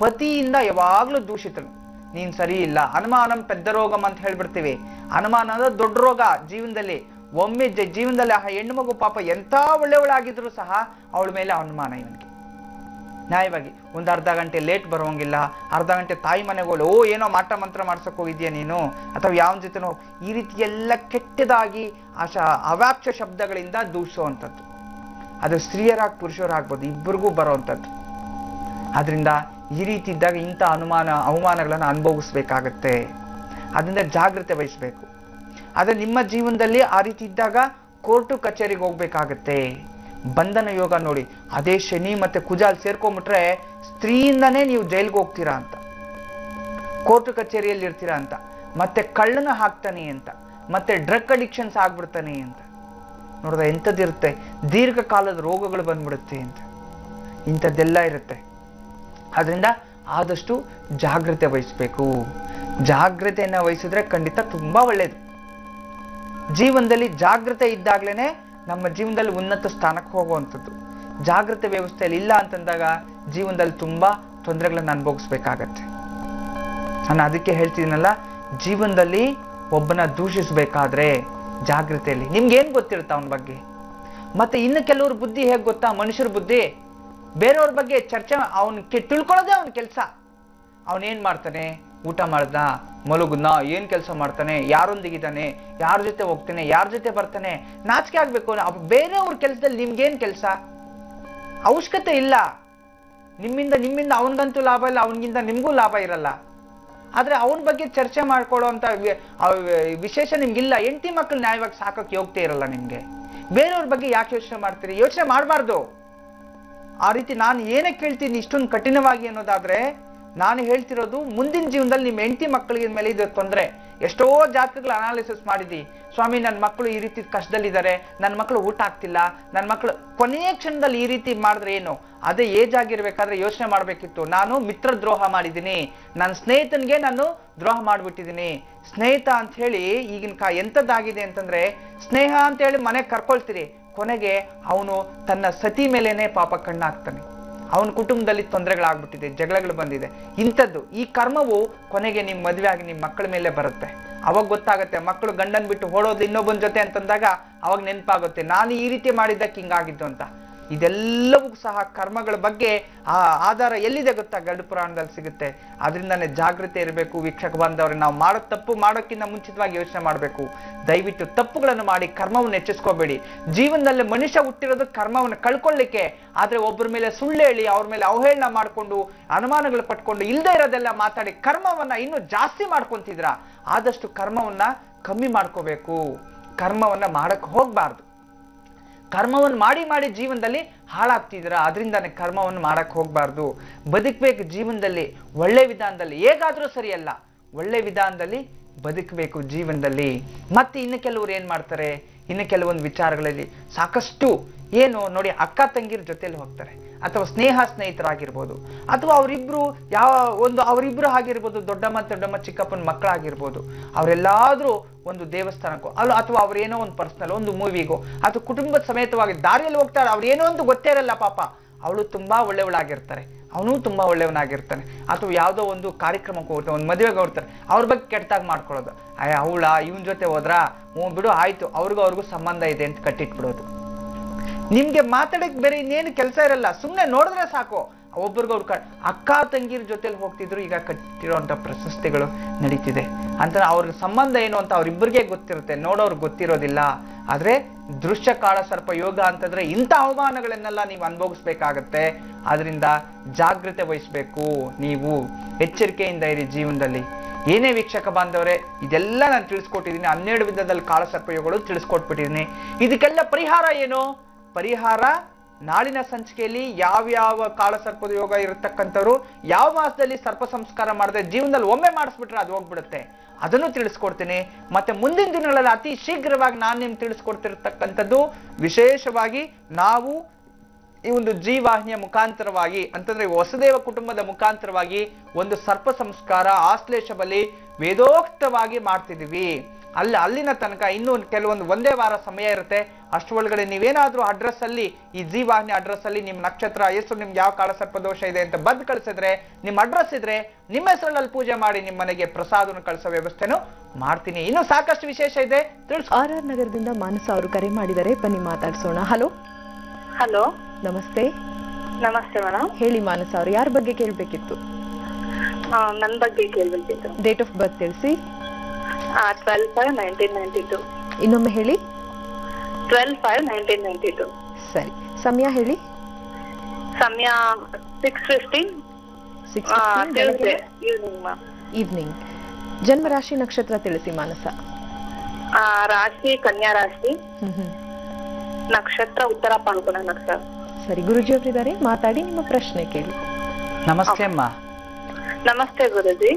ಪತಿಯಿಂದ ಯಾವಾಗ್ಲೂ ದೂಷಿತಳು, ನೀನ್ ಸರಿ ಇಲ್ಲ. ಅನುಮಾನಂ ಪೆದ್ದ ರೋಗಂ ಅಂತ ಹೇಳ್ಬಿಡ್ತೀವಿ. ಅನುಮಾನ ಅಂದ್ರೆ ದೊಡ್ಡ ರೋಗ ಜೀವನದಲ್ಲಿ. ಒಮ್ಮೆ ಜೀವನದಲ್ಲಿ ಆ ಹೆಣ್ಣು ಮಗು ಪಾಪ ಎಂತ ಒಳ್ಳೆಯವಳಾಗಿದ್ರು ಸಹ ಅವಳ ಮೇಲೆ ಅನುಮಾನ ಇವನಿಗೆ. ನ್ಯಾಯವಾಗಿ ಒಂದು ಅರ್ಧ ಗಂಟೆ ಲೇಟ್ ಬರೋಂಗಿಲ್ಲ, ಅರ್ಧ ಗಂಟೆ ತಾಯಿ ಮನೆಗೆ ಹೋಗ್ಲಿ, ಏನೋ ಮಾಟ ಮಂತ್ರ ಮಾಡ್ಸಕ್ ಹೋಗಿದ್ಯಾ ನೀನು, ಅಥವಾ ಯಾವನ ಜೊತೆನೋ, ಈ ರೀತಿ ಎಲ್ಲ ಕೆಟ್ಟದಾಗಿ ಅವಾಚ್ಯ ಶಬ್ದಗಳಿಂದ ದೂಷಿಸುವಂಥದ್ದು. ಅದು ಸ್ತ್ರೀಯರಾಗಿ ಪುರುಷರಾಗ್ಬೋದು, ಇಬ್ಬರಿಗೂ ಬರೋವಂಥದ್ದು. ಆದ್ರಿಂದ ಈ ರೀತಿ ಇದ್ದಾಗ ಇಂಥ ಅವಮಾನಗಳನ್ನು ಅನುಭವಿಸ್ಬೇಕಾಗತ್ತೆ. ಅದರಿಂದ ಜಾಗ್ರತೆ ವಹಿಸ್ಬೇಕು. ಆದ್ರೆ ನಿಮ್ಮ ಜೀವನದಲ್ಲಿ ಆ ರೀತಿ ಇದ್ದಾಗ ಕೋರ್ಟು ಕಚೇರಿಗೆ ಹೋಗ್ಬೇಕಾಗತ್ತೆ. ಬಂಧನ ಯೋಗ ನೋಡಿ, ಅದೇ ಶನಿ ಮತ್ತೆ ಕುಜಾಲ್ ಸೇರ್ಕೊಂಡ್ಬಿಟ್ರೆ ಸ್ತ್ರೀಯಿಂದನೇ ನೀವು ಜೈಲ್ಗೆ ಹೋಗ್ತೀರಾ ಅಂತ, ಕೋರ್ಟು ಕಚೇರಿಯಲ್ಲಿ ಇರ್ತೀರಾ ಅಂತ, ಮತ್ತೆ ಕಳ್ಳನ ಹಾಕ್ತಾನೆ ಅಂತ, ಮತ್ತೆ ಡ್ರಗ್ ಅಡಿಕ್ಷನ್ಸ್ ಆಗ್ಬಿಡ್ತಾನೆ ಅಂತ. ನೋಡಿದ ಎಂಥದ್ದಿರುತ್ತೆ, ದೀರ್ಘಕಾಲದ ರೋಗಗಳು ಬಂದ್ಬಿಡುತ್ತೆ ಅಂತ, ಇಂಥದ್ದೆಲ್ಲ ಇರುತ್ತೆ. ಆದ್ರಿಂದ ಆದಷ್ಟು ಜಾಗ್ರತೆ ವಹಿಸ್ಬೇಕು. ಜಾಗ್ರತೆಯನ್ನ ವಹಿಸಿದ್ರೆ ಖಂಡಿತ ತುಂಬಾ ಒಳ್ಳೇದು. ಜೀವನದಲ್ಲಿ ಜಾಗ್ರತೆ ಇದ್ದಾಗ್ಲೇನೆ ನಮ್ಮ ಜೀವನದಲ್ಲಿ ಉನ್ನತ ಸ್ಥಾನಕ್ಕೆ ಹೋಗುವಂಥದ್ದು. ಜಾಗ್ರತೆ ವ್ಯವಸ್ಥೆಯಲ್ಲಿ ಇಲ್ಲ ಅಂತಂದಾಗ ಜೀವನದಲ್ಲಿ ತುಂಬಾ ತೊಂದರೆಗಳನ್ನ ಅನುಭವಿಸ್ಬೇಕಾಗತ್ತೆ. ನಾನು ಅದಕ್ಕೆ ಹೇಳ್ತಿದ್ದೀನಲ್ಲ, ಜೀವನದಲ್ಲಿ ಒಬ್ಬನ ದೂಷಿಸ್ಬೇಕಾದ್ರೆ ಜಾಗ್ರತೆಯಲ್ಲಿ ನಿಮ್ಗೆ ಏನ್ ಗೊತ್ತಿರುತ್ತೆ ಅವನ ಬಗ್ಗೆ. ಮತ್ತೆ ಇನ್ನು ಕೆಲವ್ರ ಬುದ್ಧಿ ಹೇಗ್ ಗೊತ್ತಾ, ಮನುಷ್ಯರ ಬುದ್ಧಿ ಬೇರೆಯವ್ರ ಬಗ್ಗೆ ಚರ್ಚೆ ತಿಳ್ಕೊಳ್ಳೋದೇ ಅವನ ಕೆಲಸ. ಅವನೇನ್ ಮಾಡ್ತಾನೆ, ಊಟ ಮಾಡ್ದ, ಮಲಗುದ್ನ, ಏನ್ ಕೆಲಸ ಮಾಡ್ತಾನೆ, ಯಾರೊಂದಿಗಿದ್ದಾನೆ, ಯಾರ ಜೊತೆ ಹೋಗ್ತಾನೆ, ಯಾರ ಜೊತೆ ಬರ್ತಾನೆ, ನಾಚಿಕೆ ಆಗ್ಬೇಕು. ಬೇರೆಯವ್ರ ಕೆಲಸದಲ್ಲಿ ನಿಮ್ಗೇನ್ ಕೆಲಸ, ಅವಶ್ಯಕತೆ ಇಲ್ಲ. ನಿಮ್ಮಿಂದ ಅವನಿಗಂತೂ ಲಾಭ ಇಲ್ಲ, ಅವನಿಗಿಂತ ನಿಮ್ಗೂ ಲಾಭ ಇರಲ್ಲ. ಆದ್ರೆ ಅವನ ಬಗ್ಗೆ ಚರ್ಚೆ ಮಾಡ್ಕೊಳ್ಳೋ ಅಂತ ವಿಶೇಷ ನಿಮ್ಗಿಲ್ಲ. ಹೆಂಡತಿ ಮಕ್ಕಳು ನ್ಯಾಯವಾಗಿ ಸಾಕಕ್ಕೆ ಯೋಗ್ಯತೆ ಇರಲ್ಲ ನಿಮ್ಗೆ. ಬೇರೆಯವ್ರ ಬಗ್ಗೆ ಯಾಕೆ ಯೋಚನೆ ಮಾಡ್ತೀರಿ? ಯೋಚನೆ ಮಾಡಬಾರ್ದು. ಆ ರೀತಿ ನಾನು ಏನಕ್ಕೆ ಹೇಳ್ತೀನಿ ಇಷ್ಟೊಂದು ಕಠಿಣವಾಗಿ ಅನ್ನೋದಾದ್ರೆ, ನಾನು ಹೇಳ್ತಿರೋದು ಮುಂದಿನ ಜೀವನದಲ್ಲಿ ನಿಮ್ಮ ಹೆಂಡತಿ ಮಕ್ಕಳಿಗೆ ಮೇಲೆ ಇದು ತೊಂದರೆ. ಎಷ್ಟೋ ಜಾತಕಗಳ ಅನಾಲಿಸಿಸ್ ಮಾಡಿದಿ, ಸ್ವಾಮಿ ನನ್ನ ಮಕ್ಕಳು ಈ ರೀತಿ ಕಷ್ಟದಲ್ಲಿದ್ದಾರೆ, ನನ್ನ ಮಕ್ಕಳು ಊಟ ಆಗ್ತಿಲ್ಲ, ನನ್ನ ಮಕ್ಕಳು ಕೊನೆಯ ಕ್ಷಣದಲ್ಲಿ ಈ ರೀತಿ ಮಾಡಿದ್ರೆ ಏನು. ಅದೇ ಏಜ್ ಆಗಿರ್ಬೇಕಾದ್ರೆ ಯೋಚನೆ ಮಾಡ್ಬೇಕಿತ್ತು, ನಾನು ಮಿತ್ರ ದ್ರೋಹ ಮಾಡಿದ್ದೀನಿ, ನನ್ನ ಸ್ನೇಹಿತನಿಗೆ ನಾನು ದ್ರೋಹ ಮಾಡ್ಬಿಟ್ಟಿದ್ದೀನಿ. ಸ್ನೇಹಿತ ಅಂತ ಹೇಳಿ ಈಗಿನ ಎಂಥದ್ದಾಗಿದೆ ಅಂತಂದ್ರೆ, ಸ್ನೇಹ ಅಂತ ಹೇಳಿ ಮನೆಗೆ ಕರ್ಕೊಳ್ತೀರಿ, ಕೊನೆಗೆ ಅವನು ತನ್ನ ಸತಿ ಮೇಲೇನೆ ಪಾಪ ಕಣ್ಣಾಗ್ತಾನೆ. ಅವನ ಕುಟುಂಬದಲ್ಲಿ ತೊಂದರೆಗಳಾಗ್ಬಿಟ್ಟಿದೆ, ಜಗಳಗಳು ಬಂದಿದೆ. ಇಂಥದ್ದು ಈ ಕರ್ಮವು ಕೊನೆಗೆ ನಿಮ್ ಮದುವೆ ಆಗಿ ನಿಮ್ಮ ಮಕ್ಕಳ ಮೇಲೆ ಬರುತ್ತೆ. ಅವಾಗ ಗೊತ್ತಾಗುತ್ತೆ, ಮಕ್ಕಳು ಗಂಡನ್ ಬಿಟ್ಟು ಓಡೋದು ಇನ್ನೊಬ್ಬನ ಜೊತೆ ಅಂತಂದಾಗ ಅವಾಗ ನೆನಪಾಗುತ್ತೆ, ನಾನು ಈ ರೀತಿ ಮಾಡಿದ್ದಕ್ಕೆ ಹಿಂಗಾಗಿದ್ದು ಅಂತ. ಇದೆಲ್ಲವೂ ಸಹ ಕರ್ಮಗಳ ಬಗ್ಗೆ ಆಧಾರ ಎಲ್ಲಿದೆ ಗೊತ್ತಾ, ಗರುಡ ಪುರಾಣದಲ್ಲಿ ಸಿಗುತ್ತೆ. ಅದರಿಂದಾನೇ ಜಾಗೃತಿ ಇರಬೇಕು. ವೀಕ್ಷಕ ಬಾಂಧವರೇ, ನಾವು ಮಾಡೋ ತಪ್ಪು ಮಾಡೋಕ್ಕಿಂತ ಮುಂಚಿತವಾಗಿ ಯೋಚನೆ ಮಾಡಬೇಕು. ದಯವಿಟ್ಟು ತಪ್ಪುಗಳನ್ನು ಮಾಡಿ ಕರ್ಮವನ್ನು ಹೆಚ್ಚಿಸ್ಕೋಬೇಡಿ. ಜೀವನದಲ್ಲಿ ಮನುಷ್ಯ ಹುಟ್ಟಿರೋದು ಕರ್ಮವನ್ನು ಕಳ್ಕೊಳ್ಳಿಕ್ಕೆ. ಆದ್ರೆ ಒಬ್ಬರ ಮೇಲೆ ಸುಳ್ಳು ಹೇಳಿ, ಅವ್ರ ಮೇಲೆ ಅವಹೇಳನ ಮಾಡ್ಕೊಂಡು, ಅನುಮಾನಗಳು ಪಟ್ಕೊಂಡು, ಇಲ್ಲದೆ ಇರೋದೆಲ್ಲ ಮಾತಾಡಿ ಕರ್ಮವನ್ನ ಇನ್ನೂ ಜಾಸ್ತಿ ಮಾಡ್ಕೊಂತಿದ್ರ. ಆದಷ್ಟು ಕರ್ಮವನ್ನ ಕಮ್ಮಿ ಮಾಡ್ಕೋಬೇಕು. ಕರ್ಮವನ್ನ ಮಾಡಕ್ ಹೋಗ್ಬಾರ್ದು. ಕರ್ಮವನ್ನು ಮಾಡಿ ಜೀವನದಲ್ಲಿ ಹಾಳಾಗ್ತಿದ್ರ, ಅದರಿಂದಾನೆ ಕರ್ಮವನ್ನು ಮಾಡಕ್ ಹೋಗ್ಬಾರ್ದು. ಬದುಕಬೇಕು ಜೀವನದಲ್ಲಿ ಒಳ್ಳೆ ವಿಧಾನದಲ್ಲಿ, ಹೇಗಾದ್ರೂ ಸರಿಯಲ್ಲ, ಒಳ್ಳೆ ವಿಧಾನದಲ್ಲಿ ಬದುಕಬೇಕು ಜೀವನದಲ್ಲಿ. ಮತ್ತೆ ಇನ್ನು ಕೆಲವರು ಏನ್ ಮಾಡ್ತಾರೆ, ಇನ್ನು ಕೆಲವೊಂದು ವಿಚಾರಗಳಲ್ಲಿ ಸಾಕಷ್ಟು ಏನು ನೋಡಿ, ಅಕ್ಕ ತಂಗಿರ ಜೊತೆಲಿ ಹೋಗ್ತಾರೆ, ಅಥವಾ ಸ್ನೇಹಿತರಾಗಿರ್ಬೋದು, ಅಥವಾ ಅವರಿಬ್ರು ಆಗಿರ್ಬೋದು, ದೊಡ್ಡಮ್ಮ ಚಿಕ್ಕಪ್ಪನ ಮಕ್ಕಳಾಗಿರ್ಬೋದು, ಅವರೆಲ್ಲಾದ್ರೂ ಒಂದು ದೇವಸ್ಥಾನಕ್ಕೋ ಅಥವಾ ಅವ್ರೇನೋ ಒಂದು ಪರ್ಸನಲ್ ಒಂದು ಮೂವಿಗೋ ಅಥವಾ ಕುಟುಂಬದ ಸಮೇತವಾಗಿ ದಾರಿಯಲ್ಲಿ ಹೋಗ್ತಾರೆ. ಅವ್ರೇನೋ ಒಂದು ಗೊತ್ತೇ ಇರಲ್ಲ ಪಾಪ, ಅವಳು ತುಂಬಾ ಒಳ್ಳೆಯವಳಾಗಿರ್ತಾರೆ, ಅವನು ತುಂಬಾ ಒಳ್ಳೆಯವನಾಗಿರ್ತಾನೆ. ಅಥವಾ ಯಾವುದೋ ಒಂದು ಕಾರ್ಯಕ್ರಮಕ್ಕೆ ಹೋಗ್ತಾರೆ, ಒಂದು ಮದುವೆಗೆ ಹೋಗ್ತಾರೆ, ಅವ್ರ ಬಗ್ಗೆ ಕೆಟ್ಟದಾಗಿ ಮಾಡ್ಕೊಳ್ಳೋದು. ಅವಳ ಇವನ್ ಜೊತೆ ಹೋದ್ರ ಬಿಡು ಆಯ್ತು, ಅವ್ರಿಗೂ ಸಂಬಂಧ ಇದೆ ಅಂತ ಕಟ್ಟಿಟ್ಬಿಡೋದು. ನಿಮ್ಗೆ ಮಾತಾಡಕ್ ಬೇರೆ ಇನ್ನೇನು ಕೆಲಸ ಇರಲ್ಲ, ಸುಮ್ಮನೆ ನೋಡಿದ್ರೆ ಸಾಕು ಒಬ್ರಿಗೊಬ್ರು ಅಕ್ಕ ತಂಗಿರ ಜೊತೆಲಿ ಹೋಗ್ತಿದ್ರು, ಈಗ ಕಟ್ಟಿರೋಂಥ ಪ್ರಶಸ್ತಿಗಳು ನಡೀತಿದೆ ಅಂತ ಅವ್ರ ಸಂಬಂಧ ಏನು ಅಂತ ಅವ್ರಿಬ್ಬರಿಗೆ ಗೊತ್ತಿರುತ್ತೆ, ನೋಡೋರ್ಗೆ ಗೊತ್ತಿರೋದಿಲ್ಲ. ಆದ್ರೆ ದೃಶ್ಯ ಕಾಳ ಸರ್ಪ ಯೋಗ ಅಂತಂದ್ರೆ ಇಂಥ ಅವಮಾನಗಳನ್ನೆಲ್ಲ ನೀವು ಅನುಭವಿಸ್ಬೇಕಾಗತ್ತೆ. ಆದ್ರಿಂದ ಜಾಗೃತೆ ವಹಿಸ್ಬೇಕು, ನೀವು ಎಚ್ಚರಿಕೆಯಿಂದ ಇರಿ ಜೀವನದಲ್ಲಿ. ಏನೇ ವೀಕ್ಷಕ ಬಾಂಧವರೇ, ಇದೆಲ್ಲ ನಾನು ತಿಳಿಸ್ಕೊಟ್ಟಿದ್ದೀನಿ. 12 ವಿಧದಲ್ಲಿ ಕಾಳಸರ್ಪ ಯೋಗಗಳು ತಿಳಿಸ್ಕೊಟ್ಬಿಟ್ಟಿದ್ದೀನಿ. ಇದಕ್ಕೆಲ್ಲ ಪರಿಹಾರ ಏನು? ಪರಿಹಾರ ನಾಳಿನ ಸಂಚಿಕೆಯಲ್ಲಿ ಯಾವ್ಯಾವ ಕಾಳಸರ್ಪದ ಯೋಗ ಇರತಕ್ಕಂಥವ್ರು ಯಾವ ಮಾಸದಲ್ಲಿ ಸರ್ಪ ಸಂಸ್ಕಾರ ಮಾಡಿದ್ರೆ ಜೀವನದಲ್ಲಿ ಒಮ್ಮೆ ಮಾಡಿಸ್ಬಿಟ್ರೆ ಅದು ಹೋಗ್ಬಿಡುತ್ತೆ, ಅದನ್ನು ತಿಳಿಸ್ಕೊಡ್ತೀನಿ. ಮತ್ತೆ ಮುಂದಿನ ದಿನಗಳಲ್ಲಿ ಅತಿ ಶೀಘ್ರವಾಗಿ ನಾನು ನಿಮ್ಗೆ ತಿಳಿಸ್ಕೊಡ್ತಿರ್ತಕ್ಕಂಥದ್ದು ವಿಶೇಷವಾಗಿ ನಾವು ಈ ಒಂದು ಜೀವಾಹಿನಿಯ ಮುಖಾಂತರವಾಗಿ ಅಂತಂದ್ರೆ ವಸುದೇವ ಕುಟುಂಬದ ಮುಖಾಂತರವಾಗಿ ಒಂದು ಸರ್ಪ ಸಂಸ್ಕಾರ ಆಶ್ಲೇಷ ಬಲಿ ವೇದೋಕ್ತವಾಗಿ ಮಾಡ್ತಿದೀವಿ. ಅಲ್ಲಿನ ತನಕ ಇನ್ನೂ ಕೆಲವೊಂದು ಒಂದೇ ವಾರ ಸಮಯ ಇರುತ್ತೆ. ಅಷ್ಟರೊಳಗಡೆ ನೀವೇನಾದ್ರೂ ಅಡ್ರೆಸ್ ಅಲ್ಲಿ, ಈ ಜೀವಾಹಿನಿ ಅಡ್ರೆಸ್ ಅಲ್ಲಿ ನಿಮ್ ನಕ್ಷತ್ರ ಹೆಸರು, ನಿಮ್ಗೆ ಯಾವ ಕಾಳಸರ್ಪ ದೋಷ ಇದೆ ಅಂತ ಬಂದ್ ಕಳಿಸಿದ್ರೆ, ನಿಮ್ಮ ಅಡ್ರೆಸ್ ಇದ್ರೆ ನಿಮ್ಮ ಹೆಸರಲ್ಲಿ ಪೂಜೆ ಮಾಡಿ ನಿಮ್ಮ ಮನೆಗೆ ಪ್ರಸಾದವನ್ನು ಕಳಿಸೋ ವ್ಯವಸ್ಥೆನೂ ಮಾಡ್ತೀನಿ. ಇನ್ನು ಸಾಕಷ್ಟು ವಿಶೇಷ ಇದೆ ತಿಳಿಸ್. ಆರ್ ನಗರದಿಂದ ಮಾನಸ ಅವರು ಕರೆ ಮಾಡಿದರೆ, ಬನ್ನಿ ಮಾತಾಡ್ಸೋಣ. ಹಲೋ ಹಲೋ, ನಮಸ್ತೆ. ನಮಸ್ತೆ ಮೇಡಮ್. ಹೇಳಿ ಮಾನಸ ಅವರು, ಯಾರ ಬಗ್ಗೆ ಕೇಳ್ಬೇಕಿತ್ತು? ನನ್ನ ಬಗ್ಗೆ ಕೇಳ್ಬೇಕಿತ್ತು. ಡೇಟ್ ಆಫ್ ಬರ್ತ್ ತಿಳಿಸಿ. 12/5/1992. ಇನ್ನೊಮ್ಮೆ ಹೇಳಿ. 12/5/1992. ಸರಿ, ಸಮಯ ಹೇಳಿ. ಸಮಯ 6:15 ಈವ್ನಿಂಗ್. ಈವ್ನಿಂಗ್. ಜನ್ಮ ರಾಶಿ ನಕ್ಷತ್ರ ತಿಳಿಸಿ ಮಾನಸ. ರಾಶಿ ಕನ್ಯಾ ರಾಶಿ, ನಕ್ಷತ್ರ ಉತ್ತರ ಪಾಲ್ಗುಣ ನಕ್ಷತ್ರ. ಸರಿ, ಗುರುಜಿ ಅವರಿದ್ದಾರೆ, ಮಾತಾಡಿ, ನಿಮ್ಮ ಪ್ರಶ್ನೆ ಕೇಳಿ. ನಮಸ್ತೆ ಅಮ್ಮ. ನಮಸ್ತೆ ಗುರುಜಿ.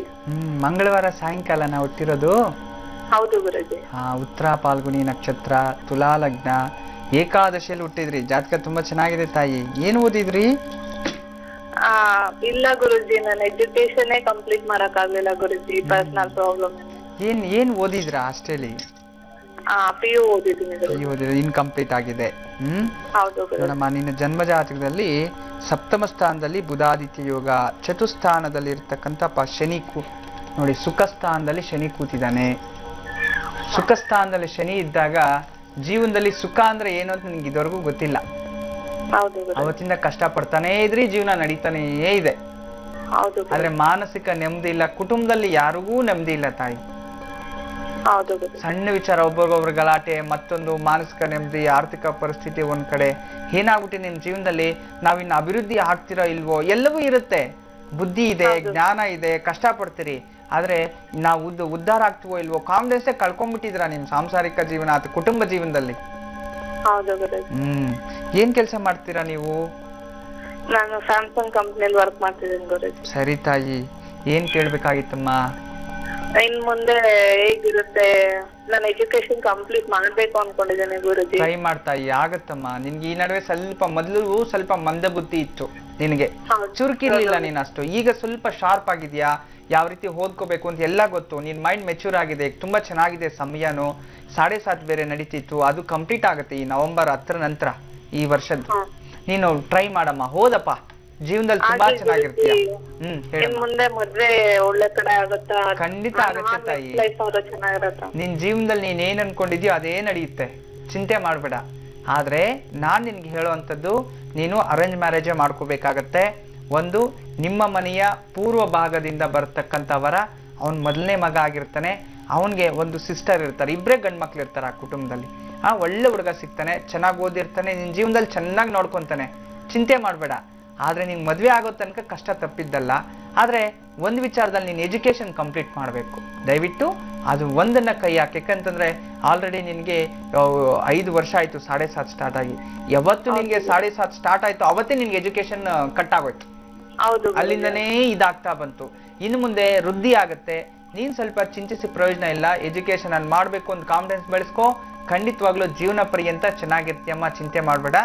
ಮಂಗಳವಾರ ಸಾಯಂಕಾಲ ನಾವು ಹುಟ್ಟಿರೋದು. ಹೌದು ಗುರುಜಿ. ಉತ್ತರ ಪಾಲ್ಗುಣಿ ನಕ್ಷತ್ರ, ತುಲಾ ಲಗ್ನ, ಏಕಾದಶಿಯಲ್ಲಿ ಹುಟ್ಟಿದ್ರಿ. ಜಾತಕ ತುಂಬಾ ಚೆನ್ನಾಗಿದೆ ತಾಯಿ. ಏನು ಓದಿದ್ರಿ? ಇಲ್ಲ ಗುರುಜಿ, ನನ್ನ ಎಜುಕೇಶನ್ ಕಂಪ್ಲೀಟ್ ಮಾಡಕ್ ಆಗ್ಲಿಲ್ಲ ಗುರುಜಿ, ಪರ್ಸನಲ್ ಪ್ರಾಬ್ಲಮ್. ಏನ್ ಓದಿದ್ರ ಅಷ್ಟೇಲಿ? PU ಓದಿದ್ದೀನಿ ಗುರುಜಿ. ಇನ್ಕಂಪ್ಲೀಟ್ ಆಗಿದೆ. ಹೌದು ನೋಡಮ್ಮ, ನಿನ್ನ ಜನ್ಮ ಜಾತಕದಲ್ಲಿ ಸಪ್ತಮ ಸ್ಥಾನದಲ್ಲಿ ಬುಧಾದಿತ್ಯ ಯೋಗ, ಚತುಸ್ಥಾನದಲ್ಲಿ ಇರ್ತಕ್ಕಂಥ ಶನಿ ನೋಡಿ, ಸುಖ ಸ್ಥಾನದಲ್ಲಿ ಶನಿ ಕೂತಿದ್ದಾನೆ. ಸುಖ ಸ್ಥಾನದಲ್ಲಿ ಶನಿ ಇದ್ದಾಗ ಜೀವನದಲ್ಲಿ ಸುಖ ಅಂದ್ರೆ ಏನು ಅಂತ ನಿಮ್ಗೆ ಇದುವರೆಗೂ ಗೊತ್ತಿಲ್ಲ. ಅವತ್ತಿಂದ ಕಷ್ಟ ಪಡ್ತಾನೇ ಇದ್ರಿ, ಜೀವನ ನಡೀತಾನೇ ಇದೆ. ಆದ್ರೆ ಮಾನಸಿಕ ನೆಮ್ಮದಿ ಇಲ್ಲ, ಕುಟುಂಬದಲ್ಲಿ ಯಾರಿಗೂ ನೆಮ್ಮದಿ ಇಲ್ಲ ತಾಯಿ. ಸಣ್ಣ ವಿಚಾರ, ಒಬ್ಬರಿಗೊಬ್ರು ಗಲಾಟೆ, ಮತ್ತೊಂದು ಮಾನಸಿಕ ನೆಮ್ಮದಿ, ಆರ್ಥಿಕ ಪರಿಸ್ಥಿತಿ ಒಂದ್ ಕಡೆ. ಏನಾಗ್ಬಿಟ್ಟು ನಿಮ್ ಜೀವನದಲ್ಲಿ ನಾವಿನ್ನು ಅಭಿವೃದ್ಧಿ ಆಗ್ತಿರೋ ಇಲ್ವೋ, ಎಲ್ಲವೂ ಇರುತ್ತೆ. ಬುದ್ಧಿ ಇದೆ, ಜ್ಞಾನ ಇದೆ, ಕಷ್ಟ ಪಡ್ತೀರಿ. ಆದ್ರೆ ನಾವು ಉದ್ಧಾರ ಆಗ್ತೀವೋ ಇಲ್ವೋ, ಕಾನ್ಫಿಡೆನ್ಸೇ ಕಳ್ಕೊಂಡ್ಬಿಟ್ಟಿದ್ರ ನಿಮ್ ಸಾಂಸಾರಿಕ ಜೀವನ ಅಥವಾ ಕುಟುಂಬ ಜೀವನದಲ್ಲಿ. ಏನ್ ಕೆಲಸ ಮಾಡ್ತೀರಾ ನೀವು? ನಾನು ಸ್ಯಾಮ್ಸಂಗ್ ಕಂಪನಿಯಲ್ಲಿ ವರ್ಕ್ ಮಾಡ್ತಿದ್ದೀನಿ ಗುರುಜಿ. ಸರಿ ತಾಯಿ, ಏನ್ ಕೇಳ್ಬೇಕಾಗಿತ್ತಮ್ಮ? ಇನ್ ಮುಂದೆ ಹೇಗಿರುತ್ತೆ, ನಾನು ಎಜುಕೇಶನ್ ಕಂಪ್ಲೀಟ್ ಮಾಡ್ಬೇಕು ಅನ್ಕೊಂಡಿದ್ದೇನೆ ಗುರುಜಿ. ಟ್ರೈ ಮಾಡ್ತಾಯಿ, ಆಗತ್ತಮ್ಮ. ನಿನ್ಗೆ ಈ ನಡುವೆ ಮೊದಲು ಸ್ವಲ್ಪ ಮಂದ ಬುದ್ಧಿ ಇತ್ತು, ನಿನಗೆ ಚುರುಕಿರ್ಲಿಲ್ಲ ನೀನ್ ಅಷ್ಟು. ಈಗ ಸ್ವಲ್ಪ ಶಾರ್ಪ್ ಆಗಿದ್ಯಾ, ಯಾವ ರೀತಿ ಓದ್ಕೋಬೇಕು ಅಂತ ಎಲ್ಲ ಗೊತ್ತು. ನಿನ್ ಮೈಂಡ್ ಮೆಚೂರ್ ಆಗಿದೆ, ತುಂಬಾ ಚೆನ್ನಾಗಿದೆ. ಸಮಯನು 7:30 ಬೇರೆ ನಡೀತಿತ್ತು, ಅದು ಕಂಪ್ಲೀಟ್ ಆಗುತ್ತೆ ಈ ನವೆಂಬರ್ 10 ನಂತರ ಈ ವರ್ಷದ್ದು. ನೀನು ಟ್ರೈ ಮಾಡಮ್ಮ, ಹೋದಪ್ಪ, ಜೀವನದಲ್ಲಿ ತುಂಬಾ ಚೆನ್ನಾಗಿರ್ತೀಯ. ಮುಂದೆ ಮದ್ವೆ ಒಳ್ಳೆ ಕಡೆ ಆಗುತ್ತಾ? ಖಂಡಿತ ಆಗುತ್ತೆ ತಾಯಿ. ನಿನ್ ಜೀವನದಲ್ಲಿ ನೀನ್ ಏನ್ ಅನ್ಕೊಂಡಿದ್ಯೋ ಅದೇ ನಡೆಯುತ್ತೆ, ಚಿಂತೆ ಮಾಡ್ಬೇಡ. ಆದ್ರೆ ನಾನ್ ನಿನ್ಗೆ ಹೇಳುವಂಥದ್ದು, ನೀನು ಅರೇಂಜ್ ಮ್ಯಾರೇಜೇ ಮಾಡ್ಕೋಬೇಕಾಗತ್ತೆ. ಒಂದು, ನಿಮ್ಮ ಮನೆಯ ಪೂರ್ವ ಭಾಗದಿಂದ ಬರ್ತಕ್ಕಂಥವರ, ಅವನ್ ಮೊದಲನೇ ಮಗ ಆಗಿರ್ತಾನೆ, ಅವನ್ಗೆ ಒಂದು ಸಿಸ್ಟರ್ ಇರ್ತಾರೆ, ಇಬ್ಬರೇ ಗಂಡ್ ಮಕ್ಳು ಇರ್ತಾರೆ ಆ ಕುಟುಂಬದಲ್ಲಿ. ಒಳ್ಳೆ ಹುಡುಗ ಸಿಗ್ತಾನೆ, ಚೆನ್ನಾಗಿ ಓದಿರ್ತಾನೆ, ನಿನ್ ಜೀವನದಲ್ಲಿ ಚೆನ್ನಾಗಿ ನೋಡ್ಕೊಂತಾನೆ, ಚಿಂತೆ ಮಾಡ್ಬೇಡ. ಆದ್ರೆ ನಿಂಗೆ ಮದ್ವೆ ಆಗೋ ತನಕ ಕಷ್ಟ ತಪ್ಪಿದ್ದಲ್ಲ. ಆದ್ರೆ ಒಂದು ವಿಚಾರದಲ್ಲಿ ನೀನು ಎಜುಕೇಶನ್ ಕಂಪ್ಲೀಟ್ ಮಾಡಬೇಕು ದಯವಿಟ್ಟು. ಅದು ಒಂದನ್ನ ಕೈ ಹಾಕಿ, ಯಾಕಂತಂದ್ರೆ ಆಲ್ರೆಡಿ ನಿನ್ಗೆ 5 ವರ್ಷ ಆಯ್ತು 7.5 ಸ್ಟಾರ್ಟ್ ಆಗಿ. ಯಾವತ್ತು ನಿನ್ಗೆ 7.5 ಸ್ಟಾರ್ಟ್ ಆಯ್ತು ಅವತ್ತೇ ನಿನ್ಗೆ ಎಜುಕೇಶನ್ ಕಟ್ ಆಗೋಯ್ತು. ಅಲ್ಲಿಂದನೇ ಇದಾಗ್ತಾ ಬಂತು. ಇನ್ನು ಮುಂದೆ ವೃದ್ಧಿ ಆಗತ್ತೆ. ನೀನ್ ಸ್ವಲ್ಪ ಚಿಂತಿಸಿ ಪ್ರಯೋಜನ ಇಲ್ಲ. ಎಜುಕೇಶನ್ ಅನ್ನು ಮಾಡ್ಬೇಕು ಅಂತ ಕಾನ್ಫಿಡೆನ್ಸ್ ಬೆಳೆಸ್ಕೋ, ಖಂಡಿತವಾಗ್ಲೂ ಜೀವನ ಪರ್ಯಂತ ಚೆನ್ನಾಗಿರ್ತೀಯಮ್ಮ, ಚಿಂತೆ ಮಾಡ್ಬೇಡ.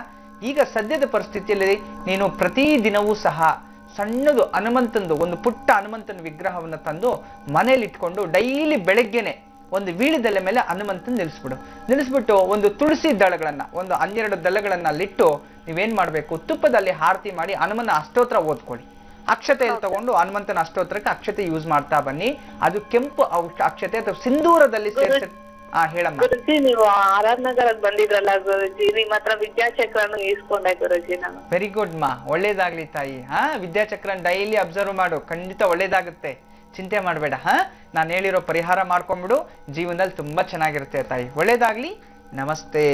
ಈಗ ಸದ್ಯದ ಪರಿಸ್ಥಿತಿಯಲ್ಲಿ ನೀನು ಪ್ರತಿ ದಿನವೂ ಸಹ ಸಣ್ಣದು ಹನುಮಂತಂದು ಒಂದು ಪುಟ್ಟ ಹನುಮಂತನ ವಿಗ್ರಹವನ್ನು ತಂದು ಮನೇಲಿ ಇಟ್ಕೊಂಡು ಡೈಲಿ ಬೆಳಗ್ಗೆನೆ ಒಂದು ವೀಳ್ಯದೆಲೆ ಮೇಲೆ ಹನುಮಂತನ ನಿಲ್ಲಿಸ್ಬಿಟ್ಟು ಒಂದು ತುಳಸಿ ದಳಗಳನ್ನ, ಒಂದು 12 ದಳಗಳನ್ನ ಅಲ್ಲಿಟ್ಟು ನೀವೇನ್ ಮಾಡ್ಬೇಕು, ತುಪ್ಪದಲ್ಲಿ ಆರತಿ ಮಾಡಿ ಹನುಮನ ಅಷ್ಟೋತ್ರ ಓದ್ಕೊಳ್ಳಿ. ಅಕ್ಷತೆಯಲ್ಲಿ ತಗೊಂಡು ಹನುಮಂತನ ಅಷ್ಟೋತ್ರಕ್ಕೆ ಅಕ್ಷತೆ ಯೂಸ್ ಮಾಡ್ತಾ ಬನ್ನಿ. ಅದು ಕೆಂಪು ಅಕ್ಷತೆ ಅಥವಾ ಸಿಂಧೂರದಲ್ಲಿ ಸೇರಿಸಿ. ಹೇಳಮ್ಮ. ಗುರುಜಿ ನೀವು ಆರ್ ನಗರಕ್ಕೆ ಬಂದಿದ್ರಲ್ಲ ಗುರುಜಿ, ನಿಮ್ ಹತ್ರ ವಿದ್ಯಾಚಕ್ರನು ಈಸ್ಕೊಂಡೆ ಗುರುಜಿ ನಾನು. ವೆರಿ ಗುಡ್ ಮಾ, ಒಳ್ಳೇದಾಗ್ಲಿ ತಾಯಿ. ವಿದ್ಯಾಚಕ್ರನ್ ಡೈಲಿ ಅಬ್ಸರ್ವ್ ಮಾಡು, ಖಂಡಿತ ಒಳ್ಳೇದಾಗುತ್ತೆ, ಚಿಂತೆ ಮಾಡಬೇಡ. ನಾನು ಹೇಳಿರೋ ಪರಿಹಾರ ಮಾಡ್ಕೊಂಡ್ಬಿಡು, ಜೀವನದಲ್ಲಿ ತುಂಬಾ ಚೆನ್ನಾಗಿರುತ್ತೆ ತಾಯಿ. ಒಳ್ಳೇದಾಗ್ಲಿ, ನಮಸ್ತೆ.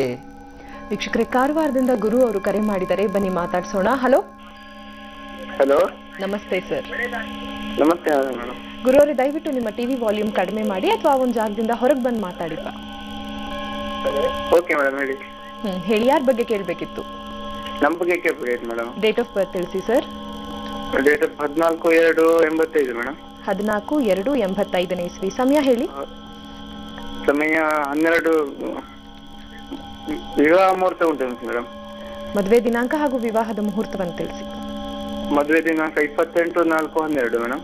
ವೀಕ್ಷಕರೇ, ಕಾರವಾರದಿಂದ ಗುರು ಅವರು ಕರೆ ಮಾಡಿದ್ದಾರೆ, ಬನ್ನಿ ಮಾತಾಡ್ಸೋಣ. ಹಲೋ ಹಲೋ, ನಮಸ್ತೆ ಸರ್. ನಮಸ್ತೆ ಮೇಡಮ್. ಗುರು ಅವರೇ, ದಯವಿಟ್ಟು ನಿಮ್ಮ ಟಿವಿ ವಾಲ್ಯೂಮ್ ಕಡಿಮೆ ಮಾಡಿ ಅಥವಾ ಒಂದು ಜಾಗದಿಂದ ಹೊರಗೆ ಬಂದು ಮಾತಾಡಿಪ್ಪ. ಓಕೆ ಮೇಡಮ್, ಹೇಳಿ. ಹೇಳಿ, ಯಾರ ಬಗ್ಗೆ ಕೇಳಬೇಕಿತ್ತು? ನಮ್ಮ ಬಗ್ಗೆ ಕೇಳ್ಬೇಕು ಮೇಡಮ್. ಡೇಟ್ ಆಫ್ ಬರ್ತ್ ತಿಳಿಸಿ ಸರ್. Date of 14/2/85 madam. 14/2/85 ಇಸ್ವಿ. ಸಮಯ ಹೇಳಿ. ಸಮಯ 12. ವಿವಾಹ ಮುಹೂರ್ತ ಉಂಟು ಮೇಡಮ್. ಮದುವೆ ದಿನಾಂಕ ಹಾಗೂ ವಿವಾಹದ ಮುಹೂರ್ತವನ್ನು ತಿಳಿಸಿ. ಮದುವೆ ದಿನಾಂಕ 28/4/12 ಮೇಡಮ್.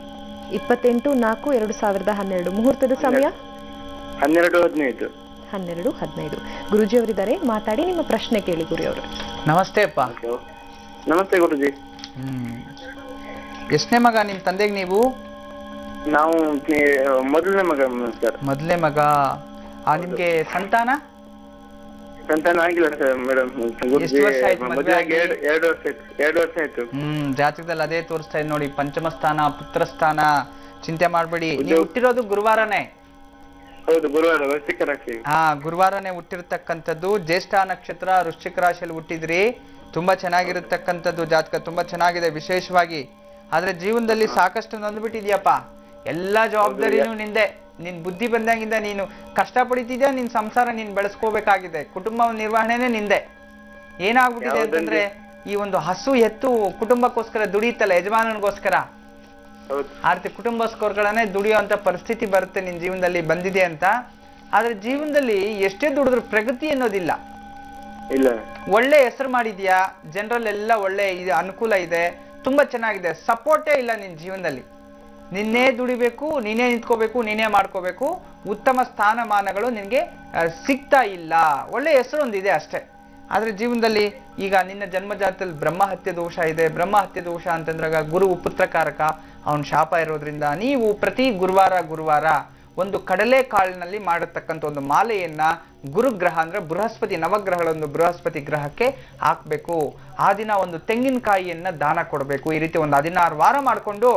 28/4/2012. ಮುಹೂರ್ತದ ಸಮಯ 12:15. 12:15. ಗುರುಜಿ ಅವರಿದ್ದಾರೆ, ಮಾತಾಡಿ, ನಿಮ್ಮ ಪ್ರಶ್ನೆ ಕೇಳಿ ಗುರು ಅವರು. ನಮಸ್ತೆ ಅಪ್ಪ. ನಮಸ್ತೆ ಗುರುಜಿ. ಎಷ್ಟನೇ ಮಗ ನಿಮ್ ತಂದೆಗೆ ನೀವು? ನಾವು ಮೊದಲನೇ ಮಗ ಸರ್. ಮೊದಲನೇ ಮಗ. ನಿಮ್ಗೆ ಸಂತಾನ ಸಂತಾನ ಆಗಿಲ್ಲ ಸರ್ ಮೇಡಮ್. ಎಷ್ಟು ವರ್ಷ ಆಯ್ತು ಮದುವೆ ಆಗಿ? 2 ವರ್ಷ ಆಯ್ತು. 2 ವರ್ಷ ಆಯ್ತು. ಜಾತಕದಲ್ಲಿ ಅದೇ ತೋರಿಸ್ತಾ ಇದೆ ನೋಡಿ, ಪಂಚಮ ಸ್ಥಾನ, ಪುತ್ರ ಸ್ಥಾನ. ಚಿಂತೆ ಮಾಡ್ಬೇಡಿ. ನೀವು ಹುಟ್ಟಿರೋದು ಗುರುವಾರನೇ. ಹೌದು, ಗುರುವಾರ, ವೃಶ್ಚಿಕ ರಾಶಿ. ಗುರುವಾರನೇ ಹುಟ್ಟಿರ್ತಕ್ಕಂಥದ್ದು. ಜ್ಯೇಷ್ಠ ನಕ್ಷತ್ರ, ವೃಶ್ಚಿಕ ರಾಶಿಯಲ್ಲಿ ಹುಟ್ಟಿದ್ರಿ. ತುಂಬಾ ಚೆನ್ನಾಗಿರತಕ್ಕಂಥದ್ದು ಜಾತಕ, ತುಂಬಾ ಚೆನ್ನಾಗಿದೆ ವಿಶೇಷವಾಗಿ. ಆದ್ರೆ ಜೀವನದಲ್ಲಿ ಸಾಕಷ್ಟು ನೊಂದ್ಬಿಟ್ಟಿದ್ಯಪ್ಪ. ಎಲ್ಲಾ ಜವಾಬ್ದಾರಿನೂ ನಿಂದೆ. ನಿನ್ ಬುದ್ಧಿ ಬಂದಂಗಿಂದ ನೀನು ಕಷ್ಟ ಪಡಿತಿದ್ಯಾ, ನಿನ್ ಸಂಸಾರ ನೀನ್ ಬೆಳೆಸ್ಕೋಬೇಕಾಗಿದೆ, ಕುಟುಂಬ ನಿರ್ವಹಣೆನೇ ನಿಂದೆ. ಏನಾಗ್ಬಿಟ್ಟಿದೆ ಅಂತಂದ್ರೆ, ಈ ಒಂದು ಹಸು ಎತ್ತು ಕುಟುಂಬಕ್ಕೋಸ್ಕರ ದುಡಿಯುತ್ತಲ್ಲ, ಯಜಮಾನನಿಗೋಸ್ಕರ, ಆ ರೀತಿ ಕುಟುಂಬಸ್ಕೋರ್ಗಳನ್ನೇ ದುಡಿಯುವಂತ ಪರಿಸ್ಥಿತಿ ಬರುತ್ತೆ ನಿನ್ ಜೀವನದಲ್ಲಿ, ಬಂದಿದೆ ಅಂತ. ಆದ್ರೆ ಜೀವನದಲ್ಲಿ ಎಷ್ಟೇ ದುಡಿದ್ರು ಪ್ರಗತಿ ಅನ್ನೋದಿಲ್ಲ. ಇಲ್ಲ, ಒಳ್ಳೆ ಹೆಸರು ಮಾಡಿದ್ಯಾ, ಜನರಲ್ಲೆಲ್ಲ ಒಳ್ಳೆ ಅನುಕೂಲ ಇದೆ, ತುಂಬಾ ಚೆನ್ನಾಗಿದೆ. ಸಪೋರ್ಟೇ ಇಲ್ಲ ನಿನ್ ಜೀವನದಲ್ಲಿ. ನಿನ್ನೇ ದುಡಿಬೇಕು, ನೀನೇ ನಿಂತ್ಕೋಬೇಕು, ನೀನೇ ಮಾಡ್ಕೋಬೇಕು. ಉತ್ತಮ ಸ್ಥಾನಮಾನಗಳು ನಿನ್ಗೆ ಸಿಗ್ತಾ ಇಲ್ಲ. ಒಳ್ಳೆ ಹೆಸರು ಒಂದಿದೆ ಅಷ್ಟೇ. ಆದ್ರೆ ಜೀವನದಲ್ಲಿ ಈಗ ನಿನ್ನ ಜನ್ಮಜಾತದಲ್ಲಿ ಬ್ರಹ್ಮಹತ್ಯೆ ದೋಷ ಇದೆ. ಬ್ರಹ್ಮಹತ್ಯೆ ದೋಷ ಅಂತಂದ್ರಾಗ ಗುರು ಪುತ್ರಕಾರಕ, ಅವನ ಶಾಪ ಇರೋದ್ರಿಂದ ನೀವು ಪ್ರತಿ ಗುರುವಾರ ಒಂದು ಕಡಲೆ ಕಾಳಿನಲ್ಲಿ ಮಾಡತಕ್ಕಂಥ ಒಂದು ಮಾಲೆಯನ್ನ ಗುರುಗ್ರಹ ಅಂದ್ರೆ ಬೃಹಸ್ಪತಿ, ನವಗ್ರಹಗಳ ಒಂದು ಬೃಹಸ್ಪತಿ ಗ್ರಹಕ್ಕೆ ಹಾಕ್ಬೇಕು. ಆ ದಿನ ಒಂದು ತೆಂಗಿನಕಾಯಿಯನ್ನ ದಾನ ಕೊಡಬೇಕು. ಈ ರೀತಿ ಒಂದು 16 ವಾರ ಮಾಡಿಕೊಂಡು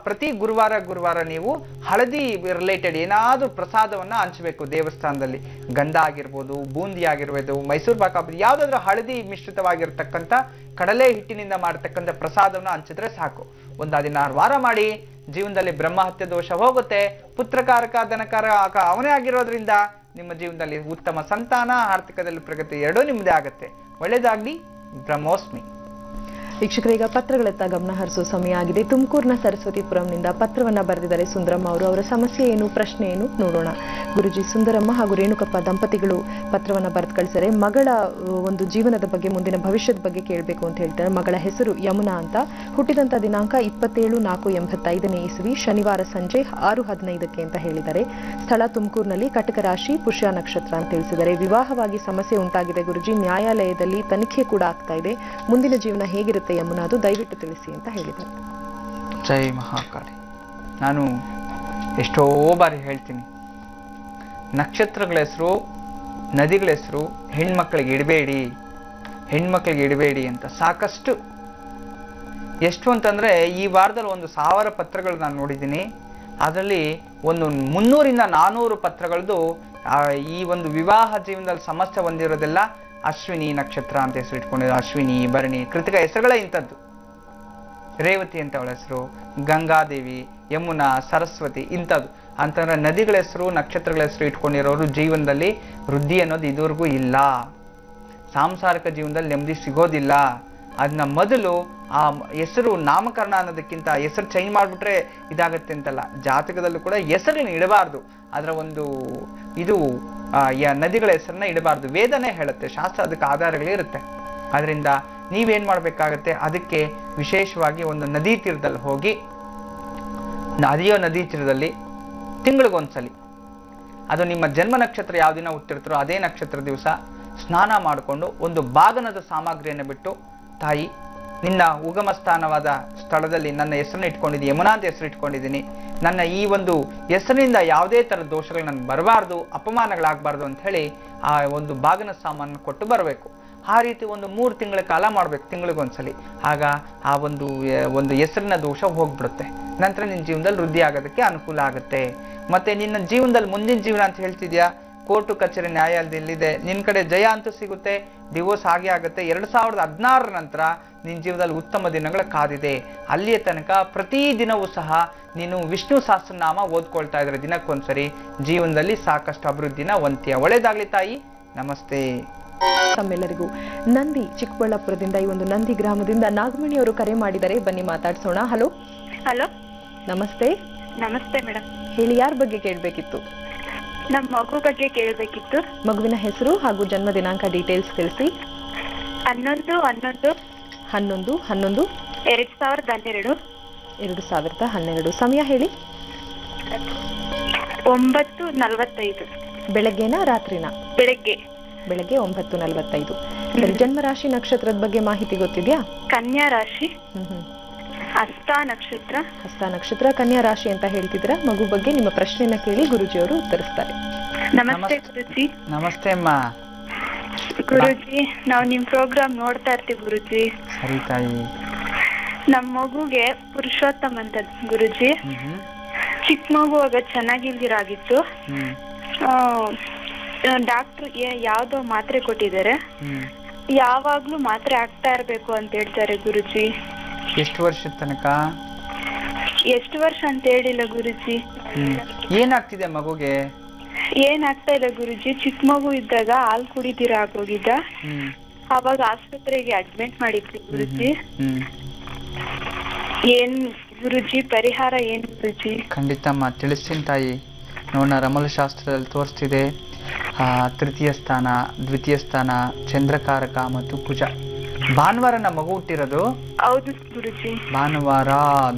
ಪ್ರತಿ ಗುರುವಾರ ನೀವು ಹಳದಿ ರಿಲೇಟೆಡ್ ಏನಾದ್ರೂ ಪ್ರಸಾದವನ್ನ ಹಂಚಬೇಕು ದೇವಸ್ಥಾನದಲ್ಲಿ. ಗಂಧ ಆಗಿರ್ಬೋದು, ಬೂಂದಿ ಆಗಿರ್ಬೋದು, ಮೈಸೂರು ಪಾಕ್ ಆಗ್ಬೋದು, ಯಾವ್ದಾದ್ರು ಹಳದಿ ಮಿಶ್ರಿತವಾಗಿರ್ತಕ್ಕಂಥ ಕಡಲೆ ಹಿಟ್ಟಿನಿಂದ ಮಾಡತಕ್ಕಂಥ ಪ್ರಸಾದವನ್ನ ಹಂಚಿದ್ರೆ ಸಾಕು. ಒಂದು 16 ವಾರ ಮಾಡಿ. ಜೀವನದಲ್ಲಿ ಬ್ರಹ್ಮಹತ್ಯೆ ದೋಷ ಹೋಗುತ್ತೆ. ಪುತ್ರಕಾರಕ, ಧನಕಾರಕ ಅವನೇ ಆಗಿರೋದ್ರಿಂದ ನಿಮ್ಮ ಜೀವನದಲ್ಲಿ ಉತ್ತಮ ಸಂತಾನ, ಆರ್ಥಿಕದಲ್ಲಿ ಪ್ರಗತಿ ಎರಡೂ ನಿಮ್ಮದೇ ಆಗುತ್ತೆ. ಒಳ್ಳೇದಾಗ್ಲಿ. ಬ್ರಹ್ಮೋಸ್ಮಿ. ವೀಕ್ಷಕರೀಗ ಪತ್ರಗಳತ್ತ ಗಮನ ಹರಿಸೋ ಸಮಯ ಆಗಿದೆ. ತುಮಕೂರಿನ ಸರಸ್ವತಿಪುರಂನಿಂದ ಪತ್ರವನ್ನ ಬರೆದಿದ್ದಾರೆ ಸುಂದರಮ್ಮ ಅವರು. ಅವರ ಸಮಸ್ಯೆ ಏನು, ಪ್ರಶ್ನೆ ಏನು ನೋಡೋಣ. ಗುರುಜಿ, ಸುಂದರಮ್ಮ ಹಾಗೂ ರೇಣುಕಪ್ಪ ದಂಪತಿಗಳು ಪತ್ರವನ್ನ ಬರೆದು ಕಳಿಸಿದರೆ ಮಗಳ ಒಂದು ಜೀವನದ ಬಗ್ಗೆ, ಮುಂದಿನ ಭವಿಷ್ಯದ ಬಗ್ಗೆ ಕೇಳಬೇಕು ಅಂತ ಹೇಳ್ತಾರೆ. ಮಗಳ ಹೆಸರು ಯಮುನಾ ಅಂತ. ಹುಟ್ಟಿದಂತ ದಿನಾಂಕ 27/4/85 ಇಸ್ವಿ, ಶನಿವಾರ ಸಂಜೆ 6:15 ಅಂತ ಹೇಳಿದ್ದಾರೆ. ಸ್ಥಳ ತುಮಕೂರಿನಲ್ಲಿ, ಕಟಕ ರಾಶಿ, ಪುಷ್ಯ ನಕ್ಷತ್ರ ಅಂತ ತಿಳಿಸಿದ್ದಾರೆ. ವಿವಾಹವಾಗಿ ಸಮಸ್ಯೆ ಉಂಟಾಗಿದೆ ಗುರುಜಿ, ನ್ಯಾಯಾಲಯದಲ್ಲಿ ತನಿಖೆ ಕೂಡ ಆಗ್ತಾ ಇದೆ. ಮುಂದಿನ ಜೀವನ ಹೇಗಿರುತ್ತೆ ಯಮುನಾದು, ದಯವಿಟ್ಟು ತಿಳಿಸಿ ಅಂತ ಹೇಳಿದ್ದಾರೆ. ಜೈ ಮಹಾಕಾಳಿ. ನಾನು ಎಷ್ಟೋ ಬಾರಿ ಹೇಳ್ತೀನಿ, ನಕ್ಷತ್ರಗಳ ಹೆಸರು, ನದಿಗಳ ಹೆಸರು ಹೆಣ್ಮಕ್ಳಿಗೆ ಇಡಬೇಡಿ ಅಂತ ಸಾಕಷ್ಟು. ಎಷ್ಟು ಅಂತಂದ್ರೆ, ಈ ವಾರದಲ್ಲಿ 1000 ಪತ್ರಗಳು ನಾನು ನೋಡಿದ್ದೀನಿ. ಅದರಲ್ಲಿ ಒಂದು 300-400 ಪತ್ರಗಳದ್ದು ಈ ಒಂದು ವಿವಾಹ ಜೀವನದಲ್ಲಿ ಸಮಸ್ಯೆ ಹೊಂದಿರೋದೆಲ್ಲ ಅಶ್ವಿನಿ ನಕ್ಷತ್ರ ಅಂತ ಹೆಸರು ಇಟ್ಕೊಂಡಿರೋ, ಅಶ್ವಿನಿ, ಭರಣಿ, ಕೃತಿಕ ಹೆಸರುಗಳೇ ಇಂಥದ್ದು. ರೇವತಿ ಅಂತ ಅವಳ ಹೆಸರು, ಗಂಗಾದೇವಿ, ಯಮುನಾ, ಸರಸ್ವತಿ ಇಂಥದ್ದು ಅಂತಂದ್ರೆ ನದಿಗಳ ಹೆಸರು, ನಕ್ಷತ್ರಗಳ ಹೆಸರು ಇಟ್ಕೊಂಡಿರೋರು ಜೀವನದಲ್ಲಿ ವೃದ್ಧಿ ಅನ್ನೋದು ಇದುವರೆಗೂ ಇಲ್ಲ. ಸಾಂಸಾರಿಕ ಜೀವನದಲ್ಲಿ ನೆಮ್ಮದಿ ಸಿಗೋದಿಲ್ಲ. ಅದನ್ನ ಮೊದಲು ಆ ಹೆಸರು ನಾಮಕರಣ ಅನ್ನೋದಕ್ಕಿಂತ ಹೆಸರು ಚೇಂಜ್ ಮಾಡಿಬಿಟ್ರೆ ಇದಾಗತ್ತೆ ಅಂತಲ್ಲ. ಜಾತಕದಲ್ಲೂ ಕೂಡ ಹೆಸರನ್ನ ಇಡಬಾರ್ದು. ಅದರ ಒಂದು ಇದು ನದಿಗಳ ಹೆಸರನ್ನ ಇಡಬಾರ್ದು. ವೇದನೆ ಹೇಳುತ್ತೆ, ಶಾಸ್ತ್ರ ಅದಕ್ಕೆ ಆಧಾರಗಳಿರುತ್ತೆ. ಅದರಿಂದ ನೀವೇನ್ ಮಾಡ್ಬೇಕಾಗತ್ತೆ, ಅದಕ್ಕೆ ವಿಶೇಷವಾಗಿ ಒಂದು ನದಿ ತೀರದಲ್ಲಿ ಹೋಗಿ, ನದಿ ತೀರದಲ್ಲಿ ತಿಂಗಳಿಗೊಂದ್ಸಲಿ, ಅದು ನಿಮ್ಮ ಜನ್ಮ ನಕ್ಷತ್ರ ಯಾವ ದಿನ ಹುಟ್ಟಿರ್ತಾರೋ ಅದೇ ನಕ್ಷತ್ರ ದಿವಸ ಸ್ನಾನ ಮಾಡಿಕೊಂಡು ಒಂದು ಬಾಗನದ ಸಾಮಗ್ರಿಯನ್ನು ಬಿಟ್ಟು, ತಾಯಿ ನಿನ್ನ ಉಗಮ ಸ್ಥಾನವಾದ ಸ್ಥಳದಲ್ಲಿ ನನ್ನ ಹೆಸರನ್ನು ಇಟ್ಕೊಂಡಿದ್ದೀನಿ, ಯಮುನಾ ಅಂತ ಹೆಸರು ಇಟ್ಕೊಂಡಿದ್ದೀನಿ, ನನ್ನ ಈ ಒಂದು ಹೆಸರಿನಿಂದ ಯಾವುದೇ ಥರದ ದೋಷಗಳು ನನಗೆ ಬರಬಾರ್ದು, ಅಪಮಾನಗಳಾಗಬಾರ್ದು ಅಂತ ಹೇಳಿ ಆ ಒಂದು ಬಾಗಿನ ಸಾಮಾನು ಕೊಟ್ಟು ಬರಬೇಕು. ಆ ರೀತಿ ಒಂದು 3 ತಿಂಗಳ ಕಾಲ ಮಾಡ್ಬೇಕು, ತಿಂಗಳಿಗೊಂದ್ಸಲಿ. ಆಗ ಆ ಒಂದು ಹೆಸರಿನ ದೋಷ ಹೋಗ್ಬಿಡುತ್ತೆ. ನಂತರ ನಿನ್ನ ಜೀವನದಲ್ಲಿ ವೃದ್ಧಿ ಆಗೋದಕ್ಕೆ ಅನುಕೂಲ ಆಗುತ್ತೆ. ಮತ್ತೆ ನಿನ್ನ ಜೀವನದಲ್ಲಿ ಮುಂದಿನ ಜೀವನ ಅಂತ ಹೇಳ್ತಿದ್ಯಾ, ಕೋರ್ಟು ಕಚೇರಿ ನ್ಯಾಯಾಲಯದಲ್ಲಿದೆ, ನಿನ್ನ ಕಡೆ ಜಯ ಅಂತೂ ಸಿಗುತ್ತೆ, ಡಿವೋರ್ಸ್ ಹಾಗೆ ಆಗುತ್ತೆ. 2016 ನಂತರ ನಿನ್ನ ಜೀವನದಲ್ಲಿ ಉತ್ತಮ ದಿನಗಳ ಕಾದಿದೆ. ಅಲ್ಲಿಯ ತನಕ ಪ್ರತಿ ದಿನವೂ ಸಹ ನೀನು ವಿಷ್ಣು ಸಹಸ್ರನಾಮ ಓದ್ಕೊಳ್ತಾ ಇದ್ರೆ ದಿನಕ್ಕೊಂದ್ಸರಿ ಜೀವನದಲ್ಲಿ ಸಾಕಷ್ಟು ಅಭಿವೃದ್ಧಿನ ಹೊಂದ್ತೀಯ. ಒಳ್ಳೇದಾಗ್ಲಿ ತಾಯಿ, ನಮಸ್ತೆ. ತಮ್ಮೆಲ್ಲರಿಗೂ ನಂದಿ ಚಿಕ್ಕಬಳ್ಳಾಪುರದಿಂದ, ಈ ಒಂದು ನಂದಿ ಗ್ರಾಮದಿಂದ ನಾಗಮಣಿ ಅವರು ಕರೆ ಮಾಡಿದರೆ, ಬನ್ನಿ ಮಾತಾಡ್ಸೋಣ. ಹಲೋ. ಹಲೋ, ನಮಸ್ತೆ. ನಮಸ್ತೆ ಮೇಡಮ್. ಹೇಳಿ, ಯಾರ ಬಗ್ಗೆ ಕೇಳಬೇಕಿತ್ತು? ನಮ್ಮ ಮಗು ಬಗ್ಗೆ ಕೇಳಬೇಕಿತ್ತು. ಮಗುವಿನ ಹೆಸರು ಹಾಗೂ ಜನ್ಮ ದಿನಾಂಕ ಡೀಟೇಲ್ಸ್ ತಿಳಿಸಿ. 11/11/2012. 2012. ಸಮಯ ಹೇಳಿ. 9:45. ಬೆಳಗ್ಗೆನಾ ರಾತ್ರಿನಾ? ಬೆಳಗ್ಗೆ 9:45. ಸರಿ, ಜನ್ಮ ರಾಶಿ ನಕ್ಷತ್ರದ ಬಗ್ಗೆ ಮಾಹಿತಿ ಗೊತ್ತಿದ್ಯಾ? ಕನ್ಯಾ ರಾಶಿ. ಹಸ್ತ ನಕ್ಷತ್ರ. ಹಸ್ತ ನಕ್ಷತ್ರ, ಕನ್ಯಾ ರಾಶಿ ಅಂತ ಹೇಳ್ತಿದ್ರ. ಮಗು ಬಗ್ಗೆ ನಿಮ್ಮ ಪ್ರಶ್ನೆನ ಕೇಳಿ ಗುರುಜಿಯವರು ಉತ್ತರಿಸ್ತಾರೆ. ನಮಸ್ತೆ ಗುರುಜಿ. ನಮಸ್ತೆ ಅಮ್ಮ. ಗುರುಜಿ, ನಾವು ನಿಮ್ ಪ್ರೋಗ್ರಾಮ್ ನೋಡ್ತಾ ಇರ್ತೀವಿ ಗುರುಜಿ. ಸರಿ ತಾಯಿ. ನಮ್ ಮಗುಗೆ ಪುರುಷೋತ್ತಮ ಅಂತ ಗುರುಜಿ. ಚಿಕ್ಕ ಮಗು ಆಗ ಚೆನ್ನಾಗಿಲ್ದಿರಾಗಿತ್ತು. ಡಾಕ್ಟರ್ ಯಾವ್ದೋ ಮಾತ್ರೆ ಕೊಟ್ಟಿದ್ದಾರೆ, ಯಾವಾಗ್ಲೂ ಮಾತ್ರೆ ಆಗ್ತಾ ಇರ್ಬೇಕು ಅಂತ ಹೇಳ್ತಾರೆ ಗುರುಜಿ. ಎಷ್ಟು ವರ್ಷದ ತನಕ? ಎಷ್ಟು ವರ್ಷ ಅಂತ ಹೇಳಿಲ್ಲ ಗುರುಜಿ. ಏನಾಗ್ತಿದೆ ಮಗುಗೆ? ಏನಾಗ್ತಾ ಇಲ್ಲ ಗುರುಜಿ. ಚಿಕ್ಕ ಮಗು ಇದ್ದಾಗ ಹಾಲು ಕುಡಿದಿರ ಆಗೋಗಿದ್ದ, ಅವಾಗ ಆಸ್ಪತ್ರೆಗೆ ಅಡ್ಮಿಟ್ ಮಾಡಿದ್ವಿ ಗುರುಜಿ. ಏನ್ ಗುರುಜಿ ಪರಿಹಾರ ಏನ್ ಗುರುಜಿ? ಖಂಡಿತಮ್ಮ ತಿಳಿಸ್ತೀನಿ ತಾಯಿ. ನೋಡೋಣ, ರಮಲ ಶಾಸ್ತ್ರದಲ್ಲಿ ತೋರಿಸ್ತಿದೆ ತೃತೀಯ ಸ್ಥಾನ, ದ್ವಿತೀಯ ಸ್ಥಾನ, ಚಂದ್ರಕಾರಕ ಮತ್ತು ಕುಜ. ಭಾನುವಾರ ನಮ್ಮ ಮಗು ಹುಟ್ಟಿರೋದು? ಹೌದು ಗುರುಜಿ. ಭಾನುವಾರ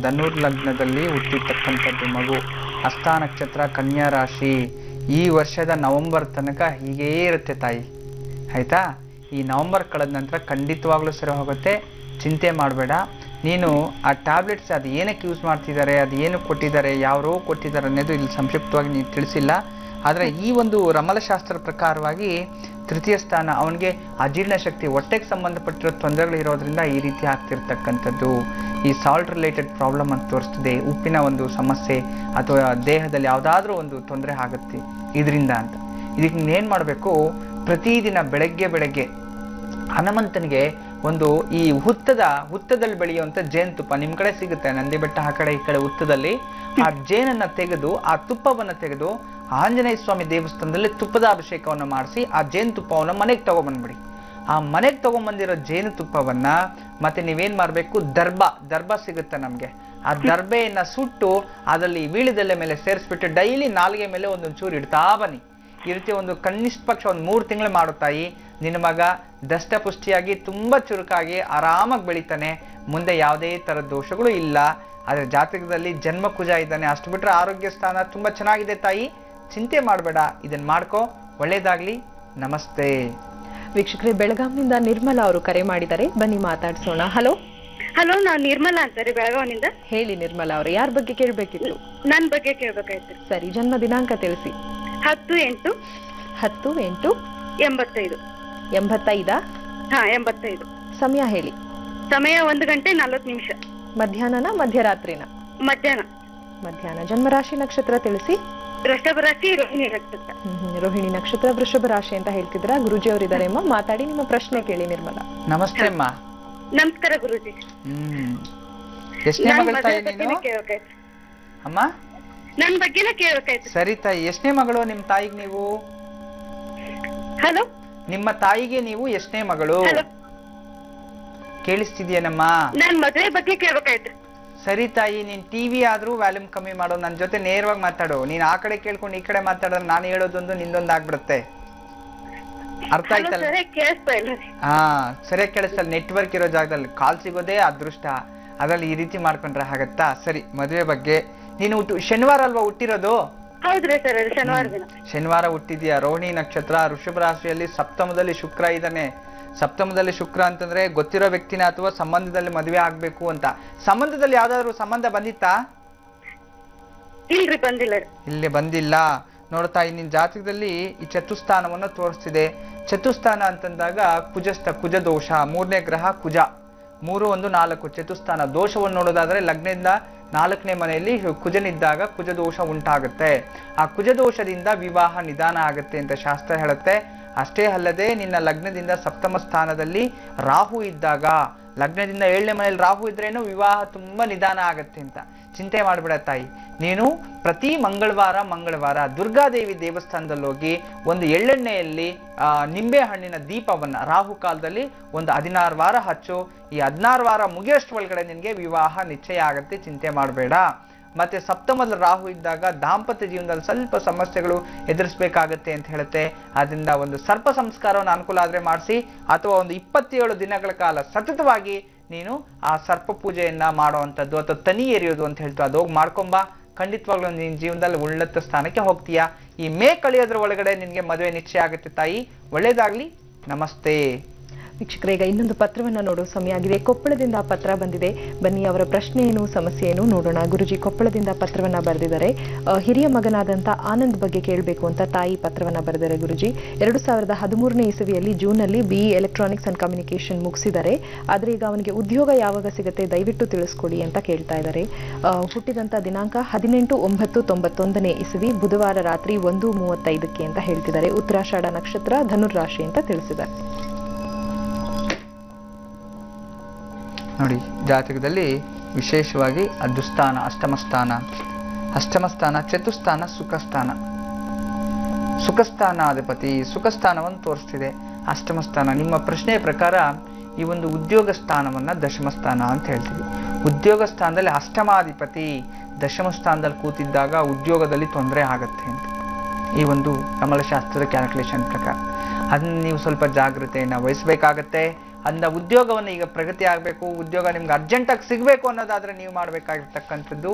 ಧನುರ್ ಲಗ್ನದಲ್ಲಿ ಹುಟ್ಟಿರ್ತಕ್ಕಂಥದ್ದು ಮಗು. ಹಸ್ತ ನಕ್ಷತ್ರ, ಕನ್ಯಾ ರಾಶಿ. ಈ ವರ್ಷದ ನವೆಂಬರ್ ತನಕ ಹೀಗೇ ಇರುತ್ತೆ ತಾಯಿ, ಆಯ್ತಾ? ಈ ನವೆಂಬರ್ ಕಳೆದ ನಂತರ ಖಂಡಿತವಾಗ್ಲೂ ಸರಿ ಹೋಗುತ್ತೆ, ಚಿಂತೆ ಮಾಡಬೇಡ. ನೀನು ಆ ಟ್ಯಾಬ್ಲೆಟ್ಸ್ ಅದು ಏನಕ್ಕೆ ಯೂಸ್ ಮಾಡ್ತಿದ್ದಾರೆ, ಅದು ಏನಕ್ಕೆ ಕೊಟ್ಟಿದ್ದಾರೆ, ಯಾವ ರೋಗ ಕೊಟ್ಟಿದ್ದಾರೆ ಅನ್ನೋದು ಇಲ್ಲಿ ಸಂಕ್ಷಿಪ್ತವಾಗಿ ನೀವು ತಿಳಿಸಿಲ್ಲ. ಆದರೆ ಈ ಒಂದು ರಮಲಶಾಸ್ತ್ರ ಪ್ರಕಾರವಾಗಿ ತೃತೀಯ ಸ್ಥಾನ, ಅವನಿಗೆ ಅಜೀರ್ಣ ಶಕ್ತಿ, ಹೊಟ್ಟೆಗೆ ಸಂಬಂಧಪಟ್ಟಿರೋ ತೊಂದರೆಗಳು ಇರೋದ್ರಿಂದ ಈ ರೀತಿ ಆಗ್ತಿರ್ತಕ್ಕಂಥದ್ದು. ಈ ಸಾಲ್ಟ್ ರಿಲೇಟೆಡ್ ಪ್ರಾಬ್ಲಮ್ ಅಂತ ತೋರಿಸ್ತದೆ, ಉಪ್ಪಿನ ಒಂದು ಸಮಸ್ಯೆ ಅಥವಾ ದೇಹದಲ್ಲಿ ಯಾವುದಾದ್ರೂ ಒಂದು ತೊಂದರೆ ಆಗುತ್ತೆ ಇದರಿಂದ ಅಂತ. ಇದಕ್ಕೆ ನೀನೇನು ಮಾಡಬೇಕು, ಪ್ರತಿದಿನ ಬೆಳಗ್ಗೆ ಹನುಮಂತನಿಗೆ ಒಂದು ಈ ಹುತ್ತದಲ್ಲಿ ಬೆಳೆಯುವಂಥ ಜೇನುತುಪ್ಪ ನಿಮ್ಮ ಕಡೆ ಸಿಗುತ್ತೆ, ನಂದಿ ಬೆಟ್ಟ ಆ ಕಡೆ ಈ ಕಡೆ ಹುತ್ತದಲ್ಲಿ. ಆ ಜೇನನ್ನ ತೆಗೆದು, ಆ ತುಪ್ಪವನ್ನು ತೆಗೆದು ಆಂಜನೇಯ ಸ್ವಾಮಿ ದೇವಸ್ಥಾನದಲ್ಲಿ ತುಪ್ಪದ ಅಭಿಷೇಕವನ್ನು ಮಾಡಿಸಿ ಆ ಜೇನುತುಪ್ಪವನ್ನು ಮನೆಗೆ ತಗೊಂಡ್ಬಂದ್ಬಿಡಿ. ಆ ಮನೆಗೆ ತಗೊಂಡ್ಬಂದಿರೋ ಜೇನುತುಪ್ಪವನ್ನ ಮತ್ತೆ ನೀವೇನ್ ಮಾಡಬೇಕು, ದರ್ಭ ಸಿಗುತ್ತೆ ನಮ್ಗೆ, ಆ ದರ್ಬೆಯನ್ನ ಸುಟ್ಟು ಅದರಲ್ಲಿ ವೀಳ್ಯದೆಲೆ ಮೇಲೆ ಸೇರಿಸ್ಬಿಟ್ಟು ಡೈಲಿ ನಾಲಿಗೆ ಮೇಲೆ ಒಂದೊಂದು ಚೂರು ಇಡ್ತಾ ಬನ್ನಿ. ಈ ರೀತಿ ಒಂದು ಕನಿಷ್ಠ ಪಕ್ಷ 3 ತಿಂಗಳು ಮಾಡುತ್ತಾಯಿ. ನಿನ್ನ ಮಗ ದಷ್ಟಪುಷ್ಟಿಯಾಗಿ ತುಂಬಾ ಚುರುಕಾಗಿ ಆರಾಮಾಗಿ ಬೆಳಿತಾನೆ. ಮುಂದೆ ಯಾವುದೇ ತರದ ದೋಷಗಳು ಇಲ್ಲ. ಆದ್ರೆ ಜಾತಕದಲ್ಲಿ ಜನ್ಮ ಕುಜ ಇದ್ದಾನೆ, ಅಷ್ಟು ಬಿಟ್ರೆ ಆರೋಗ್ಯ ಸ್ಥಾನ ತುಂಬಾ ಚೆನ್ನಾಗಿದೆ ತಾಯಿ, ಚಿಂತೆ ಮಾಡಬೇಡ. ಇದನ್ನ ಮಾಡ್ಕೋ, ಒಳ್ಳೇದಾಗ್ಲಿ. ನಮಸ್ತೆ. ವೀಕ್ಷಕರೇ, ಬೆಳಗಾವಿನಿಂದ ನಿರ್ಮಲಾ ಅವರು ಕರೆ ಮಾಡಿದ್ದಾರೆ, ಬನ್ನಿ ಮಾತಾಡ್ಸೋಣ. ಹಲೋ. ಹಲೋ, ನಾನ್ ನಿರ್ಮಲಾ ಅಂತಾರೆ ಬೆಳಗಾವಿನಿಂದ. ಹೇಳಿ ನಿರ್ಮಲಾ ಅವರು, ಯಾರ ಬಗ್ಗೆ ಕೇಳ್ಬೇಕಿತ್ತು? ನನ್ ಬಗ್ಗೆ ಕೇಳ್ಬೇಕಾಯ್ತು. ಸರಿ, ಜನ್ಮ ದಿನಾಂಕ ತಿಳಿಸಿ. 10/8/85. 85? ಹಾ, 85. ಸಮಯ ಹೇಳಿ. ಸಮಯ 1:40. ಮಧ್ಯಾಹ್ನನ ಮಧ್ಯರಾತ್ರಿನ? ಮಧ್ಯಾಹ್ನ. ಜನ್ಮರಾಶಿ ನಕ್ಷತ್ರ ತಿಳಿಸಿ. ವೃಷಭ ರಾಶಿ, ರೋಹಿಣಿ ನಕ್ಷತ್ರ. ರೋಹಿಣಿ ನಕ್ಷತ್ರ, ವೃಷಭ ರಾಶಿ ಅಂತ ಹೇಳ್ತಿದ್ರ. ಗುರುಜಿ ಅವರಿದ್ದಾರೆ ಅಮ್ಮ, ಮಾತಾಡಿ ನಿಮ್ಮ ಪ್ರಶ್ನೆ ಕೇಳಿ. ನಿರ್ಮಲಾ. ನಮಸ್ತೆ ಅಮ್ಮ. ನಮಸ್ಕಾರ ಗುರುಜಿ. ಎಷ್ಟನೇ ಮಗಳು ತಾಯಿ ನೀನು? ಅಮ್ಮ ನನ್ ಬಗ್ಗೆನ ಕೇಳ್ಬೇಕಾಯ್ತು. ಸರಿ ತಾಯಿ, ಎಷ್ಟನೇ ಮಗಳು ನಿಮ್ಮ ತಾಯಿಗೆ ನೀವು? ಹಲೋ, ನಿಮ್ಮ ತಾಯಿಗೆ ನೀವು ಎಷ್ಟನೇ ಮಗಳು? ಕೇಳಿಸ್ತಿದ್ಯೇನಮ್ಮ? ನಾನ್ ಮದುವೆ ಬಗ್ಗೆ ಕೇಳ್ಬೇಕಾಯ್ತು. ಸರಿ ತಾಯಿ, ನೀನ್ ಟಿವಿ ಆದ್ರೂ ವ್ಯಾಲ್ಯೂಮ್ ಕಮ್ಮಿ ಮಾಡು, ನನ್ನ ಜೊತೆ ನೇರವಾಗಿ ಮಾತಾಡು. ನೀನ್ ಆ ಕಡೆ ಕೇಳ್ಕೊಂಡು ಈ ಕಡೆ ಮಾತಾಡಿದ್ರೆ ನಾನು ಹೇಳೋದೊಂದು ನಿಂದೊಂದು ಆಗ್ಬಿಡುತ್ತೆ. ಅರ್ಥ ಆಯ್ತಲ್ಲ? ಹಾ, ಸರಿಯಾಗಿ ಕೇಳಿಸ್ತಲ್ಲ. ನೆಟ್ವರ್ಕ್ ಇರೋ ಜಾಗದಲ್ಲಿ ಕಾಲ್ ಸಿಗೋದೇ ಅದೃಷ್ಟ. ಅದ್ರಲ್ಲಿ ಈ ರೀತಿ ಮಾಡ್ಕೊಂಡ್ರೆ ಆಗತ್ತಾ? ಸರಿ, ಮದುವೆ ಬಗ್ಗೆ. ನೀನು ಶನಿವಾರ ಅಲ್ವಾ ಹುಟ್ಟಿರೋದು? ಹೌದ್ರಿ ಸರ್, ಶನಿವಾರ ದಿನ. ಶನಿವಾರ ಹುಟ್ಟಿದ್ಯಾ. ರೋಹಿಣಿ ನಕ್ಷತ್ರ, ವೃಷಭ ರಾಶಿಯಲ್ಲಿ ಸಪ್ತಮದಲ್ಲಿ ಶುಕ್ರ ಇದ್ದಾನೆ. ಸಪ್ತಮದಲ್ಲಿ ಶುಕ್ರ ಅಂತಂದ್ರೆ ಗೊತ್ತಿರೋ ವ್ಯಕ್ತಿನ ಅಥವಾ ಸಂಬಂಧದಲ್ಲಿ ಮದುವೆ ಆಗ್ಬೇಕು ಅಂತ. ಸಂಬಂಧದಲ್ಲಿ ಯಾವ್ದಾದ್ರು ಸಂಬಂಧ ಬಂದಿತ್ತಾ? ಇಲ್ರಿ ಬಂದಿಲ್ಲ ರೀ. ಇಲ್ಲಿ ಬಂದಿಲ್ಲ. ನೋಡ್ತಾ ನಿನ್ನ ಜಾತಕದಲ್ಲಿ ಈ ಚತುಸ್ಥಾನವನ್ನು ತೋರಿಸ್ತಿದೆ. ಚತುಸ್ಥಾನ ಅಂತಂದಾಗ ಕುಜ ದೋಷ, 3ನೇ ಗ್ರಹ ಕುಜ, 3 1 4 ಚತುಸ್ಥಾನ ದೋಷವನ್ನು ನೋಡೋದಾದ್ರೆ ಲಗ್ನದಿಂದ 4ನೇ ಮನೆಯಲ್ಲಿ ಕುಜನಿದ್ದಾಗ ಕುಜ ದೋಷ ಉಂಟಾಗುತ್ತೆ. ಆ ಕುಜ ದೋಷದಿಂದ ವಿವಾಹ ನಿಧಾನ ಆಗುತ್ತೆ ಅಂತ ಶಾಸ್ತ್ರ ಹೇಳುತ್ತೆ. ಅಷ್ಟೇ ಅಲ್ಲದೆ ನಿನ್ನ ಲಗ್ನದಿಂದ ಸಪ್ತಮ ಸ್ಥಾನದಲ್ಲಿ ರಾಹು ಇದ್ದಾಗ, ಲಗ್ನದಿಂದ 7ನೇ ಮನೆಯಲ್ಲಿ ರಾಹು ಇದ್ರೇನು ವಿವಾಹ ತುಂಬಾ ನಿಧಾನ ಆಗತ್ತೆ ಅಂತ ಚಿಂತೆ ಮಾಡ್ಬಿಡ ತಾಯಿ. ನೀನು ಪ್ರತಿ ಮಂಗಳವಾರ ದುರ್ಗಾದೇವಿ ದೇವಸ್ಥಾನದಲ್ಲಿ ಹೋಗಿ ಒಂದು ಎಳ್ಳೆಣ್ಣೆಯಲ್ಲಿ ನಿಂಬೆ ಹಣ್ಣಿನ ದೀಪವನ್ನ ರಾಹು ಕಾಲದಲ್ಲಿ ಒಂದು 16 ವಾರ ಹಚ್ಚು. ಈ 16 ವಾರ ಮುಗಿಯೋಷ್ಟು ಒಳಗಡೆ ನಿನ್ಗೆ ವಿವಾಹ ನಿಶ್ಚಯ ಆಗತ್ತೆ, ಚಿಂತೆ ಮಾಡಬೇಡ. ಮತ್ತೆ ಸಪ್ತಮದಲ್ಲಿ ರಾಹು ಇದ್ದಾಗ ದಾಂಪತ್ಯ ಜೀವನದಲ್ಲಿ ಸ್ವಲ್ಪ ಸಮಸ್ಯೆಗಳು ಎದುರಿಸಬೇಕಾಗತ್ತೆ ಅಂತ ಹೇಳುತ್ತೆ. ಅದರಿಂದ ಒಂದು ಸರ್ಪ ಸಂಸ್ಕಾರವನ್ನು ಅನುಕೂಲ ಆದ್ರೆ ಮಾಡಿಸಿ, ಅಥವಾ ಒಂದು 27 ದಿನಗಳ ಕಾಲ ಸತತವಾಗಿ ನೀನು ಆ ಸರ್ಪ ಪೂಜೆಯನ್ನ ಮಾಡುವಂಥದ್ದು ಅಥವಾ ತನಿ ಎರಿಯೋದು ಅಂತ ಹೇಳ್ತು, ಅದು ಹೋಗಿ ಮಾಡ್ಕೊಂಬ. ಖಂಡಿತವಾಗ್ಲೂ ನಿನ್ನ ಜೀವನದಲ್ಲಿ ಉನ್ನತ ಸ್ಥಾನಕ್ಕೆ ಹೋಗ್ತೀಯಾ. ಈ ಮೇ ಕಳೆಯೋದ್ರ ಒಳಗಡೆ ನಿನ್ಗೆ ಮದುವೆ ನಿಶ್ಚಯ ಆಗುತ್ತೆ ತಾಯಿ. ಒಳ್ಳೇದಾಗ್ಲಿ. ನಮಸ್ತೆ. ವೀಕ್ಷಕರೇ, ಈಗ ಇನ್ನೊಂದು ಪತ್ರವನ್ನ ನೋಡೋ ಸಮಯ ಆಗಿದೆ. ಕೊಪ್ಪಳದಿಂದ ಪತ್ರ ಬಂದಿದೆ. ಬನ್ನಿ ಅವರ ಪ್ರಶ್ನೆ ಏನು, ಸಮಸ್ಯೆ ಏನು ನೋಡೋಣ. ಗುರುಜಿ ಕೊಪ್ಪಳದಿಂದ ಪತ್ರವನ್ನ ಬರೆದಿದ್ದಾರೆ. ಹಿರಿಯ ಮಗನಾದಂತ ಆನಂದ್ ಬಗ್ಗೆ ಕೇಳಬೇಕು ಅಂತ ತಾಯಿ ಪತ್ರವನ್ನ ಬರೆದಿದ್ದಾರೆ. ಗುರುಜಿ 2013ನೇ ಇಸವಿಯಲ್ಲಿ ಜೂನ್ನಲ್ಲಿ BE ಎಲೆಕ್ಟ್ರಾನಿಕ್ಸ್ ಅಂಡ್ ಕಮ್ಯುನಿಕೇಶನ್ ಮುಗಿಸಿದ್ದಾರೆ. ಆದ್ರೆ ಈಗ ಅವನಿಗೆ ಉದ್ಯೋಗ ಯಾವಾಗ ಸಿಗುತ್ತೆ ದಯವಿಟ್ಟು ತಿಳಿಸ್ಕೊಡಿ ಅಂತ ಕೇಳ್ತಾ ಇದ್ದಾರೆ. ಹುಟ್ಟಿದಂತ ದಿನಾಂಕ 18/9/91ನೇ ಇಸವಿ ಬುಧವಾರ ರಾತ್ರಿ 1:35 ಅಂತ ಹೇಳ್ತಿದ್ದಾರೆ. ಉತ್ತರಾಷಾಢ ನಕ್ಷತ್ರ, ಧನುರ್ರಾಶಿ ಅಂತ ತಿಳಿಸಿದ್ದಾರೆ. ನೋಡಿ, ಜಾತಕದಲ್ಲಿ ವಿಶೇಷವಾಗಿ ದುಸ್ಥಾನ, ಅಷ್ಟಮ ಸ್ಥಾನ, ಚತುಸ್ಥಾನ, ಸುಖಸ್ಥಾನ ಅಧಿಪತಿ ಸುಖಸ್ಥಾನವನ್ನು ತೋರಿಸ್ತಿದೆ. ಅಷ್ಟಮ ಸ್ಥಾನ ನಿಮ್ಮ ಪ್ರಶ್ನೆಯ ಪ್ರಕಾರ ಈ ಒಂದು ಉದ್ಯೋಗ ಸ್ಥಾನವನ್ನ ದಶಮ ಸ್ಥಾನ ಅಂತ ಹೇಳ್ತೀವಿ. ಉದ್ಯೋಗ ಸ್ಥಾನದಲ್ಲಿ ಅಷ್ಟಮಾಧಿಪತಿ ದಶಮ ಸ್ಥಾನದಲ್ಲಿ ಕೂತಿದ್ದಾಗ ಉದ್ಯೋಗದಲ್ಲಿ ತೊಂದರೆ ಆಗತ್ತೆ ಅಂತ ಈ ಒಂದು ಕಮಲಶಾಸ್ತ್ರದ ಕ್ಯಾಲ್ಕುಲೇಷನ್ ಪ್ರಕಾರ. ಅದನ್ನ ನೀವು ಸ್ವಲ್ಪ ಜಾಗೃತೆಯನ್ನು ವಹಿಸಬೇಕಾಗತ್ತೆ. ಅಂದ ಉದ್ಯೋಗವನ್ನು ಈಗ ಪ್ರಗತಿ ಆಗಬೇಕು, ಉದ್ಯೋಗ ನಿಮ್ಗೆ ಅರ್ಜೆಂಟಾಗಿ ಸಿಗಬೇಕು ಅನ್ನೋದಾದ್ರೆ ನೀವು ಮಾಡಬೇಕಾಗಿರ್ತಕ್ಕಂಥದ್ದು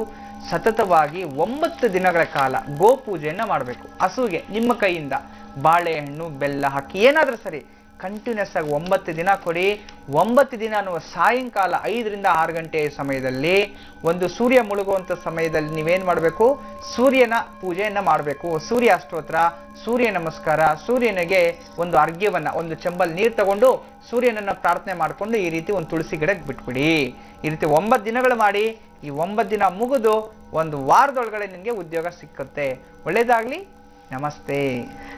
ಸತತವಾಗಿ 9 ದಿನಗಳ ಕಾಲ ಗೋಪೂಜೆಯನ್ನು ಮಾಡಬೇಕು. ಹಸುಗೆ ನಿಮ್ಮ ಕೈಯಿಂದ ಬಾಳೆಹಣ್ಣು ಬೆಲ್ಲ ಹಾಕಿ ಏನಾದರೂ ಸರಿ ಕಂಟಿನ್ಯೂಸ್ ಆಗಿ 9 ದಿನ ಕೊಡಿ. 9 ದಿನ ಅನ್ನುವ ಸಾಯಂಕಾಲ 5 ರಿಂದ 6 ಗಂಟೆಯ ಸಮಯದಲ್ಲಿ ಒಂದು ಸೂರ್ಯ ಮುಳುಗುವಂಥ ಸಮಯದಲ್ಲಿ ನೀವೇನು ಮಾಡಬೇಕು, ಸೂರ್ಯನ ಪೂಜೆಯನ್ನು ಮಾಡಬೇಕು. ಸೂರ್ಯ ಸ್ತೋತ್ರ, ಸೂರ್ಯ ನಮಸ್ಕಾರ, ಸೂರ್ಯನಿಗೆ ಒಂದು ಅರ್ಘ್ಯವನ್ನ, ಒಂದು ಚೆಂಬಲ್ ನೀರು ತಗೊಂಡು ಸೂರ್ಯನನ್ನ ಪ್ರಾರ್ಥನೆ ಮಾಡಿಕೊಂಡು ಈ ರೀತಿ ಒಂದು ತುಳಸಿ ಗಿಡಕ್ಕೆ ಬಿಟ್ಬಿಡಿ. ಈ ರೀತಿ 9 ದಿನಗಳು ಮಾಡಿ. ಈ 9 ದಿನ ಮುಗಿದು ಒಂದು ವಾರದೊಳಗಡೆ ನಿಮಗೆ ಉದ್ಯೋಗ ಸಿಕ್ಕುತ್ತೆ. ಒಳ್ಳೇದಾಗ್ಲಿ. ನಮಸ್ತೆ.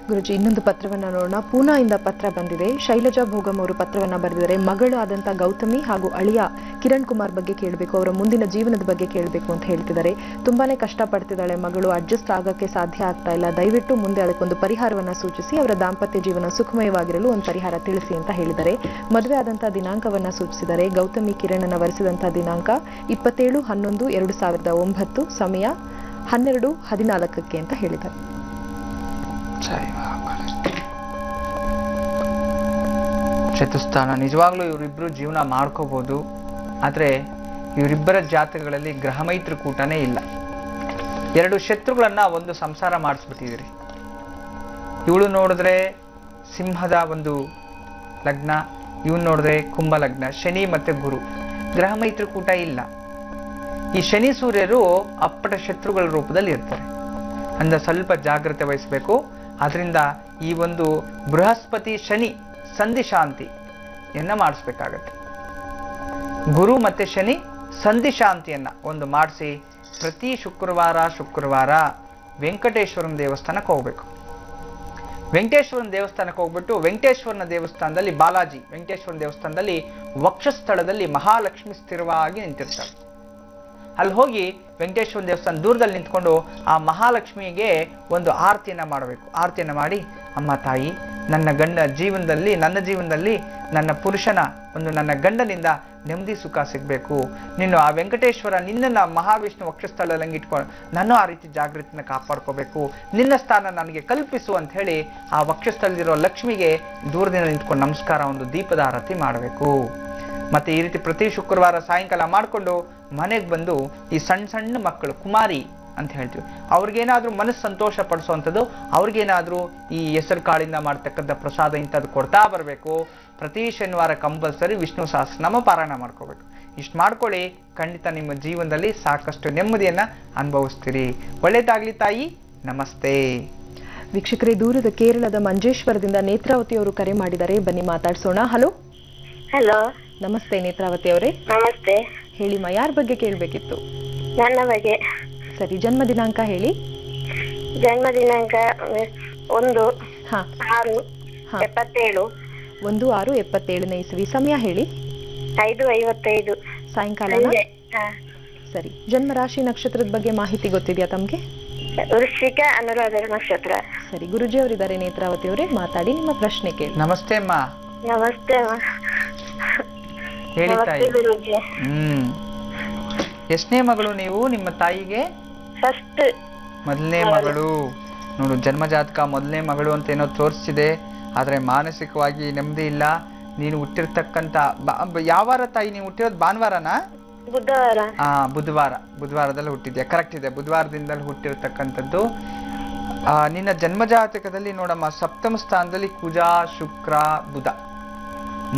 ಗುರುಜಿ ಇನ್ನೊಂದು ಪತ್ರವನ್ನ ನೋಡೋಣ. ಪೂನಾದಿಂದ ಪತ್ರ ಬಂದಿದೆ. ಶೈಲಜಾ ಭೋಗಮ್ ಅವರು ಪತ್ರವನ್ನ ಬರೆದಿದ್ದಾರೆ. ಮಗಳು ಆದಂತ ಗೌತಮಿ ಹಾಗೂ ಅಳಿಯ ಕಿರಣ್ ಕುಮಾರ್ ಬಗ್ಗೆ ಕೇಳಬೇಕು, ಅವರ ಮುಂದಿನ ಜೀವನದ ಬಗ್ಗೆ ಕೇಳಬೇಕು ಅಂತ ಹೇಳ್ತಿದ್ದಾರೆ. ತುಂಬಾನೇ ಕಷ್ಟ ಪಡ್ತಿದ್ದಾಳೆ ಮಗಳು, ಅಡ್ಜಸ್ಟ್ ಆಗಕ್ಕೆ ಸಾಧ್ಯ ಆಗ್ತಾ ಇಲ್ಲ. ದಯವಿಟ್ಟು ಮುಂದೆ ಅದಕ್ಕೊಂದು ಪರಿಹಾರವನ್ನ ಸೂಚಿಸಿ, ಅವರ ದಾಂಪತ್ಯ ಜೀವನ ಸುಖಮಯವಾಗಿರಲು ಒಂದು ಪರಿಹಾರ ತಿಳಿಸಿ ಅಂತ ಹೇಳಿದ್ದಾರೆ. ಮದುವೆ ಆದಂತಹ ದಿನಾಂಕವನ್ನ ಸೂಚಿಸಿದ್ದಾರೆ. ಗೌತಮಿ ಕಿರಣ್ ವರಿಸಿದಂತಹ ದಿನಾಂಕ 27/11/2009, ಸಮಯ 12:14 ಅಂತ ಹೇಳಿದ್ದಾರೆ. ಚತುಸ್ಥಾನ ನಿಜವಾಗ್ಲೂ ಇವರಿಬ್ರು ಜೀವನ ಮಾಡ್ಕೋಬಹುದು. ಆದ್ರೆ ಇವರಿಬ್ಬರ ಜಾತಕಗಳಲ್ಲಿ ಗ್ರಹ ಮೈತ್ರಿಕೂಟನೇ ಇಲ್ಲ. 2 ಶತ್ರುಗಳನ್ನ ಒಂದು ಸಂಸಾರ ಮಾಡಿಸ್ಬಿಟ್ಟಿದ್ರಿ. ಇವಳು ನೋಡಿದ್ರೆ ಸಿಂಹದ ಒಂದು ಲಗ್ನ, ಇವನು ನೋಡಿದ್ರೆ ಕುಂಭ ಲಗ್ನ, ಶನಿ ಮತ್ತೆ ಗುರು. ಗ್ರಹ ಮೈತ್ರಿಕೂಟ ಇಲ್ಲ. ಈ ಶನಿ ಸೂರ್ಯರು ಅಪ್ಪಟ ಶತ್ರುಗಳ ರೂಪದಲ್ಲಿ ಇರ್ತಾರೆ. ಅಂದ ಸ್ವಲ್ಪ ಜಾಗ್ರತೆ ವಹಿಸಬೇಕು. ಅದರಿಂದ ಈ ಒಂದು ಬೃಹಸ್ಪತಿ ಶನಿ ಸಂಧಿ ಶಾಂತಿಯನ್ನ ಮಾಡಿಸ್ಬೇಕಾಗತ್ತೆ. ಗುರು ಮತ್ತೆ ಶನಿ ಸಂಧಿ ಶಾಂತಿಯನ್ನ ಒಂದು ಮಾಡಿಸಿ ಪ್ರತಿ ಶುಕ್ರವಾರ ವೆಂಕಟೇಶ್ವರನ ದೇವಸ್ಥಾನಕ್ಕೆ ಹೋಗ್ಬೇಕು. ವೆಂಕಟೇಶ್ವರನ ದೇವಸ್ಥಾನಕ್ಕೆ ಹೋಗ್ಬಿಟ್ಟು ವೆಂಕಟೇಶ್ವರನ ದೇವಸ್ಥಾನದಲ್ಲಿ ಬಾಲಾಜಿ ವೆಂಕಟೇಶ್ವರನ ದೇವಸ್ಥಾನದಲ್ಲಿ ವಕ್ಷಸ್ಥಳದಲ್ಲಿ ಮಹಾಲಕ್ಷ್ಮಿ ಸ್ಥಿರವಾಗಿ ನಿಂತಿರ್ತಾಳೆ. ಅಲ್ಲಿ ಹೋಗಿ ವೆಂಕಟೇಶ್ವರ ದೇವಸ್ಥಾನ ದೂರದಲ್ಲಿ ನಿಂತ್ಕೊಂಡು ಆ ಮಹಾಲಕ್ಷ್ಮಿಗೆ ಒಂದು ಆರತಿಯನ್ನ ಮಾಡಬೇಕು. ಆರತಿಯನ್ನ ಮಾಡಿ, ಅಮ್ಮ ತಾಯಿ, ನನ್ನ ಜೀವನದಲ್ಲಿ ನನ್ನ ಪುರುಷನ ನನ್ನ ಗಂಡನಿಂದ ನೆಮ್ಮದಿ ಸುಖ ಸಿಗಬೇಕು. ನೀನು ಆ ವೆಂಕಟೇಶ್ವರ ನಿನ್ನನ್ನ ಮಹಾವಿಷ್ಣು ವಕ್ಷಸ್ಥಳದಲ್ಲಿ ಇಟ್ಕೊಂಡು ನಾನು ಆ ರೀತಿ ಜಾಗೃತಿನ ಕಾಪಾಡ್ಕೋಬೇಕು. ನಿನ್ನ ಸ್ಥಾನ ನನಗೆ ಕಲ್ಪಿಸು ಅಂತ ಹೇಳಿ ಆ ವಕ್ಷಸ್ಥಳದಲ್ಲಿರೋ ಲಕ್ಷ್ಮಿಗೆ ದೂರದಿಂದ ನಿಂತ್ಕೊಂಡು ನಮಸ್ಕಾರ, ಒಂದು ದೀಪದ ಆರತಿ ಮಾಡಬೇಕು. ಮತ್ತೆ ಈ ರೀತಿ ಪ್ರತಿ ಶುಕ್ರವಾರ ಸಾಯಂಕಾಲ ಮಾಡಿಕೊಂಡು ಮನೆಗೆ ಬಂದು ಈ ಸಣ್ಣ ಮಕ್ಕಳು ಕುಮಾರಿ ಅಂತ ಹೇಳ್ತೀವಿ. ಅವ್ರಿಗೇನಾದ್ರೂ ಮನಸ್ಸು ಸಂತೋಷ ಪಡಿಸುವಂಥದ್ದು, ಅವ್ರಿಗೇನಾದ್ರೂ ಈ ಹೆಸರು ಕಾಳಿಂದ ಮಾಡ್ತಕ್ಕಂಥ ಪ್ರಸಾದ ಇಂಥದ್ದು ಕೊಡ್ತಾ ಬರಬೇಕು. ಪ್ರತಿ ಶನಿವಾರ ಕಂಪಲ್ಸರಿ ವಿಷ್ಣು ಸಹಸ್ರನಾಮ ಪಾರಾಯಣ ಮಾಡ್ಕೋಬೇಕು. ಇಷ್ಟು ಮಾಡ್ಕೊಳ್ಳಿ, ಖಂಡಿತ ನಿಮ್ಮ ಜೀವನದಲ್ಲಿ ಸಾಕಷ್ಟು ನೆಮ್ಮದಿಯನ್ನ ಅನುಭವಿಸ್ತೀರಿ. ಒಳ್ಳೇದಾಗ್ಲಿ ತಾಯಿ. ನಮಸ್ತೆ. ವೀಕ್ಷಕರೇ, ದೂರದ ಕೇರಳದ ಮಂಜೇಶ್ವರದಿಂದ ನೇತ್ರಾವತಿ ಅವರು ಕರೆ ಮಾಡಿದ್ದಾರೆ, ಬನ್ನಿ ಮಾತಾಡ್ಸೋಣ. ಹಲೋ. ಹಲೋ, ನಮಸ್ತೆ ನೇತ್ರಾವತಿ ಅವರೇ. ನಮಸ್ತೆ. ಹೇಳಿಮ್ಮ, ಯಾರ ಬಗ್ಗೆ ಕೇಳಬೇಕಿತ್ತು? ನನ್ನ ಬಗ್ಗೆ. ಸರಿ, ಜನ್ಮ ದಿನಾಂಕ ಹೇಳಿ. ಜನ್ಮ ದಿನಾಂಕ 1/6/77. 1/6/77 ಇಸವಿ. ಸಮಯ ಹೇಳಿ. 5:55 ಸಾಯಂಕಾಲ. ಸರಿ, ಜನ್ಮ ರಾಶಿ ನಕ್ಷತ್ರದ ಬಗ್ಗೆ ಮಾಹಿತಿ ಗೊತ್ತಿದೆಯಾ ತಮ್ಗೆ? ವೃಶ್ಚಿಕ ಅನುರಾಧ ನಕ್ಷತ್ರ. ಸರಿ, ಗುರುಜಿ ಅವರಿದ್ದಾರೆ ನೇತ್ರಾವತಿ ಅವರೇ, ಮಾತಾಡಿ, ನಿಮ್ಮ ಪ್ರಶ್ನೆ ಕೇಳಿ. ನಮಸ್ತೆ ಅಮ್ಮ. ನಮಸ್ತೆ ಹೇಳಿ ತಾಯಿ. ಗುರುಜಿ. ಎಷ್ಟನೇ ಮಗಳು ನೀವು ನಿಮ್ಮ ತಾಯಿಗೆ? ಫಸ್ಟ್. ಮೊದಲನೇ ಮಗಳು. ನೋಡು, ಜನ್ಮ ಜಾತಕ ಮೊದಲನೇ ಮಗಳು ಅಂತ ಏನೋ ತೋರಿಸ್ತಿದೆ, ಆದ್ರೆ ಮಾನಸಿಕವಾಗಿ ನೆಮ್ಮದಿ ಇಲ್ಲ. ನೀನು ಹುಟ್ಟಿರ್ತಕ್ಕಂಥ ಯಾವ ವಾರ ತಾಯಿ? ನೀವು ಹುಟ್ಟಿರೋದು ಭಾನುವಾರನಾ? ಬುಧವಾರ. ಬುಧವಾರದಲ್ಲಿ ಹುಟ್ಟಿದ್ಯಾ? ಕರೆಕ್ಟ್ ಇದೆ, ಬುಧವಾರದಿಂದಲೇ ಹುಟ್ಟಿರ್ತಕ್ಕಂಥದ್ದು. ನಿನ್ನ ಜನ್ಮ ಜಾತಕದಲ್ಲಿ ನೋಡಮ್ಮ, ಸಪ್ತಮ ಸ್ಥಾನದಲ್ಲಿ ಕುಜ, ಶುಕ್ರ, ಬುಧ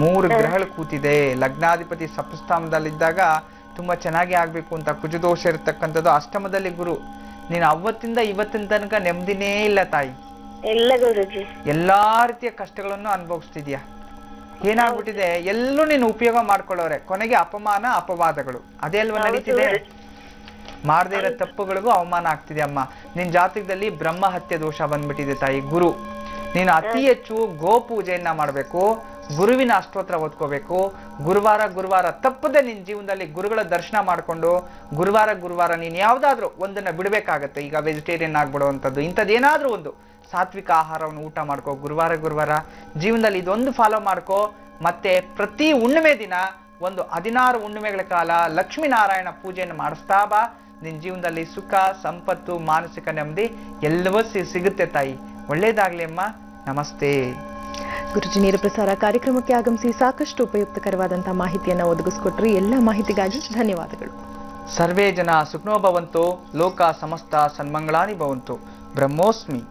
3 ಗ್ರಹಗಳು ಕೂತಿದೆ. ಲಗ್ನಾಧಿಪತಿ ಸಪ್ತಸ್ಥಾನದಲ್ಲಿದ್ದಾಗ ತುಂಬಾ ಚೆನ್ನಾಗಿ ಆಗ್ಬೇಕು ಅಂತ ಕುಜದೋಷ ಇರತಕ್ಕಂಥದ್ದು. ಅಷ್ಟಮದಲ್ಲಿ ಗುರು. ನೀನು ಅವತ್ತಿಂದ ಇವತ್ತಿನ ತನಕ ನೆಮ್ಮದಿನೇ ಇಲ್ಲ ತಾಯಿ. ಇಲ್ಲ ಗುರುಜಿ. ಎಲ್ಲಾ ರೀತಿಯ ಕಷ್ಟಗಳನ್ನು ಅನುಭವಿಸ್ತಿದ್ಯಾ. ಏನಾಗ್ಬಿಟ್ಟಿದೆ, ಎಲ್ಲೂ ನೀನು ಉಪಯೋಗ ಮಾಡ್ಕೊಳ್ಳೋರೆ, ಕೊನೆಗೆ ಅಪಮಾನ ಅಪವಾದಗಳು ಅದೇ ಅಲ್ವಾ ನಡೀತಿದೆ. ಮಾಡದೇ ಇರೋ ತಪ್ಪುಗಳಿಗೂ ಅವಮಾನ ಆಗ್ತಿದೆ ಅಮ್ಮ. ನಿನ್ ಜಾತಕದಲ್ಲಿ ಬ್ರಹ್ಮ ಹತ್ಯೆ ದೋಷ ಬಂದ್ಬಿಟ್ಟಿದೆ ತಾಯಿ. ಗುರು, ನೀನು ಅತಿ ಹೆಚ್ಚು ಗೋಪೂಜೆಯನ್ನ ಮಾಡಬೇಕು, ಗುರುವಿನ ಅಷ್ಟೋತ್ರ ಓದ್ಕೋಬೇಕು. ಗುರುವಾರ ತಪ್ಪದೆ ನಿನ್ ಜೀವನದಲ್ಲಿ ಗುರುಗಳ ದರ್ಶನ ಮಾಡ್ಕೊಂಡು ಗುರುವಾರ ನೀನ್ ಯಾವ್ದಾದ್ರು ಒಂದನ್ನ ಬಿಡ್ಬೇಕಾಗತ್ತೆ. ಈಗ ವೆಜಿಟೇರಿಯನ್ ಆಗ್ಬಿಡುವಂಥದ್ದು, ಇಂಥದ್ದೇನಾದ್ರೂ ಒಂದು ಸಾತ್ವಿಕ ಆಹಾರವನ್ನು ಊಟ ಮಾಡ್ಕೋ. ಗುರುವಾರ ಜೀವನದಲ್ಲಿ ಇದೊಂದು ಫಾಲೋ ಮಾಡ್ಕೋ. ಮತ್ತೆ ಪ್ರತಿ ಹುಣ್ಣಿಮೆ ದಿನ ಒಂದು 16 ಹುಣ್ಣಿಮೆಗಳ ಕಾಲ ಲಕ್ಷ್ಮೀನಾರಾಯಣ ಪೂಜೆಯನ್ನು ಮಾಡಿಸ್ತಾ ಬಾ. ನಿನ್ ಜೀವನದಲ್ಲಿ ಸುಖ, ಸಂಪತ್ತು, ಮಾನಸಿಕ ನೆಮ್ಮದಿ ಎಲ್ಲವೂ ಸಿಗುತ್ತೆ ತಾಯಿ. ಒಳ್ಳೇದಾಗ್ಲಿ ಅಮ್ಮ. ನಮಸ್ತೆ. ಗುರುಜಿ, ನೇರ ಪ್ರಸಾರ ಕಾರ್ಯಕ್ರಮಕ್ಕೆ ಆಗಮಿಸಿ ಸಾಕಷ್ಟು ಉಪಯುಕ್ತಕರವಾದಂತಹ ಮಾಹಿತಿಯನ್ನ ಒದಗಿಸ್ಕೊಟ್ರಿ. ಎಲ್ಲ ಮಾಹಿತಿಗಾಗಿ ಧನ್ಯವಾದಗಳು. ಸರ್ವೇ ಜನ ಸುಖನೋ ಭವಂತು, ಲೋಕ ಸಮಸ್ತ ಸನ್ಮಂಗಳಾನಿ ಭವಂತು. ಬ್ರಹ್ಮೋಸ್ಮಿ.